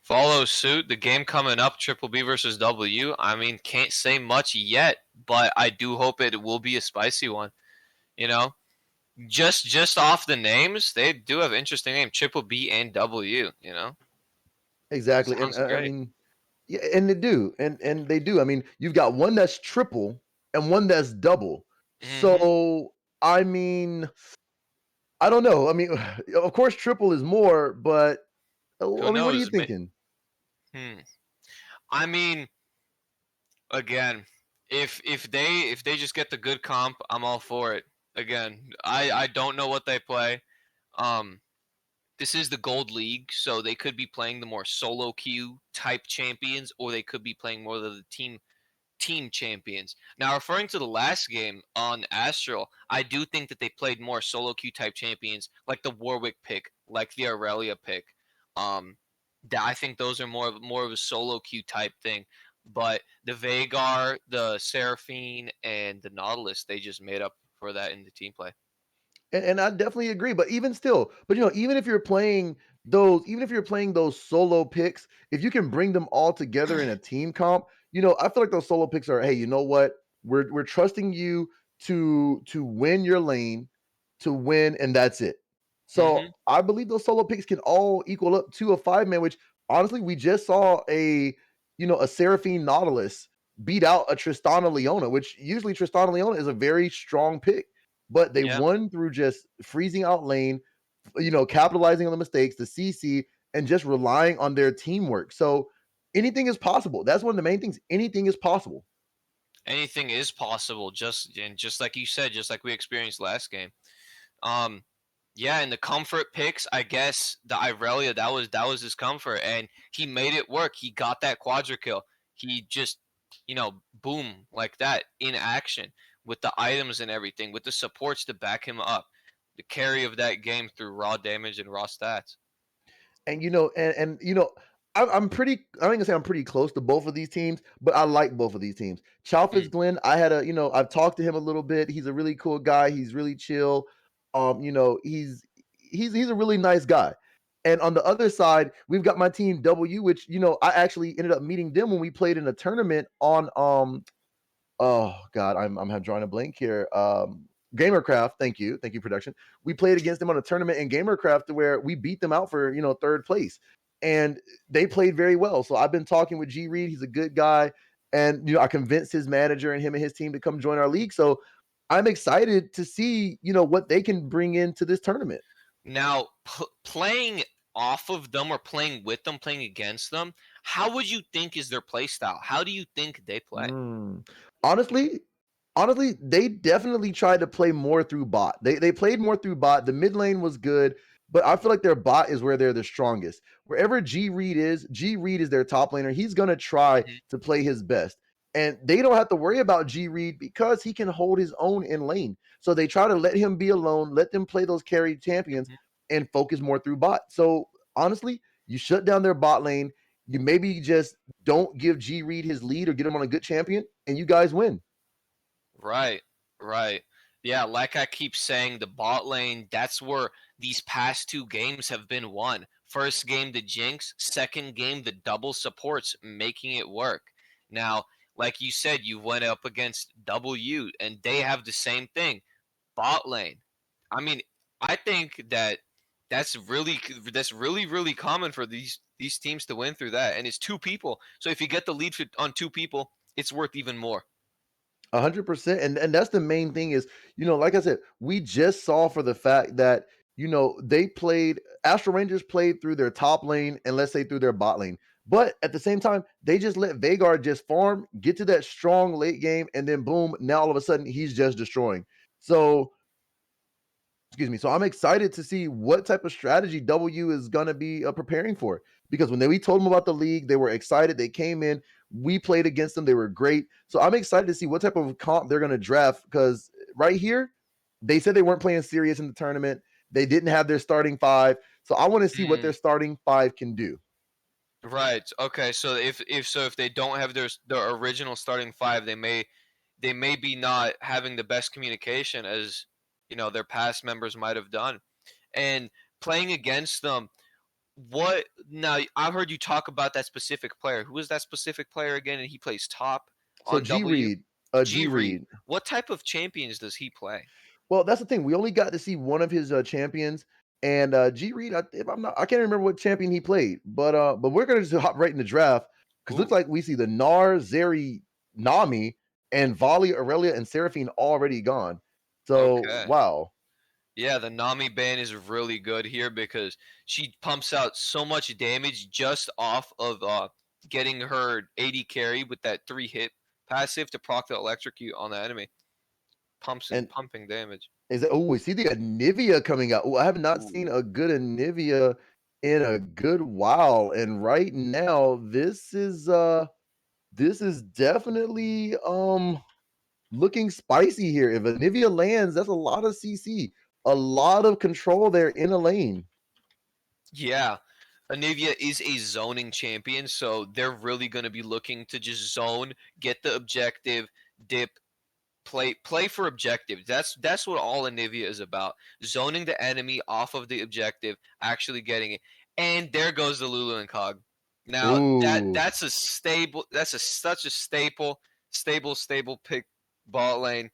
Follow suit. The game coming up, Triple B versus W. I mean, can't say much yet, but I do hope it will be a spicy one. Just off the names, they do have interesting names, Triple B and W. Exactly. Sounds And I great. mean, yeah, and they do. And they do. I mean, you've got one that's triple and one that's double. Mhm. So, I mean, I don't know. I mean, of course, triple is more, but I mean, what are you knows? thinking? I mean, again, if they just get the good comp, I'm all for it. Again, I don't know what they play. This is the Gold League, so they could be playing the more solo queue type champions, or they could be playing more of the team champions. Now, referring to the last game on Astral, I do think that they played more solo queue type champions, like the Warwick pick, like the Aurelia pick. I think those are more of a solo queue type thing. But the Vagar, the Seraphine, and the Nautilus, they just made up for that in the team play. And I definitely agree. But even still, even if you're playing those solo picks, if you can bring them all together in a team comp, I feel like those solo picks are, hey, you know what? We're trusting you to win your lane, to win, and that's it. So I believe those solo picks can all equal up to a 5-man, which honestly, we just saw a Seraphine Nautilus beat out a Tristana Leona, which usually Tristana Leona is a very strong pick. But they won through just freezing out lane, capitalizing on the mistakes, the CC, and just relying on their teamwork. So anything is possible. That's one of the main things. Anything is possible. Anything is possible. Just like you said, just like we experienced last game. Um, yeah, and the comfort picks, I guess the Irelia, that was his comfort, and he made it work. He got that quadra kill. He just, boom, like that in action with the items and everything, with the supports to back him up. The carry of that game through raw damage and raw stats. And I'm pretty. I'm gonna say I'm pretty close to both of these teams, but I like both of these teams. Chalfus Mm. Glenn, I had I've talked to him a little bit. He's a really cool guy. He's really chill. He's a really nice guy. And on the other side, we've got my team W, which I actually ended up meeting them when we played in a tournament on oh God, I'm drawing a blank here. Gamercraft, thank you, production. We played against them on a tournament in Gamercraft where we beat them out for third place, and they played very well. So I've been talking with G Reed. He's a good guy, and I convinced his manager and him and his team to come join our league. So I'm excited to see what they can bring into this tournament. Now, playing off of them or playing with them, playing against them, how would you think is their play style? How do you think they play? Honestly, they definitely tried to play more through bot. They played more through bot. The mid lane was good, but I feel like their bot is where they're the strongest. Wherever G Reed is their top laner. He's gonna try Mhm. to play his best. And they don't have to worry about G Reed because he can hold his own in lane. So they try to let him be alone, let them play those carry champions Mhm. and focus more through bot. So honestly, you shut down their bot lane. You maybe just don't give G Reed his lead or get him on a good champion, and you guys win. Right, right. Yeah, like I keep saying, the bot lane, that's where these past two games have been won. First game, the Jinx. Second game, the double supports, making it work. Now, like you said, you went up against W, and they have the same thing. Bot lane. I mean, I think that's really common for these teams to win through that, and it's two people. So if you get the lead on two people, it's worth even more. 100%. And that's the main thing is, like I said, we just saw for the fact that, they played Astral Rangers played through their top lane and let's say through their bot lane. But at the same time, they just let Veigar just farm, get to that strong late game, and then boom, now all of a sudden he's just destroying. So excuse me. So I'm excited to see what type of strategy W is going to be preparing for. Because when we told them about the league, they were excited. They came in. We played against them. They were great. So I'm excited to see what type of comp they're going to draft. Because right here, they said they weren't playing serious in the tournament. They didn't have their starting five. So I want to see what Mm, their starting five can do. right. Okay. So if they don't have their original starting five, they may be not having the best communication as their past members might have done, and playing against them. What now? I've heard you talk about that specific player. Who is that specific player again? And he plays top So on G W. Reed, G G Reed. Reed. What type of champions does he play? Well, that's the thing. We only got to see one of his champions, and G Reed. If I'm not, I can't remember what champion he played, but we're gonna just hop right in the draft because looks Ooh. like we see the Nar, Zeri, Nami, and Volley, Aurelia, and Seraphine already gone. So Okay. wow, Yeah, the Nami ban is really good here because she pumps out so much damage just off of getting her 80 carry with that 3 hit passive to proc the electrocute on the enemy. Pumps and and pumping damage. is it? Oh, we see the Anivia coming out. Oh, I have not seen Ooh. a good Anivia in a good while, and right now this is definitely looking spicy here. If Anivia lands, that's a lot of CC, a lot of control there in a lane. Yeah. Anivia is a zoning champion, so they're really going to be looking to just zone, get the objective, dip, play for objective. That's what all Anivia is about. Zoning the enemy off of the objective, actually getting it. And there goes the Lulu and Cog. Now Ooh, that's a stable that's a such a stable pick bot lane.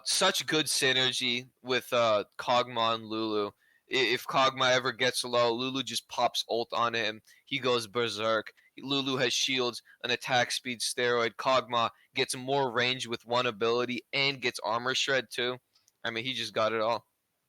Such good synergy with Kog'Maw and Lulu. If Kog'Maw ever gets low, Lulu just pops ult on him. He goes berserk. Lulu has shields, an attack speed steroid. Kog'Maw gets more range with one ability and gets armor shred too. I mean, he just got it all.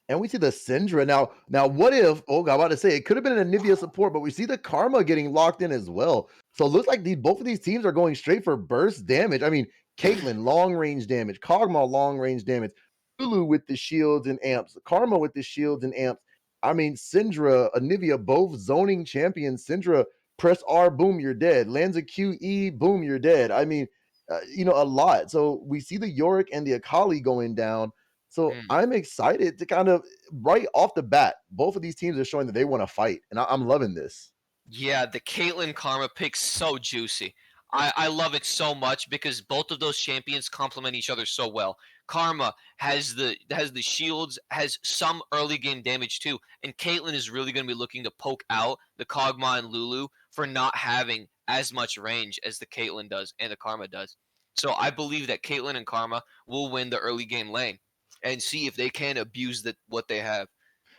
And we see the Syndra now. Now, what if? Oh, God, I'm about to say it could have been an Anivia support, but we see the Karma getting locked in as well. So it looks like both of these teams are going straight for burst damage. I mean, Caitlyn long range damage, Kog'Maw long range damage, Lulu with the shields and amps, Karma with the shields and amps. I mean, Syndra, Anivia, both zoning champions. Syndra, press R, boom, you're dead. Lands a QE, boom, you're dead. I mean, a lot. So we see the Yorick and the Akali going down. So Mm. I'm excited to kind of right off the bat, both of these teams are showing that they want to fight, and I'm loving this. Yeah, the Caitlyn Karma pick's so juicy. I love it so much because both of those champions complement each other so well. Karma has the shields, has some early game damage too, and Caitlyn is really going to be looking to poke out the Kog'Maw and Lulu for not having as much range as the Caitlyn does and the Karma does. So I believe that Caitlyn and Karma will win the early game lane and see if they can abuse what they have.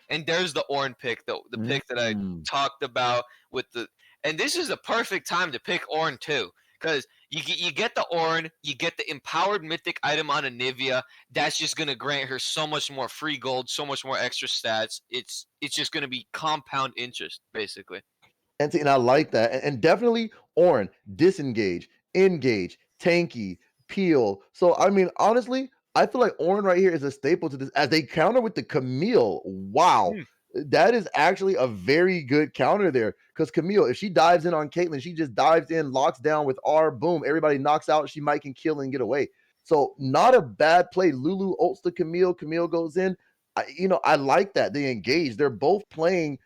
And there's the Ornn pick, the pick that I Mm. talked about with the. And this is the perfect time to pick Ornn too, because you get the Ornn, you get the empowered mythic item on Anivia. That's just gonna grant her so much more free gold, so much more extra stats. It's just gonna be compound interest basically. And I like that. And definitely Ornn, disengage, engage, tanky, peel. So I mean, honestly, I feel like Ornn right here is a staple to this as they counter with the Camille. Wow. Mm. That is actually a very good counter there. Because Camille, if she dives in on Caitlyn, she just dives in, locks down with R, boom, everybody knocks out. She might can kill and get away. So not a bad play. Lulu ults the Camille. Camille goes in. I like that. They engage. They're both playing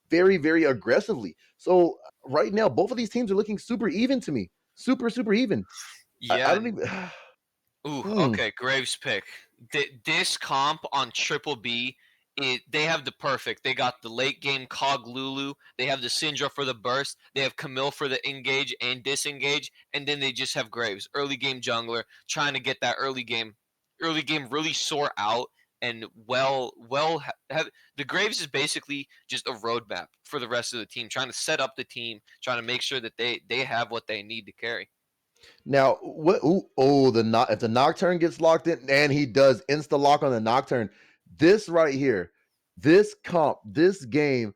very, very aggressively. So right now, both of these teams are looking super even to me. Super, super even. I Yeah. don't even. Ooh, Mm, okay, Graves pick. This comp on Triple B, they have the perfect. They got the late game Cog Lulu. They have the Syndra for the burst. They have Camille for the engage and disengage, and then they just have Graves, early game jungler, trying to get that early game really sore out and have the Graves is basically just a roadmap for the rest of the team, trying to set up the team, trying to make sure that they have what they need to carry. Now, what? Ooh, oh, if the Nocturne gets locked in, and he does insta lock on the Nocturne. This right here, this comp, this game,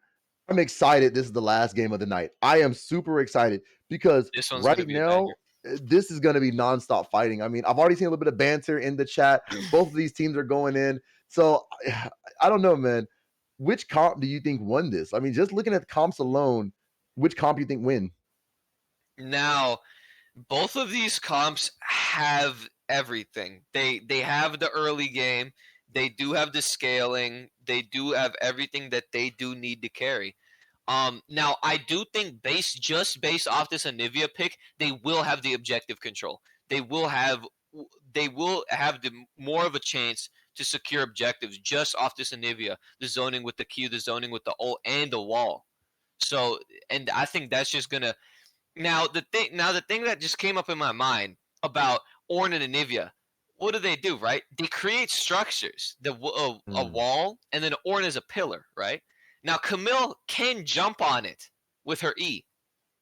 I'm excited. This is the last game of the night. I am super excited because This one's gonna right be a banger. now, this is going to be nonstop fighting. I mean, I've already seen a little bit of banter in the chat. Both of these teams are going in. So I don't know, man. Which comp do you think won this? I mean, just looking at the comps alone, which comp do you think win? Now, both of these comps have everything. They have the early game. They do have the scaling. They do have everything that they do need to carry. Now I do think based off this Anivia pick, they will have the objective control. They will have the more of a chance to secure objectives just off this Anivia, the zoning with the Q, the zoning with the ult, and the wall. So, and I think that's just gonna the thing that just came up in my mind about Ornn and Anivia, what do? Right? They create structures, a Hmm. wall, and then Ornn is a pillar, right? Now Camille can jump on it with her E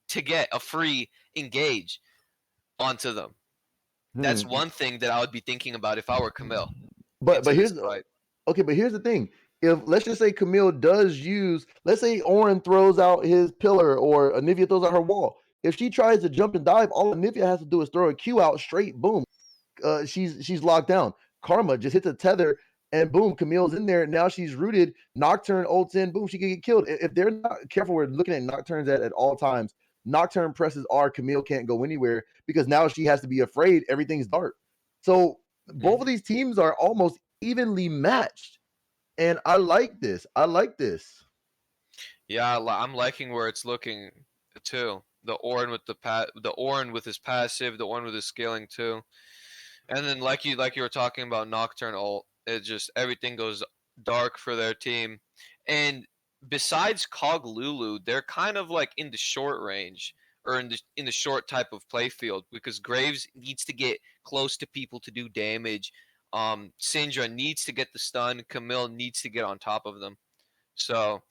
to get a free engage onto them. That's Hmm. one thing that I would be thinking about if I were Camille But into this here's fight. okay, but here's the thing. If let's just say Camille does use, let's say Orin throws out his pillar or Anivia throws out her wall. If she tries to jump and dive, all Anivia has to do is throw a Q out straight, boom. She's locked down. Karma just hits a tether and boom, Camille's in there. Now she's rooted. Nocturne ults in, boom, she can get killed. If they're not careful, we're looking at Nocturnes at all times. Nocturne presses R, Camille can't go anywhere because now she has to be afraid everything's dark. So both of Mhm. these teams are almost evenly matched. And I like this. I like this. Yeah, I'm liking where it's looking too. The Ornn with his passive, the Ornn with his scaling too. And then like you were talking about Nocturne ult, it just everything goes dark for their team. And besides Cog Lulu, they're kind of like in the short range or in the short type of play field because Graves needs to get close to people to do damage. Syndra needs to get the stun. Camille needs to get on top of them. So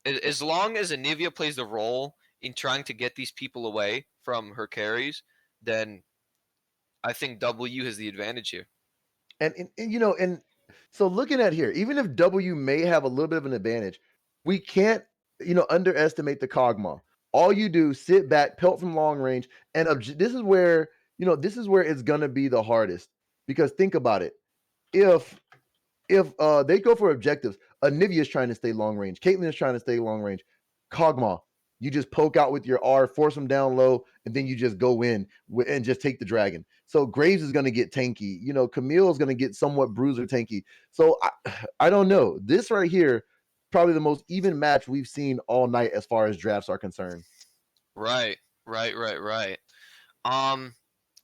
as long as Anivia plays the role in trying to get these people away from her carries, then I think W has the advantage here. And So looking at here, even if W may have a little bit of an advantage, we can't, underestimate the Kog'Maw. All you do, sit back, pelt from long range, and this is where, this is where it's gonna be the hardest. Because think about it. If they go for objectives, Anivia is trying to stay long range, Caitlyn is trying to stay long range, Kog'Maw, you just poke out with your R, force them down low, and then you just go in and just take the dragon. So Graves is going to get tanky. Camille is going to get somewhat bruiser tanky. So I don't know. This right here, probably the most even match we've seen all night as far as drafts are concerned. Right, right. Um,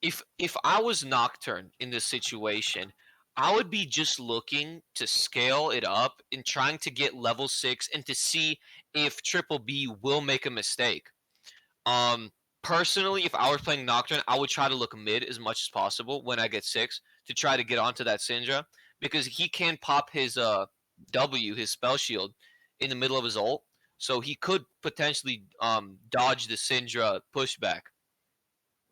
if I was Nocturne in this situation, I would be just looking to scale it up and trying to get level 6 and to see if Triple B will make a mistake. Um, Personally, if I was playing Nocturne, I would try to look mid as much as possible when I get 6 to try to get onto that Syndra because he can pop his W, his spell shield, in the middle of his ult, so he could potentially dodge the Syndra pushback.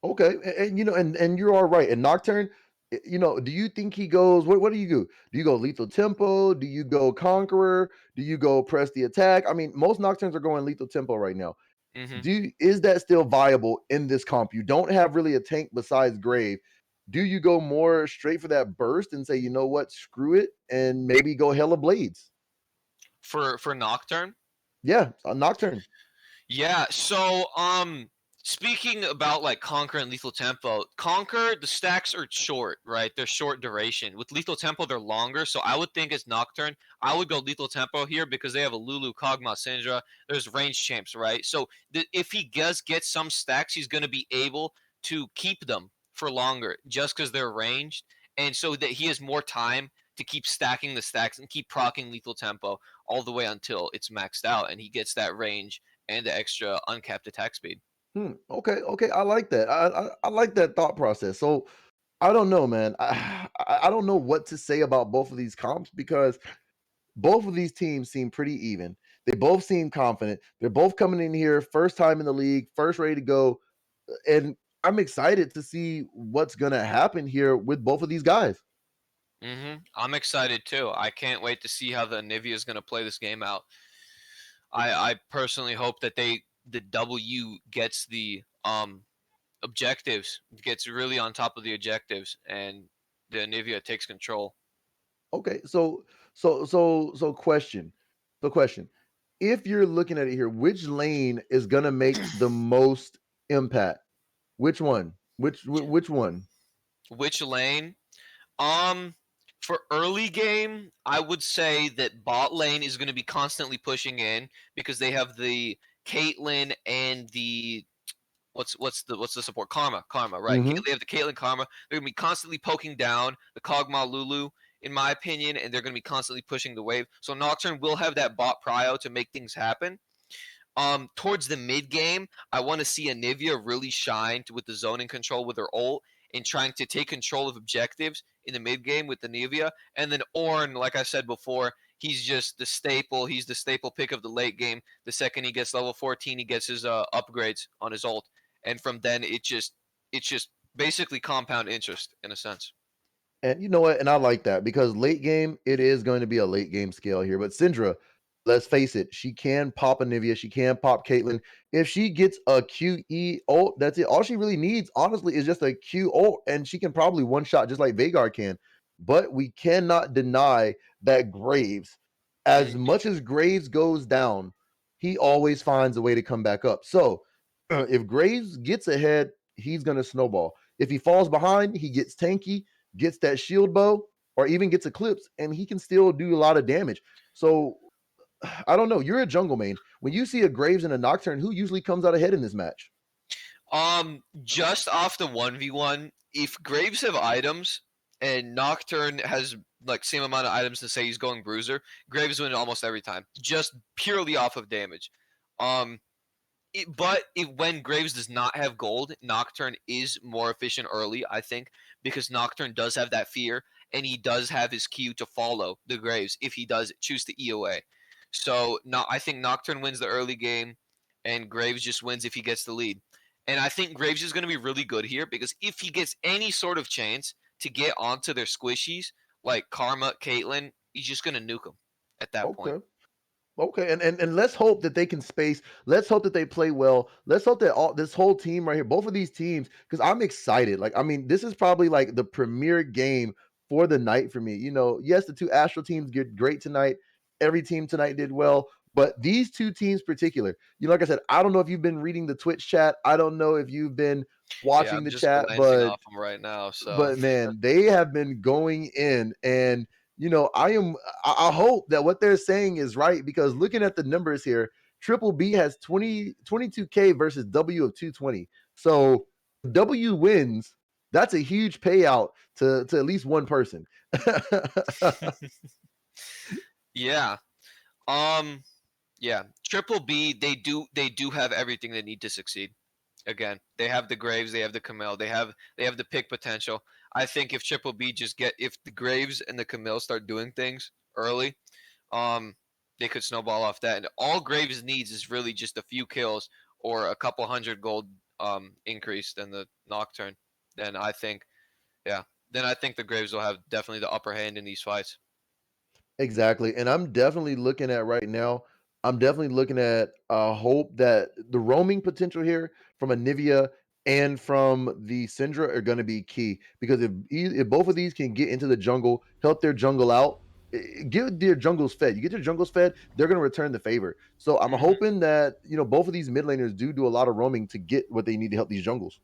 Okay, and you're all right. And Nocturne, do you think he goes? What do you do? Do you go lethal tempo? Do you go conqueror? Do you go press the attack? I mean, most Nocturnes are going lethal tempo right now. Hmm. Is that still viable in this comp? You don't have really a tank besides Grave. Do you go more straight for that burst and say, you know what, screw it, and maybe go hella blades? For Nocturne. Yeah, a Nocturne. Yeah, so speaking about like Conquer and Lethal Tempo, Conquer the stacks are short, right? They're short duration. With Lethal Tempo they're longer, so I would think as Nocturne, I would go Lethal Tempo here because they have a Lulu, Kog'Maw, Syndra. There's range champs, right? So if he does get some stacks, he's going to be able to keep them for longer just because they're ranged, and so that he has more time to keep stacking the stacks and keep proccing Lethal Tempo all the way until it's maxed out and he gets that range and the extra uncapped attack speed. Okay. I like that. I like that thought process. So I don't know, man. I don't know what to say about both of these comps because both of these teams seem pretty even. They both seem confident. They're both coming in here first time in the league, first ready to go, and I'm excited to see what's gonna happen here with both of these guys. I'm excited too. I can't wait to see how the Nivea is going to play this game out. I personally hope that the W gets the objectives, gets really on top of the objectives, and the Nivea takes control. Okay, so question. The question. If you're looking at it here, which lane is gonna make the most impact? Which one? Which one? Which lane? Um, for early game, I would say that bot lane is going to be constantly pushing in because they have the Caitlyn and the what's the support? Karma, right? Hmm. They have the Caitlyn Karma. They're gonna be constantly poking down the Kog'Maw Lulu, in my opinion, and they're gonna be constantly pushing the wave. So Nocturne will have that bot prio to make things happen. Towards the mid game, I want to see Anivia really shine with the zoning control with her ult and trying to take control of objectives in the mid game with Anivia. And then Ornn, like I said before, he's just the staple. He's the staple pick of the late game. The second he gets level 14, he gets his upgrades on his ult, and from then it's just basically compound interest in a sense. And you know what? And I like that because late game, it is going to be a late game scale here. But Syndra, let's face it, she can pop Anivia, she can pop Caitlyn. If she gets a QE ult, that's it. All she really needs, honestly, is just a Q ult, and she can probably one shot just like Veigar can. But we cannot deny that Graves, as Mhm. much as Graves goes down, he always finds a way to come back up. So if Graves gets ahead, he's going to snowball. If he falls behind, he gets tanky, gets that shield bow, or even gets eclipse, and he can still do a lot of damage. So I don't know. You're a jungle main. When you see a Graves and a Nocturne, who usually comes out ahead in this match? Just off the 1v1, if Graves have items and Nocturne has like same amount of items to say he's going bruiser, Graves win almost every time, just purely off of damage. Um, when Graves does not have gold, Nocturne is more efficient early, I think, because Nocturne does have that fear, and he does have his Q to follow the Graves if he does choose to EOA. So no, I think Nocturne wins the early game, and Graves just wins if he gets the lead. And I think Graves is going to be really good here because if he gets any sort of chance to get onto their squishies like Karma, Caitlyn, he's just gonna nuke him at that point. Okay. Okay, and let's hope that they can space. Let's hope that they play well. Let's hope that all this whole team right here, both of these teams, because I'm excited. Like, I mean, this is probably like the premier game for the night for me. Yes, the two Astral teams did great tonight. Every team tonight did well, but these two teams particular, like I said, I don't know if you've been reading the Twitch chat. I don't know if you've been Yeah, watching I'm the just chat, glancing but off him right now. So but man, they have been going in, and I hope that what they're saying is right, because looking at the numbers here, Triple B has 22K versus W of 220. So W wins, that's a huge payout to at least one person. yeah, um, yeah, Triple B, they do have everything they need to succeed. Again, they have the Graves, they have the Camille, they have the pick potential. I think if Triple B if the Graves and the Camille start doing things early, um, they could snowball off that. And all Graves needs is really just a few kills or a couple hundred gold increase than the Nocturne. Then I think, yeah, then I think the Graves will have definitely the upper hand in these fights. Exactly. And I'm definitely looking at right now, I'm definitely looking at hope that the roaming potential here from Anivia and from the Syndra are going to be key, because if both of these can get into the jungle, help their jungle out, get their jungles fed. You get their jungles fed, they're going to return the favor. So I'm Mhm. hoping that, both of these mid laners do a lot of roaming to get what they need to help these jungles.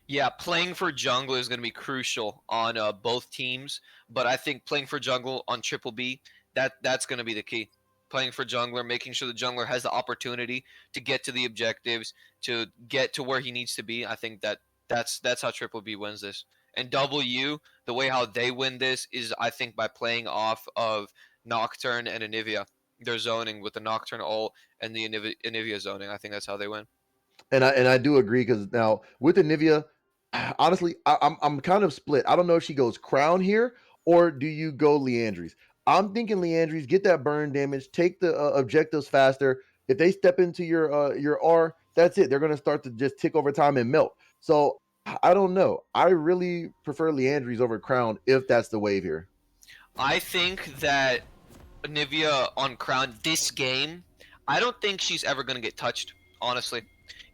Yeah, playing for jungle is going to be crucial on both teams, but I think playing for jungle on Triple B, that's going to be the key. Playing for jungler, making sure the jungler has the opportunity to get to the objectives, to get to where he needs to be. I think that's how Triple B wins this. And W, the way how they win this is, I think, by playing off of Nocturne and Anivia. They're zoning with the Nocturne ult and the Anivia zoning. I think that's how they win. And I do agree, because now with Anivia, honestly, I'm kind of split. I don't know if she goes Crown here or do you go Leandries. I'm thinking Leandries, get that burn damage, take the objectives faster. If they step into your R, that's it. They're gonna start to just tick over time and melt. So I don't know. I really prefer Leandries over Crown if that's the wave here. I think that Nivea on Crown this game, I don't think she's ever going to get touched, honestly.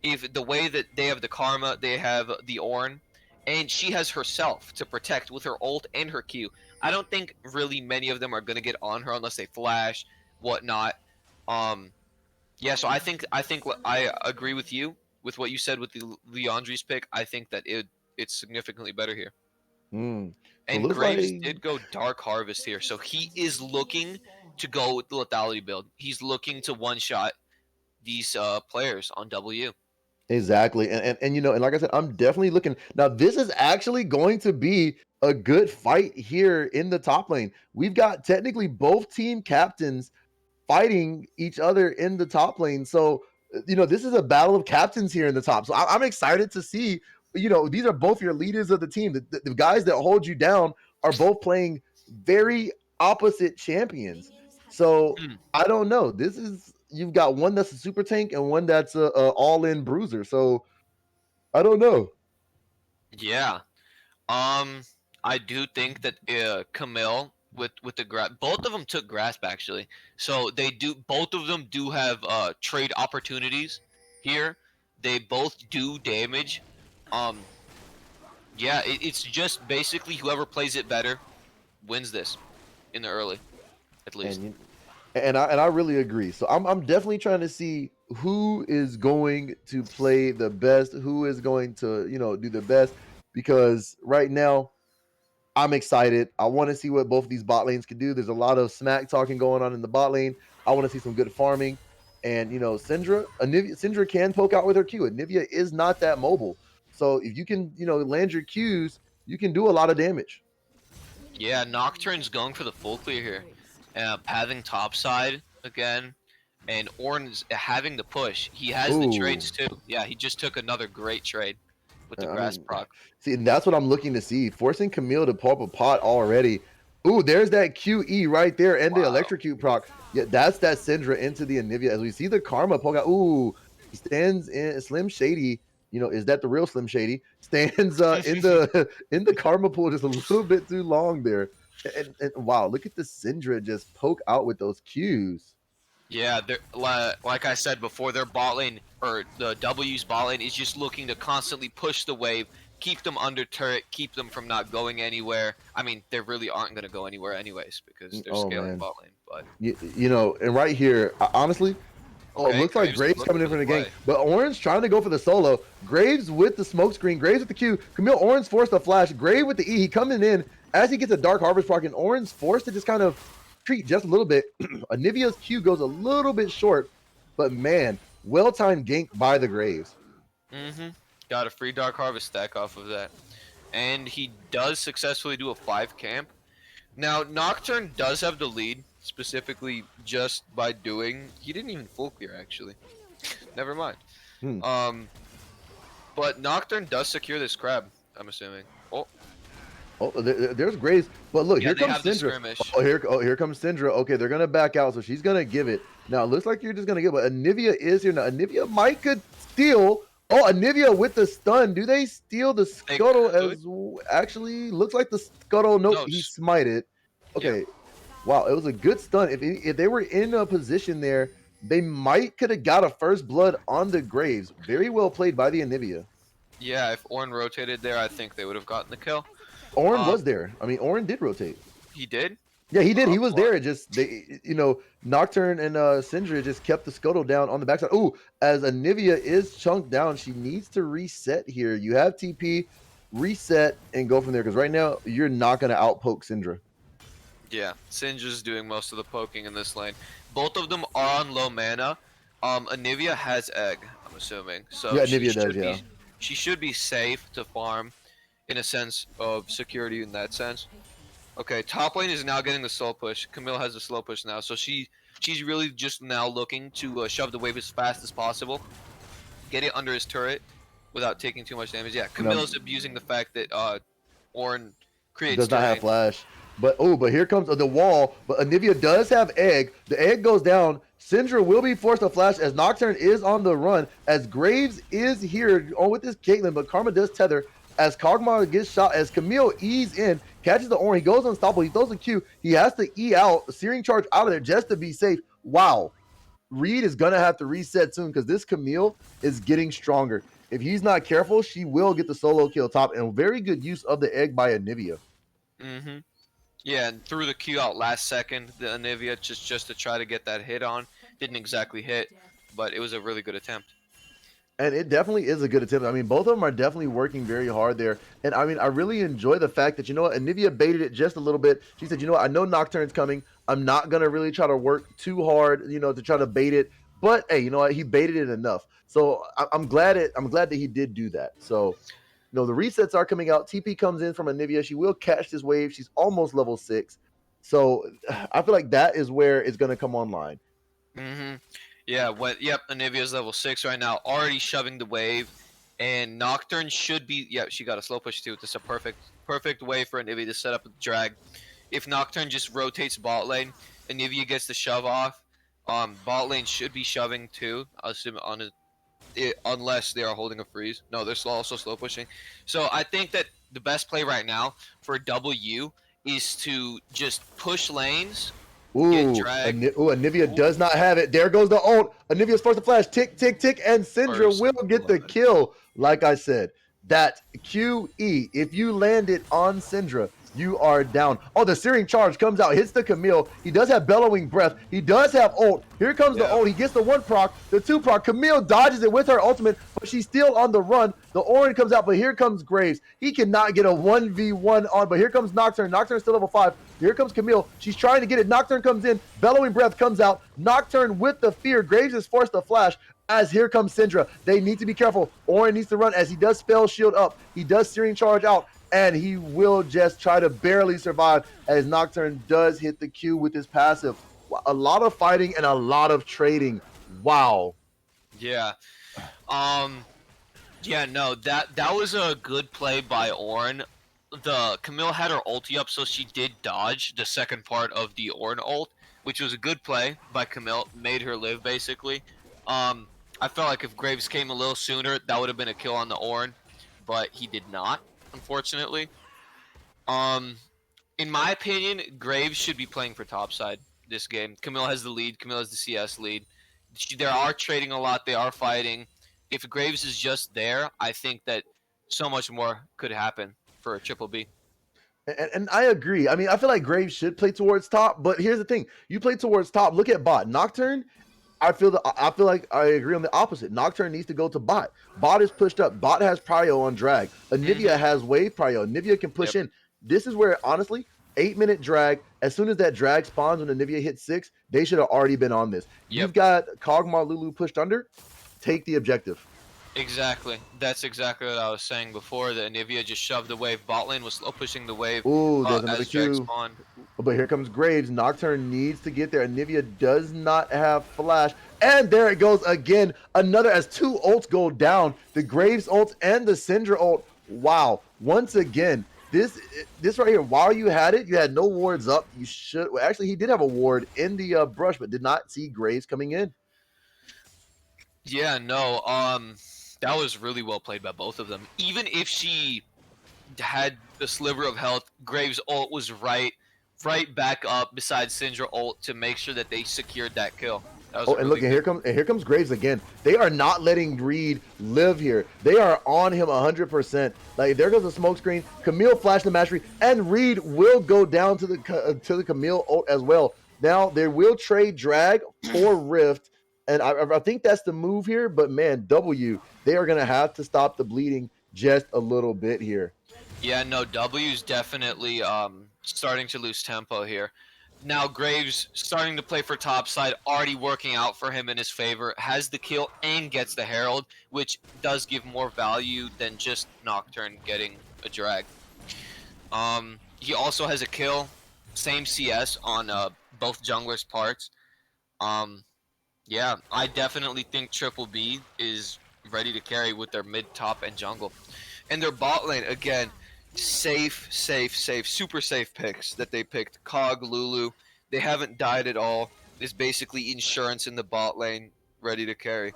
If the way that they have the Karma, they have the Ornn, and she has herself to protect with her ult and her Q. I don't think really many of them are going to get on her unless they flash, whatnot. Um, yeah, so I think I agree with you with what you said with the Leandri's pick. I think that it's significantly better here. Hmm. So it And looks Graves like did go Dark Harvest here, so he is looking to go with the lethality build. He's looking to one shot these players on W. exactly. And like I said, I'm definitely looking. Now, this is actually going to be a good fight here in the top lane. We've got technically both team captains fighting each other in the top lane. So, this is a battle of captains here in the top. So I'm excited to see, these are both your leaders of the team. The guys that hold you down are both playing very opposite champions. So Hmm. I don't know. You've got one that's a super tank and one that's a all-in bruiser. So I don't know. Yeah. Um, I do think that Camille with the both of them took grasp actually. So both of them do have trade opportunities here. They both do damage. Um, yeah, it's just basically whoever plays it better wins this in the early, at least. And I really agree. So I'm definitely trying to see who is going to play the best, who is going to, do the best, because right now I'm excited. I want to see what both of these bot lanes can do. There's a lot of smack talking going on in the bot lane. I want to see some good farming. And Syndra can poke out with her Q. Anivia is not that mobile. So if you can, land your Qs, you can do a lot of damage. Yeah, Nocturne's going for the full clear here. Pathing topside again. And Ornn's having the push. He has the Ooh. trades too. Yeah, he just took another great trade with the I grass mean, proc. see, and that's what I'm looking to see. Forcing Camille to pop a pot already. Ooh, there's that QE right there and the Wow. electrocute proc. Yeah, that's that Syndra into the Anivia. As we see the Karma poke out. Ooh, he stands in Slim Shady. Is that the real Slim Shady? Stands in the in the Karma pool just a little bit too long there. And wow, look at the Syndra just poke out with those Qs. Yeah, they're like I said before, their bot lane or the W's bot lane is just looking to constantly push the wave, keep them under turret, keep them from not going anywhere. I mean, they really aren't going to go anywhere anyways because they're Oh scaling man, bot lane. But you know, and right here, honestly, oh, it okay, looks like Graves is Graves looking coming in for for the the gank, play. but Orange trying to go for the solo. Graves with the smoke screen, Graves with the Q. Camille Orange forced the flash. Graves with the E. He coming in as he gets a Dark Harvest proc, and Orange forced to just kind of treat just a little bit. Anivia's Q goes a little bit short, but man, well-timed gank by the Graves. Got a free Dark Harvest stack off of that, and he does successfully do a 5 camp. Now Nocturne does have the lead, specifically just by doing. He didn't even full clear actually. Never mind. Hmm. But Nocturne does secure this crab. I'm assuming. Oh, Oh, there's Graves, but look, yeah, here they comes have the Syndra. skirmish. Here comes Syndra. Okay, they're gonna back out, so she's gonna give it. Now it looks like you're just gonna give it. Anivia is here now. Anivia might could steal. Oh, Anivia with the stun. Do they steal the They scuttle could. as actually looks like the scuttle? Nope, No, he smited. yeah. Okay, wow, it was a good stun. If they were in a position there, they might could have got a first blood on the Graves. Very well played by the Anivia. Yeah, if Ornn rotated there, I think they would have gotten the kill. Orin was there. I mean, Orin did rotate. He did. Yeah, he did. He Oh, was wow. there. It just they, you know, Nocturne and Syndra just kept the scuttle down on the backside. Ooh, as Anivia is chunked down, she needs to reset here. You have TP, reset, and go from there. Because right now you're not gonna outpoke Syndra. Yeah, Syndra's doing most of the poking in this lane. Both of them are on low mana. Anivia has egg, I'm assuming. So Yeah, she Anivia does, should yeah. be she should be safe to farm in a sense of security in that sense. Okay, top lane is now getting the slow push. Camille has the slow push now, so she's really just now looking to shove the wave as fast as possible, get it under his turret without taking too much damage. Yeah, Camille's abusing the fact that Ornn creates Does not have terrain. flash. But here comes the wall. But Anivia does have egg. The egg goes down. Syndra will be forced to flash as Nocturne is on the run. As Graves is here on with this Caitlyn, but Karma does tether. As Kog'Maw gets shot, as Camille E's in, catches the Ornn, he goes unstoppable. He throws a Q. He has to E out, Searing Charge out of there just to be safe. Wow. Reed is gonna have to reset soon because this Camille is getting stronger. If he's not careful, she will get the solo kill top, and very good use of the egg by Anivia. Yeah, and threw the Q out last second, the Anivia, just to try to get that hit on. Didn't exactly hit, but it was a really good attempt. And it definitely is a good attempt. I mean, both of them are definitely working very hard there. And I mean, I really enjoy the fact that, you know what, Anivia baited it just a little bit. She said, you know what, I know Nocturne's coming. I'm not going to really try to work too hard, you know, to try to bait it. But hey, you know what, he baited it enough. So I'm glad that he did do that. So, you know, the resets are coming out. TP comes in from Anivia. She will catch this wave. She's almost level 6. So I feel like that is where it's going to come online. Yeah, yep, Anivia's level 6 right now, already shoving the wave, and Nocturne should be, yeah, she got a slow push too. This is a perfect way for Anivia to set up a drag. If Nocturne just rotates bot lane, Anivia gets the shove off. Bot lane should be shoving too, I assume unless they are holding a freeze. No, they're also slow pushing. So I think that the best play right now for W is to just push lanes. Ooh, Anivia does not have it. There goes the ult. Anivia's forced to flash. Tick, tick, tick, and Syndra will get the kill. Like I said, that QE, if you land it on Syndra, you are down. Oh, the Searing Charge comes out, hits the Camille. He does have Bellowing Breath. He does have ult. Here comes the ult. He gets the 1 proc, the 2 proc. Camille dodges it with her ultimate, but she's still on the run. The Ornn comes out, but here comes Graves. He cannot get a 1v1 on, but here comes Nocturne. Nocturne's still level 5. Here comes Camille. She's trying to get it. Nocturne comes in. Bellowing Breath comes out. Nocturne with the fear. Graves is forced to flash. As here comes Syndra. They need to be careful. Ornn needs to run as he does spell shield up. He does Searing Charge out. And he will just try to barely survive as Nocturne does hit the Q with his passive. A lot of fighting and a lot of trading. Wow. Yeah. Yeah, no, that was a good play by Ornn. The Camille had her ulti up, so she did dodge the second part of the Ornn ult, which was a good play by Camille. Made her live, basically. I felt like if Graves came a little sooner, that would have been a kill on the Ornn, but he did not, unfortunately. In my opinion, Graves should be playing for topside this game. Camille has the lead. Camille has the CS lead. They are trading a lot. They are fighting. If Graves is just there, I think that so much more could happen for a triple B. And I agree. I mean, I feel like Graves should play towards top, but here's the thing: you play towards top. Look at bot Nocturne. I feel like I agree on the opposite. Nocturne needs to go to bot. Bot is pushed up. Bot has prio on drag. Anivia has wave prio. Anivia can push in. This is where honestly, 8-minute drag. As soon as that drag spawns when Anivia hits 6, they should have already been on this. You've got Kog'Maw Lulu pushed under. Take the objective. Exactly. That's exactly what I was saying before. That Anivia just shoved the wave. Bot lane was slow pushing the wave Ooh, there's another as drag Q. spawned. But here comes Graves. Nocturne needs to get there. Anivia does not have flash. And there it goes again. Another as 2 ults go down. The Graves ult and the Syndra ult. Wow. Once again, this right here, while you had it, you had no wards up. You should. Well, actually, he did have a ward in the brush, but did not see Graves coming in. Yeah, no. That was really well played by both of them. Even if she had a sliver of health, Graves' ult was right back up beside Syndra ult to make sure that they secured that kill. That was And look, and here comes Graves again. They are not letting Reed live here. They are on him 100%. Like there goes the smoke screen. Camille flashed the mastery, and Reed will go down to the Camille ult as well. Now they will trade drag for Rift, and I think that's the move here. But man, W, they are gonna have to stop the bleeding just a little bit here. Yeah, no, W's definitely starting to lose tempo here. Now Graves starting to play for topside, already working out for him in his favor, has the kill and gets the Herald, which does give more value than just Nocturne getting a drag. He also has a kill, same CS on both junglers' parts. Yeah, I definitely think Triple B is ready to carry with their mid, top, and jungle. And their bot lane, again, safe, super safe picks that they picked. Cog, Lulu, they haven't died at all. It's basically insurance in the bot lane, ready to carry.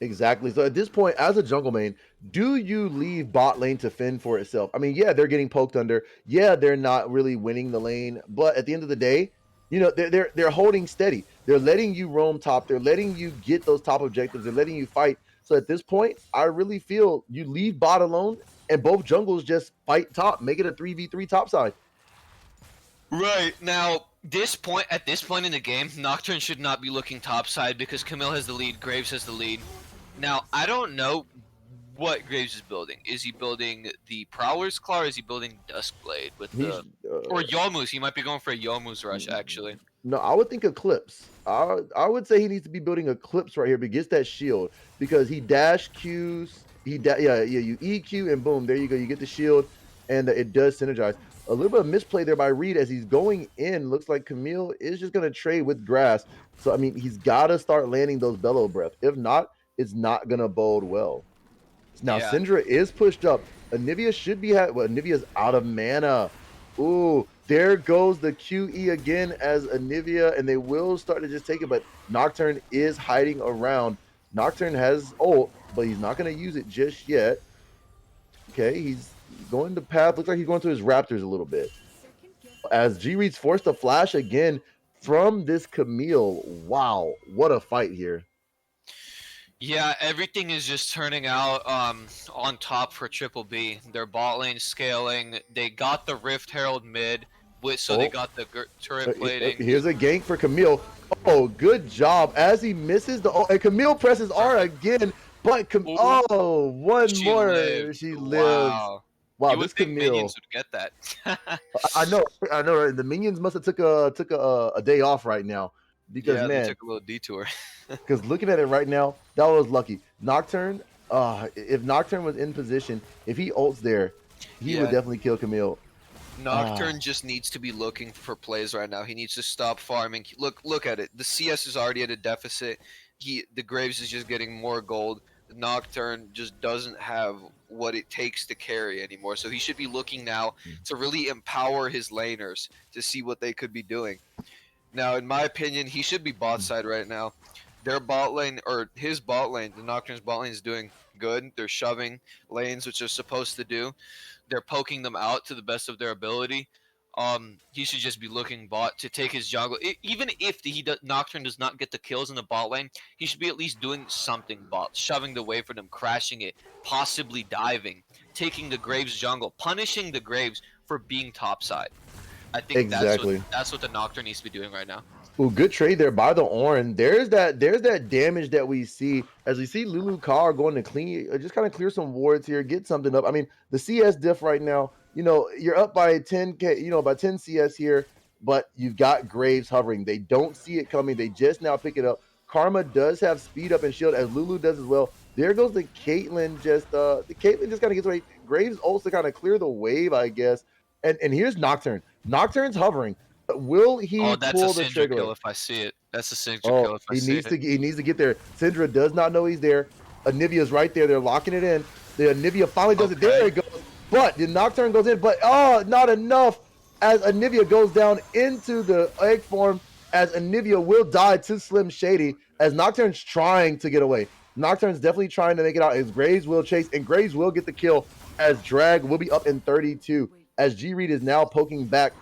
Exactly. So at this point, as a jungle main, do you leave bot lane to fend for itself? I mean, yeah, they're getting poked under. Yeah, they're not really winning the lane, but at the end of the day, you know, they're holding steady. They're letting you roam top. They're letting you get those top objectives. They're letting you fight. So at this point, I really feel you leave bot alone, and both jungles just fight top, make it a 3v3 top side. Right. Now, at this point in the game, Nocturne should not be looking topside because Camille has the lead, Graves has the lead. Now, I don't know what Graves is building. Is he building the Prowler's Claw, or is he building Duskblade with the or Yomu's? He might be going for a Yomu's rush, actually. No, I would think Eclipse. I would say he needs to be building Eclipse right here, but gets that shield because he dash Qs. You EQ and boom, there you go. You get the shield, and it does synergize. A little bit of misplay there by Reed as he's going in. Looks like Camille is just going to trade with grass. So I mean, he's got to start landing those bellow breath. If not, it's not going to bode well. Now Syndra is pushed up. Anivia should be Anivia's out of mana. Ooh, there goes the QE again as Anivia, and they will start to just take it, but Nocturne is hiding around. Nocturne has ult, but he's not going to use it just yet. Okay, he's going to path. Looks like he's going to his Raptors a little bit. As G-Reed's forced to flash again from this Camille. Wow, what a fight here. Yeah, everything is just turning out on top for Triple B. Their bot lane scaling. They got the Rift Herald mid, they got the turret plating. Here's a gank for Camille. Oh, good job. As he misses and Camille presses R again, but one more. She lives. Wow, this Camille. Minions would get that. I know. Right? The minions must have took a day off right now. Because man, they took a little detour. Because looking at it right now, that was lucky. Nocturne, if Nocturne was in position, if he ults there, he would definitely kill Camille. Nocturne just needs to be looking for plays right now. He needs to stop farming. Look at it. The CS is already at a deficit. The Graves is just getting more gold. The Nocturne just doesn't have what it takes to carry anymore. So he should be looking now to really empower his laners to see what they could be doing. Now, in my opinion, he should be bot side right now. Their bot lane, or his bot lane, the Nocturne's bot lane is doing good. They're shoving lanes, which they're supposed to do. They're poking them out to the best of their ability. He should just be looking bot to take his jungle. Even if Nocturne does not get the kills in the bot lane, he should be at least doing something bot, shoving the wave for them, crashing it, possibly diving, taking the Graves jungle, punishing the Graves for being topside. I think Exactly. that's what the Nocturne needs to be doing right now. Ooh, good trade there by the Orin. There's that damage that we see as we see Lulu Carr going to clean, just kind of clear some wards here, get something up. I mean, the CS diff right now, you're up by 10k, by 10 CS here, but you've got Graves hovering. They don't see it coming. They just now pick it up. Karma does have speed up and shield as Lulu does as well. There goes the Caitlyn. The Caitlyn just kind of gets away. Graves also kind of clear the wave, I guess. And here's Nocturne. Nocturne's hovering. Will he That's a pull the Syndra trigger? kill if I see it. That's a Syndra kill if I see it. He needs to get there. Syndra does not know he's there. Anivia's right there. They're locking it in. The Anivia finally does it. There it goes. But the Nocturne goes in. But not enough. As Anivia goes down into the egg form, as Anivia will die to Slim Shady. As Nocturne's trying to get away. Nocturne's definitely trying to make it out. As Graves will chase and Graves will get the kill. As Drag will be up in 32. As G Reed is now poking back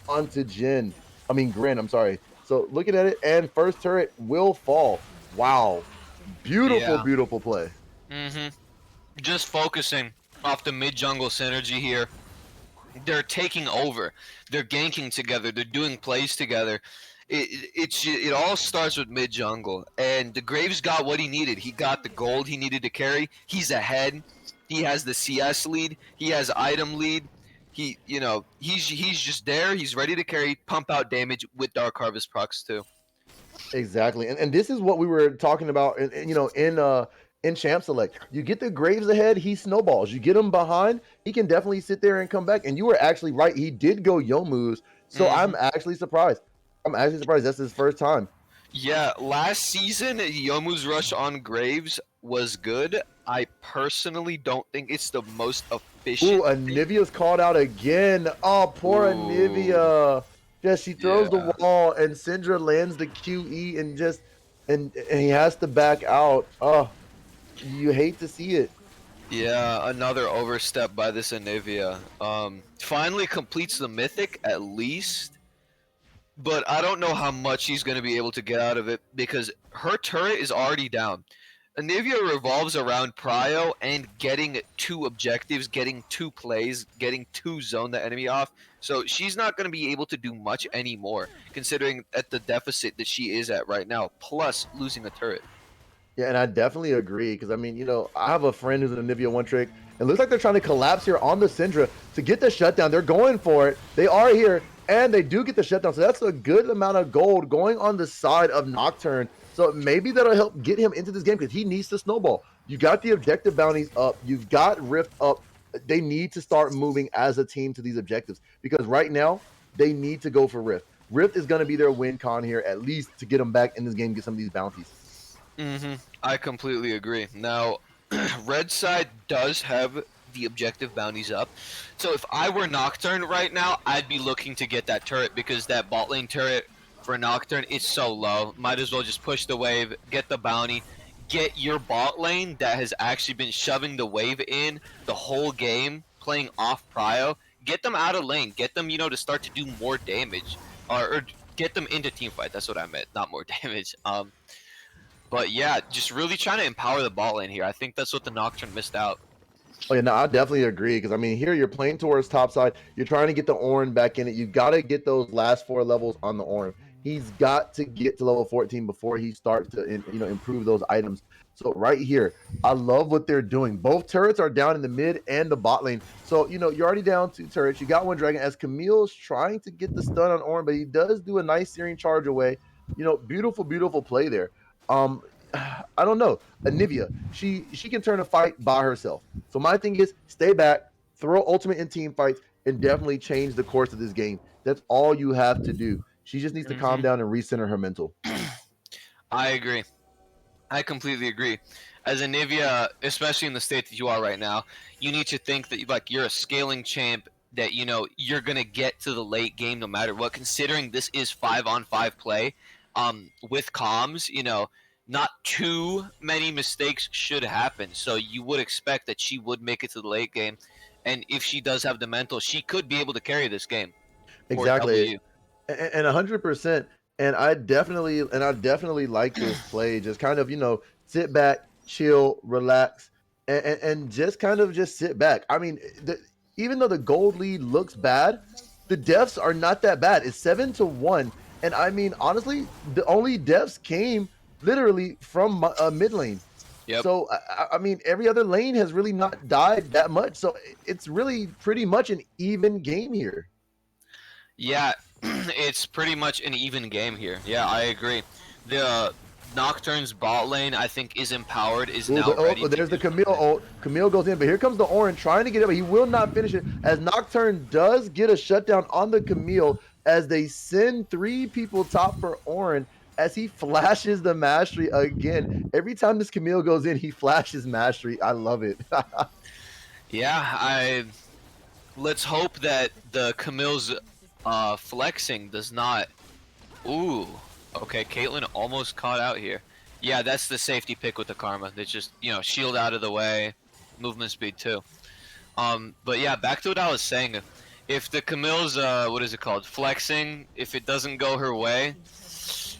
onto Grin. I'm sorry. So looking at it, and first turret will fall. Wow. Beautiful play. Just focusing off the mid jungle synergy here. They're taking over. They're ganking together. They're doing plays together. It all starts with mid jungle, and the Graves got what he needed. He got the gold he needed to carry. He's ahead. He has the CS lead. He has item lead. He's just there. He's ready to carry, pump out damage with Dark Harvest procs too. Exactly, and this is what we were talking about. In Champ Select, you get the Graves ahead, he snowballs. You get him behind, he can definitely sit there and come back. And you were actually right. He did go Yomu's, so I'm actually surprised. That's his first time. Yeah, last season Yomu's rush on Graves was good. I personally don't think it's the most efficient. Ooh, Anivia's called out again. Oh, poor Anivia. Yeah, she throws the wall, and Syndra lands the QE, and he has to back out. Oh, you hate to see it. Yeah, another overstep by this Anivia. Finally completes the Mythic at least. But I don't know how much she's going to be able to get out of it because her turret is already down. Anivia revolves around Prio and getting 2 objectives, getting 2 plays, getting 2 zone the enemy off. So she's not going to be able to do much anymore, considering at the deficit that she is at right now, plus losing a turret. Yeah, and I definitely agree because, I have a friend who's an Anivia one trick. It looks like they're trying to collapse here on the Syndra to get the shutdown. They're going for it. They are here, and they do get the shutdown. So that's a good amount of gold going on the side of Nocturne. So maybe that'll help get him into this game because he needs to snowball. You got the objective bounties up. You've got Rift up. They need to start moving as a team to these objectives because right now they need to go for Rift. Rift is going to be their win con here, at least to get them back in this game, get some of these bounties. I completely agree. Now, Red side does have the objective bounties up. So if I were Nocturne right now, I'd be looking to get that turret because that bot lane turret for Nocturne is so low. Might as well just push the wave, get the bounty, get your bot lane that has actually been shoving the wave in the whole game, playing off prio. Get them out of lane. Get them, to start to do more damage. Or get them into team fight. That's what I meant, not more damage. But yeah, just really trying to empower the bot lane here. I think that's what the Nocturne missed out. Oh yeah, no, I definitely agree because here you're playing towards top side. You're trying to get the Orin back in it. You've got to get those last 4 levels on the Orin. He's got to get to level 14 before he starts to improve those items. So right here, I love what they're doing. Both turrets are down in the mid and the bot lane. So you're already down 2 turrets. You got 1 dragon as Camille's trying to get the stun on Orin, but he does do a nice searing charge away. Beautiful play there. I don't know. Anivia, she can turn a fight by herself. So my thing is stay back, throw ultimate in team fights, and definitely change the course of this game. That's all you have to do. She just needs to calm down and recenter her mental. I agree. I completely agree. As Anivia, especially in the state that you are right now, you need to think that you're a scaling champ, that you're gonna get to the late game no matter what. Considering this is 5-on-5 play, with comms, not too many mistakes should happen. So you would expect that she would make it to the late game, and if she does have the mental, she could be able to carry this game. Exactly. W. And 100%. And I definitely like this play. Just kind of, sit back, chill, relax, and just kind of just sit back. I mean, even though the gold lead looks bad, the deaths are not that bad. It's 7-1, and I mean, honestly, the only deaths came literally from mid lane. Yep. So I mean, every other lane has really not died that much. So it's really pretty much an even game here. Yeah, it's pretty much an even game here. Yeah, I agree. The Nocturne's bot lane, I think, is empowered, is Ooh, now but, ready. there's to the Camille ult. Camille goes in, but here comes the Orin trying to get it, but he will not finish it. As Nocturne does get a shutdown on the Camille, as they send 3 people top for Orin, as he flashes the mastery again. Every time this Camille goes in, he flashes mastery. I love it. Yeah, let's hope that the Camille's flexing does not. Ooh, okay, Caitlyn almost caught out here. Yeah, that's the safety pick with the Karma. That's just, shield out of the way, movement speed too. But yeah, back to what I was saying. If the Camille's what is it called, flexing, if it doesn't go her way,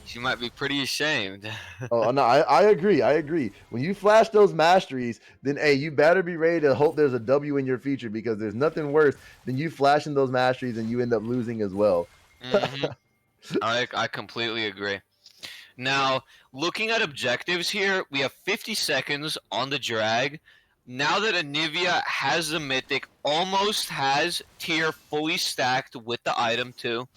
she might be pretty ashamed. Oh no, I agree. I agree. When you flash those masteries, then hey, you better be ready to hope there's a W in your future, because there's nothing worse than you flashing those masteries and you end up losing as well. Hmm. I completely agree. Now, looking at objectives here, we have 50 seconds on the drag. Now that Anivia has the mythic, almost has tier fully stacked with the item too,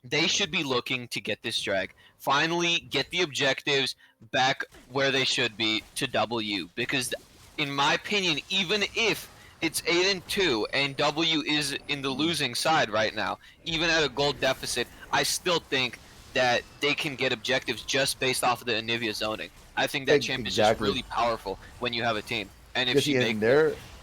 they should be looking to get this drag. Finally, get the objectives back where they should be to W. Because, in my opinion, even if it's 8-2 and W is in the losing side right now, even at a gold deficit, I still think that they can get objectives just based off of the Anivia zoning. I think that champ is just really powerful when you have a team. And if she makes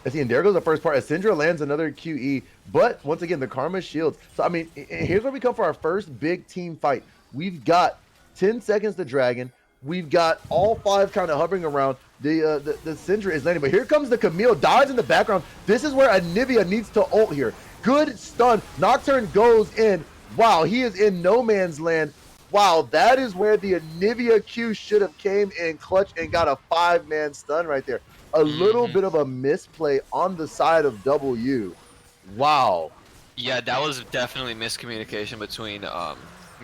and there goes the first part. As Syndra lands another QE, but once again, the Karma shields. So, I mean, here's where we come for our first big team fight. We've got 10 seconds to Dragon. We've got all 5 kind of hovering around. The Syndra is landing, but here comes the Camille, dives in the background. This is where Anivia needs to ult here. Good stun. Nocturne goes in. Wow, he is in no man's land. Wow, that is where the Anivia Q should have came in clutch and got a 5-man stun right there. A little bit of a misplay on the side of W. Wow. Yeah, that was definitely miscommunication between the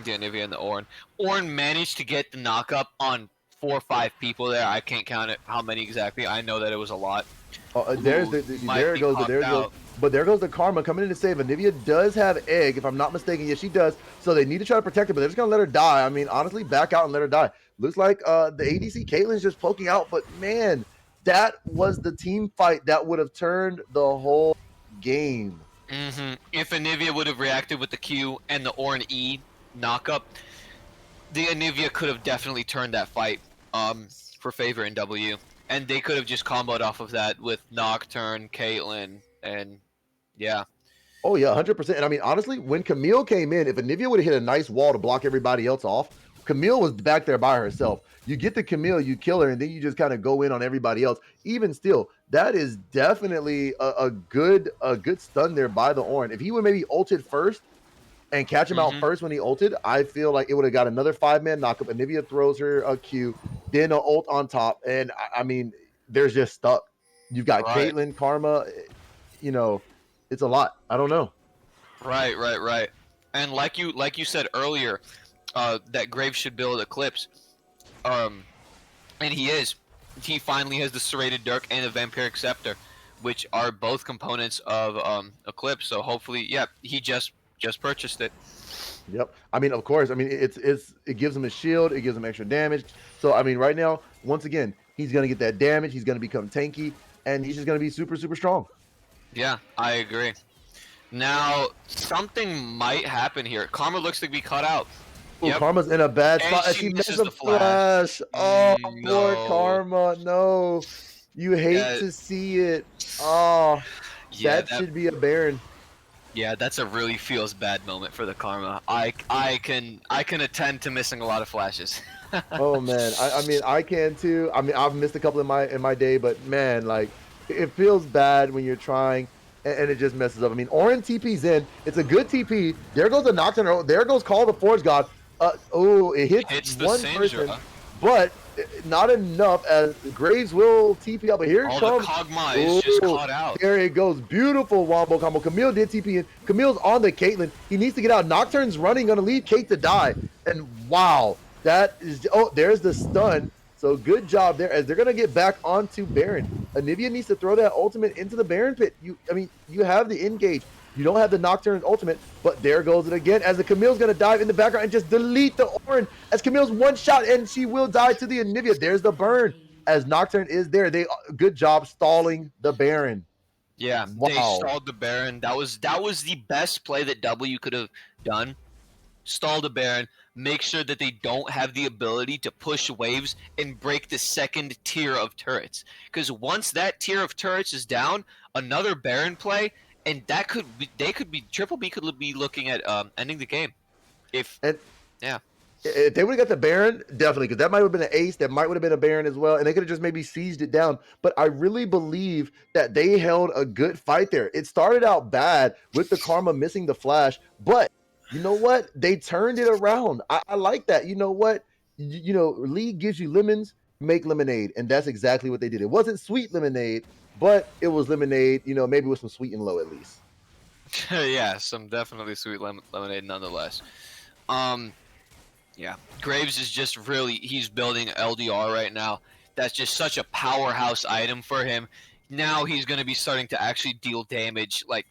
Anivia and the Ornn. Ornn managed to get the knockup on 4 or 5 people there. I can't count it how many exactly. I know that it was a lot. There it goes. But there goes the Karma coming in to save. Anivia does have egg, if I'm not mistaken. Yes, she does. So they need to try to protect her, but they're just gonna let her die. I mean, honestly, back out and let her die. Looks like the ADC Caitlyn's just poking out, but man, that was the team fight that would have turned the whole game. If Anivia would have reacted with the Q and the Ornn E knockup, the Anivia could have definitely turned that fight for favor in W. And they could have just comboed off of that with Nocturne, Caitlyn, and yeah. Oh yeah, 100%. And I mean, honestly, when Camille came in, if Anivia would have hit a nice wall to block everybody else off, Camille was back there by herself. You get the Camille, you kill her, and then you just kind of go in on everybody else. Even still, that is definitely a good stun there by the Ornn. If he would maybe ulted first and catch him out first when he ulted, I feel like it would have got another 5-man knockup. Anivia throws her a Q, then an ult on top, and I mean, there's just stuck. You've got Caitlyn, Karma, it's a lot. I don't know. Right. And like you said earlier, that Graves should build Eclipse. And he finally has the Serrated Dirk and the Vampiric Scepter, which are both components of Eclipse. So hopefully, yeah, he just purchased it. Yep. I mean, of course. I mean, it gives him a shield. It gives him extra damage. So I mean, right now, once again, he's gonna get that damage. He's gonna become tanky, and he's just gonna be super, super strong. Yeah, I agree. Now, something might happen here. Karma looks to be cut out. Ooh, Karma's in a bad spot. And She misses misses the a flash. Oh, poor no. Karma. No. You hate to see it. Oh, Yeah, that should be a Baron. Yeah, that's a really feels bad moment for the Karma. I can attend to missing a lot of flashes. Oh man, I mean I can too. I mean I've missed a couple in my day, but man, like it feels bad when you're trying and it just messes up. I mean, Orin TP's in. It's a good TP. There goes the Nocturne. There goes Call the Forge God. It hits the one Syndra. person, but not enough as Graves will TP out. But here it The comes. Kog'Maw is just caught out. There it goes. Beautiful wombo combo. Camille did TP in. Camille's on the Caitlyn. He needs to get out. Nocturne's running, going to leave Kate to die. And wow, that is. Oh, there's the stun. So good job there as they're going to get back onto Baron. Anivia needs to throw that ultimate into the Baron pit. You have the engage. You don't have the Nocturne ultimate, but there goes it again as the Camille's going to dive in the background and just delete the Orin as Camille's one shot and she will die to the Anivia. There's the burn as Nocturne is there. Good job stalling the Baron. Yeah, wow. They stalled the Baron. That was the best play that W could have done. Stall the Baron, make sure that they don't have the ability to push waves and break the second tier of turrets. Because once that tier of turrets is down, another Baron play, and Triple B could be looking at ending the game. If they would have got the Baron, definitely, because that might have been an ace, that might would have been a Baron as well, and they could have just maybe seized it down. But I really believe that they held a good fight there. It started out bad with the Karma missing the flash, but you know what? They turned it around. I like that. You know what? League gives you lemons, make lemonade, and that's exactly what they did. It wasn't sweet lemonade, but it was lemonade, maybe with some sweet and low at least. Yeah, some definitely sweet lemonade nonetheless. Yeah, Graves is just he's building LDR right now. That's just such a powerhouse item for him. Now he's going to be starting to actually deal damage, like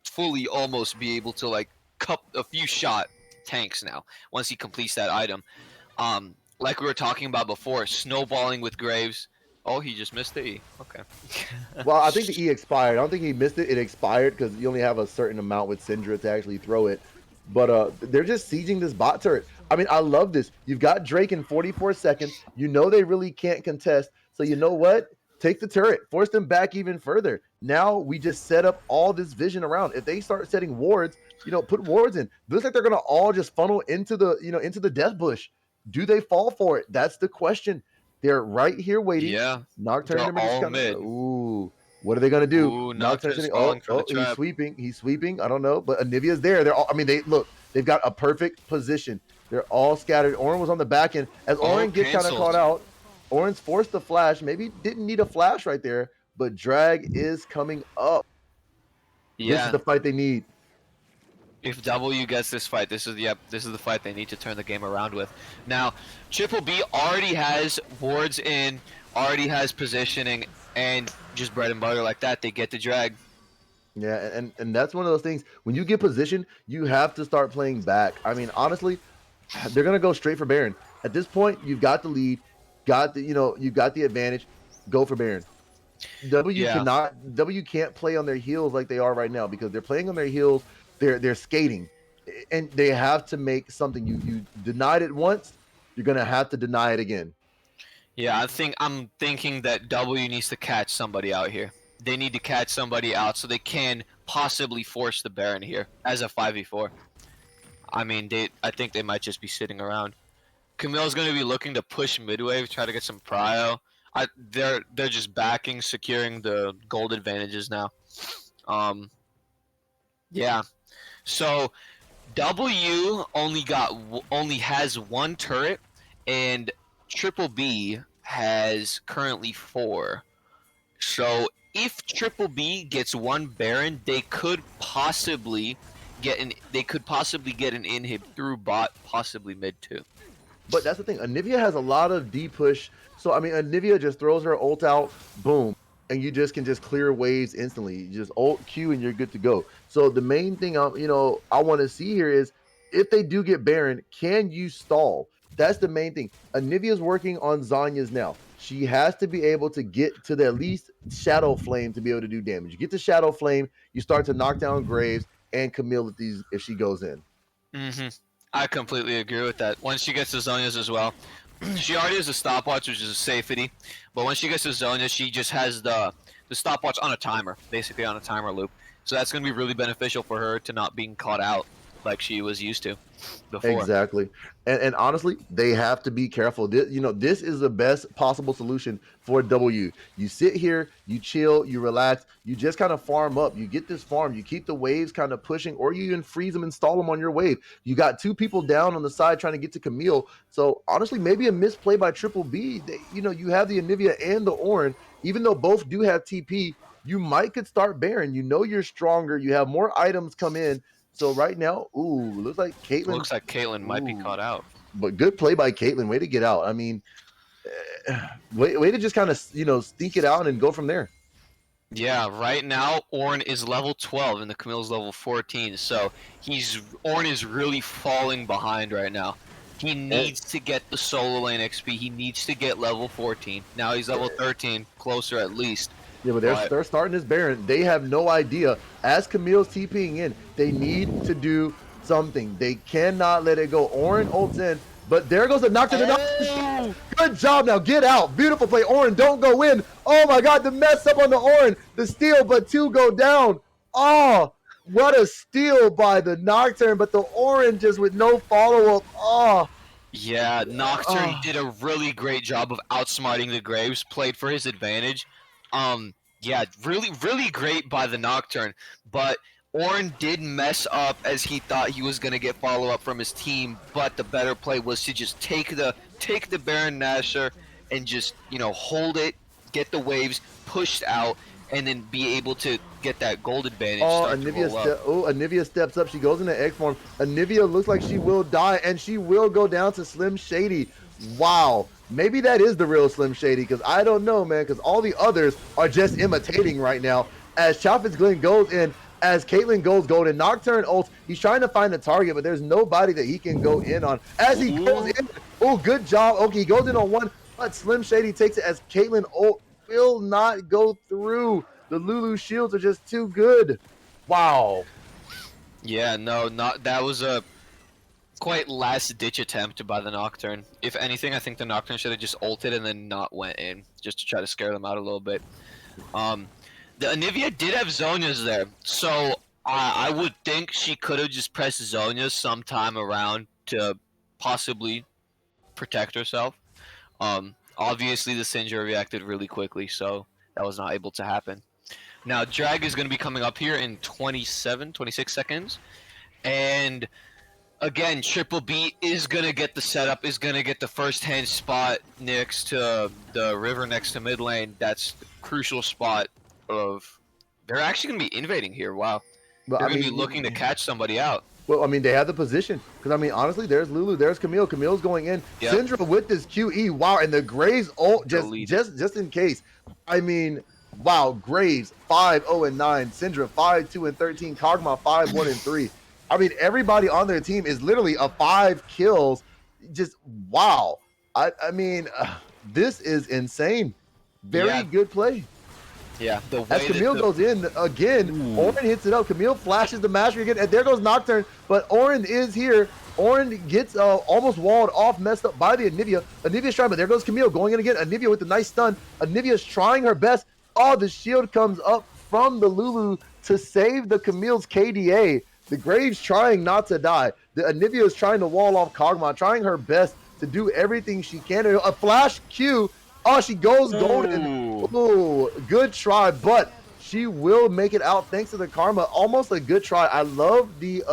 fully almost be able to like cup a few shot tanks now once he completes that item. Like we were talking about before, snowballing with Graves. Oh, he just missed the E. Okay. Well, I think the E expired. I don't think he missed it. It expired because you only have a certain amount with Syndra to actually throw it. But they're just sieging this bot turret. I mean, I love this. You've got Drake in 44 seconds. You know they really can't contest. So you know what? Take the turret. Force them back even further. Now we just set up all this vision around. If they start setting wards, put wards in. Looks like they're gonna all just funnel into the death bush. Do they fall for it? That's the question. They're right here waiting. Yeah. Nocturne all mid. Ooh, what are they gonna do? Ooh, Nocturne's falling for the trap. He's sweeping. He's sweeping. I don't know, but Anivia's there. They're all. I mean, they've got a perfect position. They're all scattered. Orin was on the back end. As Orin gets kind of caught out, Orin's forced the flash. Maybe didn't need a flash right there, but drag is coming up. Yeah. This is the fight they need. If W gets this fight, this is the fight they need to turn the game around with. Now, Triple B already has wards in, already has positioning, and just bread and butter like that, they get the drag. Yeah, and that's one of those things. When you get positioned, you have to start playing back. I mean, honestly, they're gonna go straight for Baron. At this point, you've got the lead, you've got the advantage. Go for Baron. W can't play on their heels like they are right now because they're playing on their heels. They're skating, and they have to make something. You denied it once, you're gonna have to deny it again. Yeah, I'm thinking that W needs to catch somebody out here. They need to catch somebody out so they can possibly force the Baron here as a 5v4. I mean, I think they might just be sitting around. Camille's going to be looking to push midwave, try to get some prio. They're just backing, securing the gold advantages now. Yeah. So W only has one turret, and Triple B has currently 4. So if Triple B gets one Baron, they could possibly get an inhib through bot, possibly mid too. But that's the thing. Anivia has a lot of D push. So I mean, Anivia just throws her ult out, boom, and you just can clear waves instantly. You just ult Q and you're good to go. So the main thing I want to see here is if they do get Baron, can you stall? That's the main thing. Anivia's working on Zanya's now. She has to be able to get to the at least Shadow Flame to be able to do damage. You get to Shadow Flame, you start to knock down Graves and Camille if she goes in. I completely agree with that. Once she gets to Zanya's as well, she already has a stopwatch, which is a safety. But once she gets to Zanya, she just has the stopwatch on a timer, basically on a timer loop. So that's going to be really beneficial for her to not being caught out like she was used to before. Exactly. And honestly, they have to be careful. This is the best possible solution for W. You sit here, you chill, you relax, you just kind of farm up. You get this farm, you keep the waves kind of pushing, or you even freeze them and stall them on your wave. You got 2 people down on the side trying to get to Camille. So honestly, maybe a misplay by Triple B. You have the Anivia and the Orin, even though both do have TP. You might could start Baron. You know you're stronger. You have more items come in. So right now, looks like Caitlyn. Looks like Caitlyn might be caught out. But good play by Caitlyn. Way to get out. I mean, way to just kind of stink it out and go from there. Yeah, right now Ornn is level 12 and the Camille's level 14. So Ornn is really falling behind right now. He needs to get the solo lane XP. He needs to get level 14. Now he's level 13, closer at least. Yeah, but they're starting this Baron. They have no idea. As Camille's TPing in, they need to do something. They cannot let it go. Ornn ults in, but there goes the Nocturne. Good job. Now get out. Beautiful play. Ornn, don't go in. Oh my God, the mess up on the Ornn. The steal, but 2 go down. Oh, what a steal by the Nocturne, but the Ornn just with no follow-up. Oh. Yeah, Nocturne did a really great job of outsmarting the Graves, played for his advantage. Yeah, really great by the Nocturne, but Ornn did mess up as he thought he was gonna get follow-up from his team, but the better play was to just take the Baron Nashor and just, hold it, get the waves pushed out, and then be able to get that gold advantage. Anivia steps up. She goes into egg form. Anivia looks like she will die, and she will go down to Slim Shady. Wow. Maybe that is the real Slim Shady, because I don't know, man, because all the others are just imitating right now. As Chaffetz Glen goes in, as Caitlyn goes golden, Nocturne ults, he's trying to find a target, but there's nobody that he can go in on. As he goes in, good job. Okay, he goes in on one, but Slim Shady takes it as Caitlyn ult will not go through. The Lulu shields are just too good. Wow. Yeah, that was a quite last-ditch attempt by the Nocturne. If anything, I think the Nocturne should have just ulted and then not went in, just to try to scare them out a little bit. The Anivia did have Zhonya's there, so I would think she could have just pressed Zhonya's sometime around to possibly protect herself. Obviously, the Syndra reacted really quickly, so that was not able to happen. Now, Drag is going to be coming up here in 26 seconds, and again, Triple B is going to get the setup, is going to get the first-hand spot next to the river next to mid lane. That's the crucial spot of... They're actually going to be invading here, wow. They're going to be looking to catch somebody out. Well, I mean, they have the position. Because, I mean, honestly, there's Lulu, there's Camille. Camille's going in. Yep. Syndra with this QE, wow, and the Graves ult, just in case. I mean, wow, Graves, 5-0-9. Syndra, 5-2-13. Kog'Maw, 5-1-3. I mean, everybody on their team is literally a 5 kills. Just, wow. I mean, this is insane. Very good play. Yeah, the way as Camille goes in again, Ornn hits it up. Camille flashes the mastery again, and there goes Nocturne. But Ornn is here. Ornn gets almost walled off, messed up by the Anivia. Anivia's trying, but there goes Camille going in again. Anivia with the nice stun. Anivia's trying her best. Oh, the shield comes up from the Lulu to save the Camille's KDA. The Graves trying not to die. The Anivia is trying to wall off Kog'Maw, trying her best to do everything she can. A flash Q. Oh, she goes golden. Ooh, good try, but she will make it out thanks to the karma. Almost a good try. I love the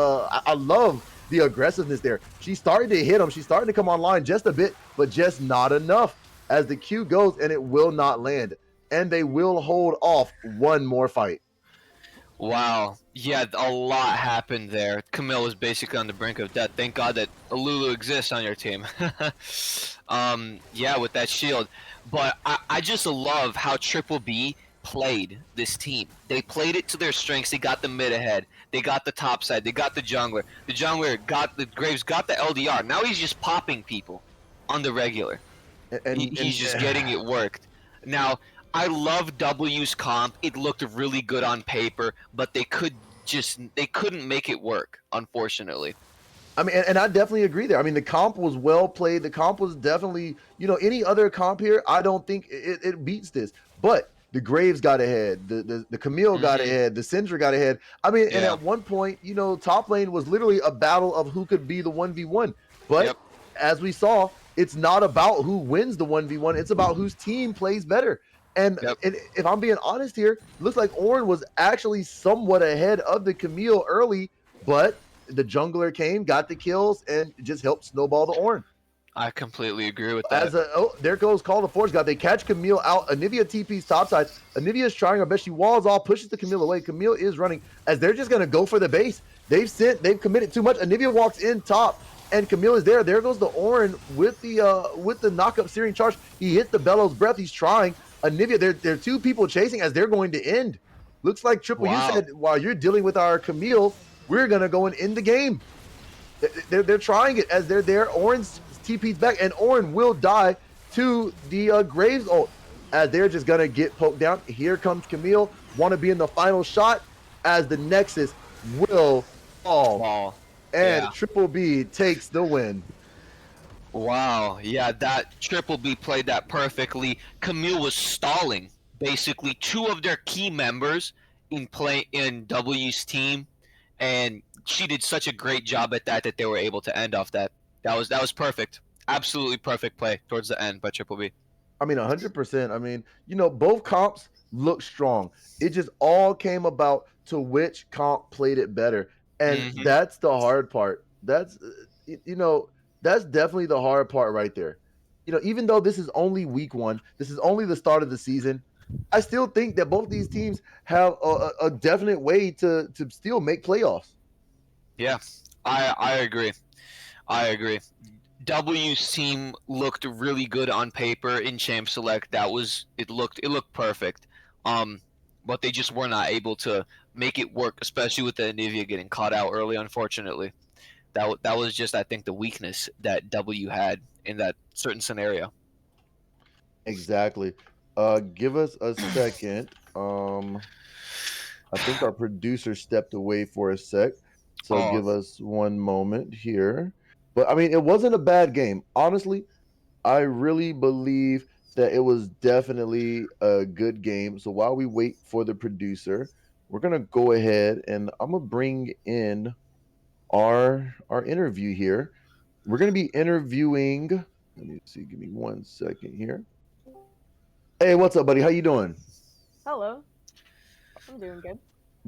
aggressiveness there. She's starting to hit him. She's starting to come online just a bit, but just not enough. As the Q goes, and it will not land. And they will hold off one more fight. Wow. Yeah, a lot happened there. Camille was basically on the brink of death. Thank God that Lulu exists on your team. Yeah, with that shield. But I just love how Triple B played this team. They played it to their strengths. They got the mid ahead. They got the top side. They got the jungler. The jungler got the Graves, got the LDR. Now he's just popping people on the regular. He's just getting it worked. Now, I love W's comp. It looked really good on paper, but they couldn't make it work, unfortunately. I mean, and I definitely agree there. I mean, the comp was well played. The comp was definitely, any other comp here, I don't think it beats this. But the Graves got ahead, the Camille got ahead, the Syndra got ahead. I mean, and Yeah. at one point, top lane was literally a battle of who could be the 1v1. But Yep. as we saw, it's not about who wins the 1v1. It's about whose team plays better. And, Yep. and if I'm being honest here, looks like Ornn was actually somewhat ahead of the Camille early, but the jungler came, got the kills, and just helped snowball the Ornn. I completely agree with that. There goes Call the Forge God. They catch Camille out. Anivia TP's topside. Anivia's trying her best. She walls off, pushes the Camille away. Camille is running as they're just gonna go for the base. They've committed too much. Anivia walks in top, and Camille is there. There goes the Ornn with the knock-up searing charge. He hit the Bellows Breath. He's trying. Anivia, there are two people chasing as they're going to end. Looks like Triple Wow. U said, while you're dealing with our Camille, we're gonna go and end the game. They're trying it as they're there. Ornn's TP's back, and Ornn will die to the Graves ult as they're just gonna get poked down. Here comes Camille, want to be in the final shot as the Nexus will fall. And Yeah. Triple B takes the win. Wow, yeah, that Triple B played that perfectly. Camille was stalling basically two of their key members in W's team, and she did such a great job at that they were able to end off that. That was perfect. Absolutely perfect play towards the end by Triple B. I mean, 100%. I mean, both comps look strong. It just all came about to which comp played it better. And that's the hard part. That's definitely the hard part right there. Even though this is only week 1, this is only the start of the season, I still think that both these teams have a definite way to still make playoffs. Yeah, I agree. I agree. W's team looked really good on paper in Champ Select. It looked perfect. But they just were not able to make it work, especially with the Anivia getting caught out early, unfortunately. That was just, I think, the weakness that W had in that certain scenario. Exactly. Give us a second. I think our producer stepped away for a sec. So give us one moment here. But I mean, it wasn't a bad game. Honestly, I really believe that it was definitely a good game. So while we wait for the producer, we're gonna go ahead and I'm gonna bring in our interview here. We're gonna be interviewing. Let me see. Give me 1 second here. Hey, what's up, buddy? How you doing? Hello. I'm doing good.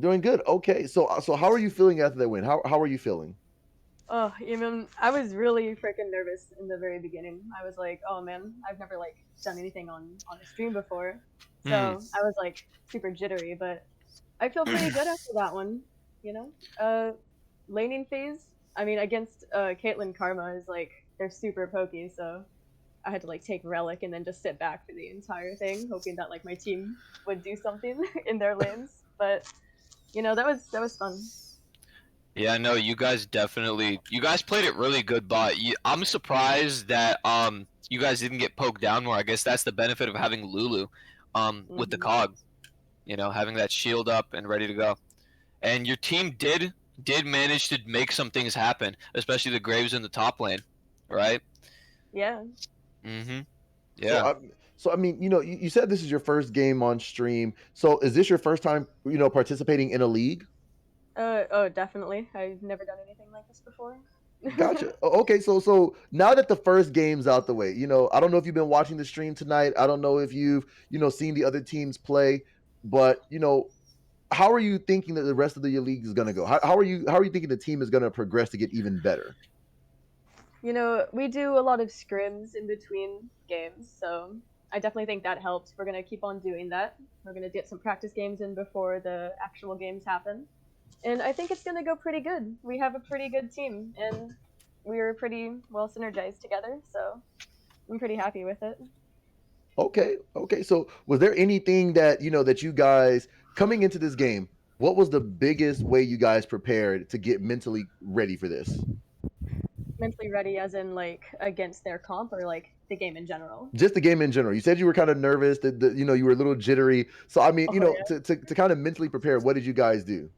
Doing good. Okay. So how are you feeling after that win? How are you feeling? Oh, I was really freaking nervous in the very beginning. I was like, oh man, I've never done anything on a stream before. So I was super jittery, but I feel pretty good after that one, laning phase, I mean, against Caitlyn Karma is they're super pokey, so I had to take Relic and then just sit back for the entire thing, hoping that my team would do something in their lanes. But that was fun. Yeah, no, you guys played it really good, but I'm surprised that you guys didn't get poked down more. I guess that's the benefit of having Lulu with the cog, having that shield up and ready to go. And your team did manage to make some things happen, especially the Graves in the top lane, right? Yeah. Yeah. So I mean, you said this is your first game on stream. So is this your first time, participating in a league? Oh, definitely. I've never done anything like this before. Gotcha. Okay, so now that the first game's out the way, I don't know if you've been watching the stream tonight. I don't know if you've, seen the other teams play, but how are you thinking that the rest of the league is going to go? How are you thinking the team is going to progress to get even better? We do a lot of scrims in between games, so I definitely think that helps. We're going to keep on doing that. We're going to get some practice games in before the actual games happen. And I think it's going to go pretty good. We have a pretty good team, and we're pretty well synergized together, so I'm pretty happy with it. Okay. So was there anything that, that you guys, coming into this game, what was the biggest way you guys prepared to get mentally ready for this? Mentally ready as in, against their comp, or, the game in general? Just the game in general. You said you were kind of nervous, that you were a little jittery. So, I mean, Yeah. to kind of mentally prepare, what did you guys do?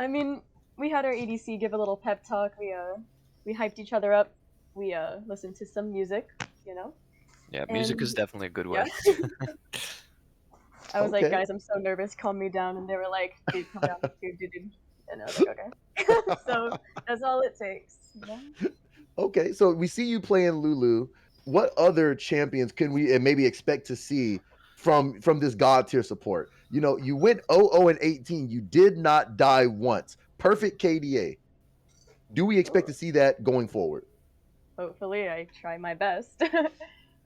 I mean, we had our ADC give a little pep talk. We hyped each other up. We listened to some music, Yeah, music is definitely a good way. Yeah. I was like, Okay. guys, I'm so nervous. Calm me down. And they were like, dude, calm down. Dude. And I was like, okay. So that's all it takes. You know? Okay, so we see you playing Lulu. What other champions can we maybe expect to see from this god tier support? You know, you went 0-0-18. You did not die once. Perfect KDA. Do we expect to see that going forward? Hopefully, I try my best.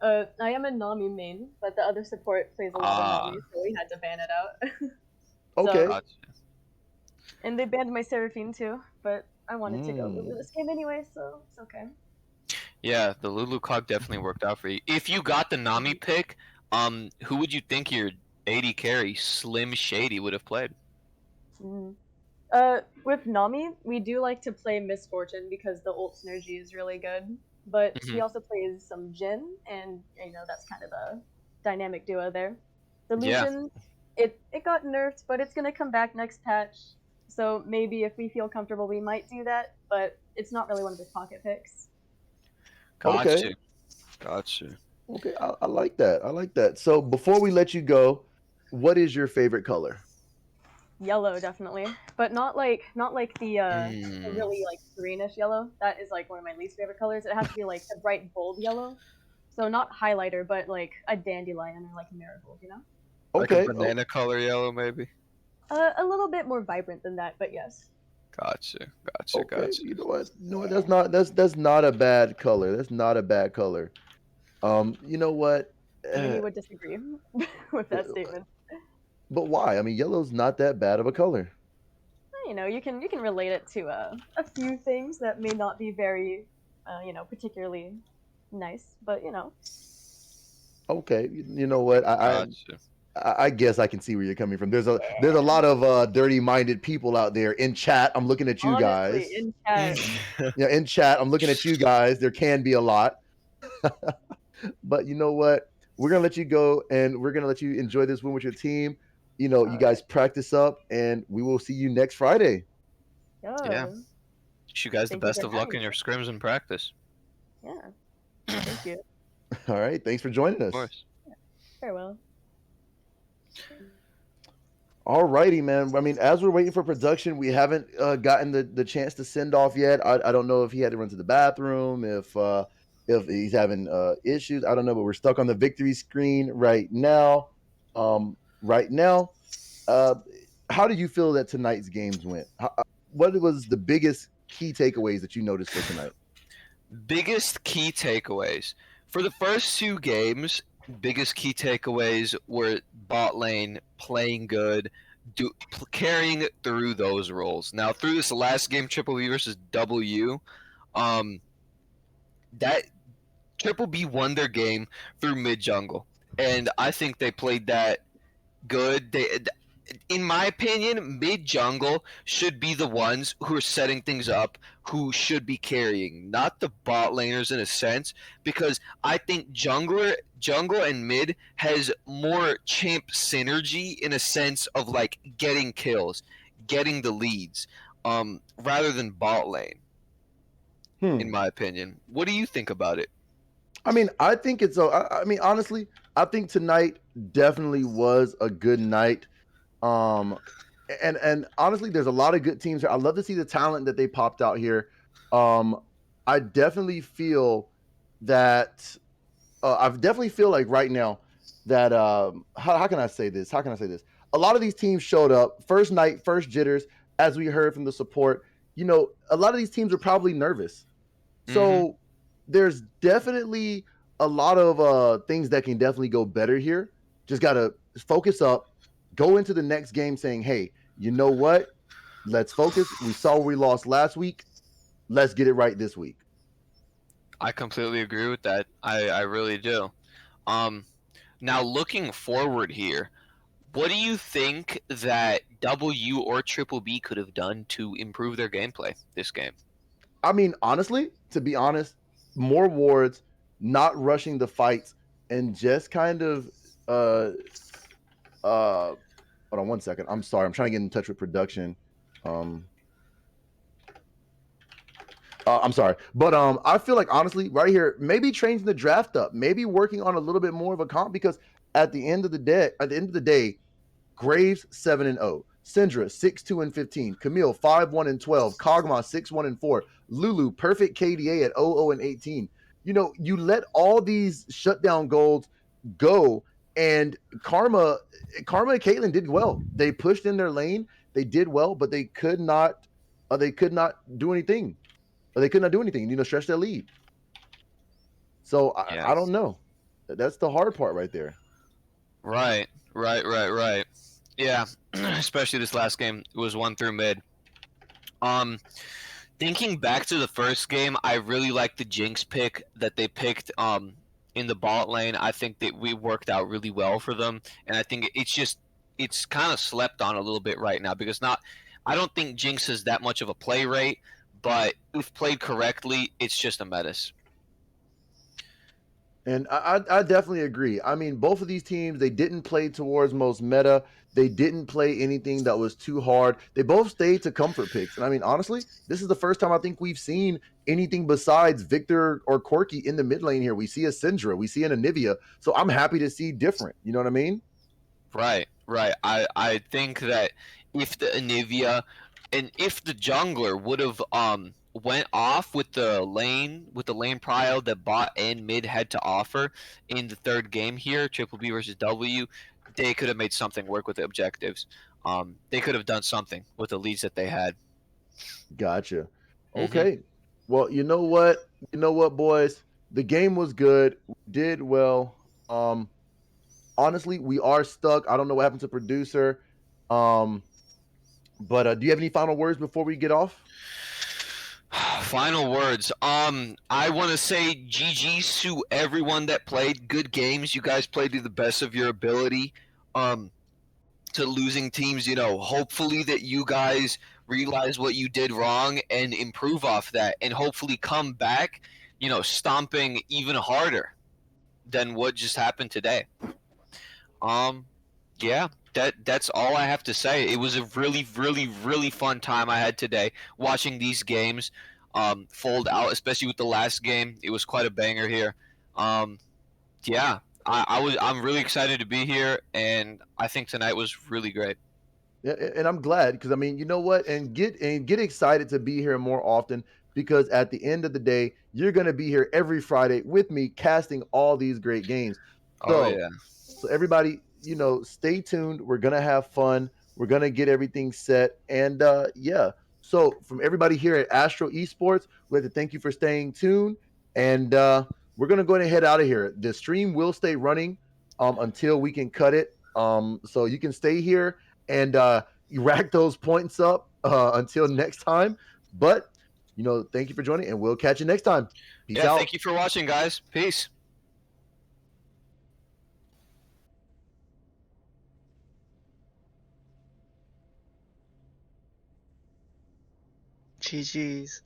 I am a Nami main, but the other support plays a lot of Nami, so we had to ban it out. Okay. Gotcha. And they banned my Seraphine too, but I wanted to go Lulu this game anyway, so it's okay. Yeah, the Lulu cog definitely worked out for you. If you got the Nami pick, who would you think your AD carry Slim Shady would have played? Mm. With Nami, we do like to play Misfortune because the ult synergy is really good. But he also plays some Jin, and you know that's kind of a dynamic duo there. The Yeah. Lucian, it got nerfed, but it's gonna come back next patch. So maybe if we feel comfortable, we might do that. But it's not really one of his pocket picks. Gotcha. Okay, I like that. I like that. So before we let you go, what is your favorite color? Yellow, definitely, but not like the really like greenish yellow. That is like one of my least favorite colors. It has to be like a bright bold yellow, so not highlighter, but like a dandelion or like a marigold, you know. Okay, Like a banana color yellow, maybe. A little bit more vibrant than that, but yes. Gotcha. okay. You know what? No, that's not a bad color. That's not a bad color. You know what? Many would disagree with that statement. But why? I mean, yellow's not that bad of a color. You know, you can relate it to a few things that may not be very, particularly nice, but you know. Okay, you know what? Gotcha. I guess I can see where you're coming from. There's a lot of dirty-minded people out there in chat. I'm looking at you guys. Honestly, in chat. Yeah, in chat, I'm looking at you guys. There can be a lot. But you know what? We're gonna let you go, and we're gonna let you enjoy this win with your team. You know, you guys practice up, and we will see you next Friday. Yeah. Wish you guys the best of luck in your scrims and practice. Yeah. Thank you. All right. Thanks for joining us. Of course. Farewell. All righty, man. I mean, as we're waiting for production, we haven't gotten the chance to send off yet. I don't know if he had to run to the bathroom, if he's having issues. I don't know, but we're stuck on the victory screen right now. How did you feel that tonight's games went? What was the biggest key takeaways that you noticed for tonight? Biggest key takeaways. For the first two games, biggest key takeaways were bot lane playing good, carrying through those roles. Now, through this last game, Triple B versus W, that Triple B won their game through mid jungle, and I think they played that good. In my opinion, mid jungle should be the ones who are setting things up, who should be carrying, not the bot laners in a sense, because I think jungle and mid has more champ synergy in a sense of like getting kills, getting the leads, rather than bot lane. In my opinion, what do you think about it? I mean, I think it's. I mean, honestly, I think tonight definitely was a good night. And honestly, there's a lot of good teams here. I love to see the talent that they popped out here. I definitely feel that like right now that how can I say this? How can I say this? A lot of these teams showed up first night, first jitters, as we heard from the support. You know, a lot of these teams are probably nervous. So there's definitely a lot of things that can definitely go better here. Just gotta focus up. Go into the next game saying, hey, you know what? Let's focus. We saw we lost last week. Let's get it right this week. I completely agree with that. I really do. Now looking forward here, what do you think that W or Triple B could have done to improve their gameplay this game? I mean, honestly, to be honest, more wards, not rushing the fights, and just kind of hold on one second. I'm sorry. I'm trying to get in touch with production. I'm sorry. But I feel like honestly, right here, maybe changing the draft up, maybe working on a little bit more of a comp, because at the end of the day, Graves 7-0, Syndra 6-2-15, Camille 5-1-12, Kog'Maw 6-1-4, Lulu perfect KDA at 0-0-18. You let all these shutdown goals go, and Karma and Caitlyn did well. They pushed in their lane, they did well, but they could not do anything. Or they could not do anything. Stretch their lead. So Yeah. I don't know. That's the hard part right there. Right. Yeah, especially this last game, it was 1 through mid. Thinking back to the first game, I really liked the Jinx pick that they picked in the bot lane. I think that we worked out really well for them, and I think it's kind of slept on a little bit right now because I don't think Jinx has that much of a play rate, but if played correctly, it's just a menace. And I definitely agree. I mean, both of these teams, they didn't play towards most meta. They didn't play anything that was too hard. They both stayed to comfort picks. And I mean, honestly, this is the first time I think we've seen anything besides Victor or Corky in the mid lane here. We see a Syndra, we see an Anivia. So I'm happy to see different. You know what I mean? Right. I think that if the Anivia and if the jungler would have went off with the lane prio that bot and mid had to offer in the third game here, Triple B versus W, they could have made something work with the objectives. They could have done something with the leads that they had. Gotcha. Mhm. Okay. Well, you know what? Boys? The game was good. We did well. Honestly, we are stuck. I don't know what happened to producer. But do you have any final words before we get off? Final words. I want to say GG's to everyone that played. Good games. You guys played to the best of your ability. To losing teams, hopefully that you guys realize what you did wrong and improve off that, and hopefully come back, stomping even harder than what just happened today. Yeah, that's all I have to say. It was a really, really, really fun time I had today watching these games fold out, especially with the last game. It was quite a banger here. Yeah, I'm really excited to be here, and I think tonight was really great. Yeah, and I'm glad because I mean, you know what? And get excited to be here more often because at the end of the day, you're gonna be here every Friday with me casting all these great games. Oh So yeah. so everybody, stay tuned. We're gonna have fun. We're gonna get everything set. And yeah. So from everybody here at Astral eSports, we'd like to thank you for staying tuned. And we're gonna go ahead and head out of here. The stream will stay running until we can cut it. So you can stay here and you rack those points up until next time. But thank you for joining, and we'll catch you next time. Peace Yeah, out. thank you for watching, guys. Peace. GG's.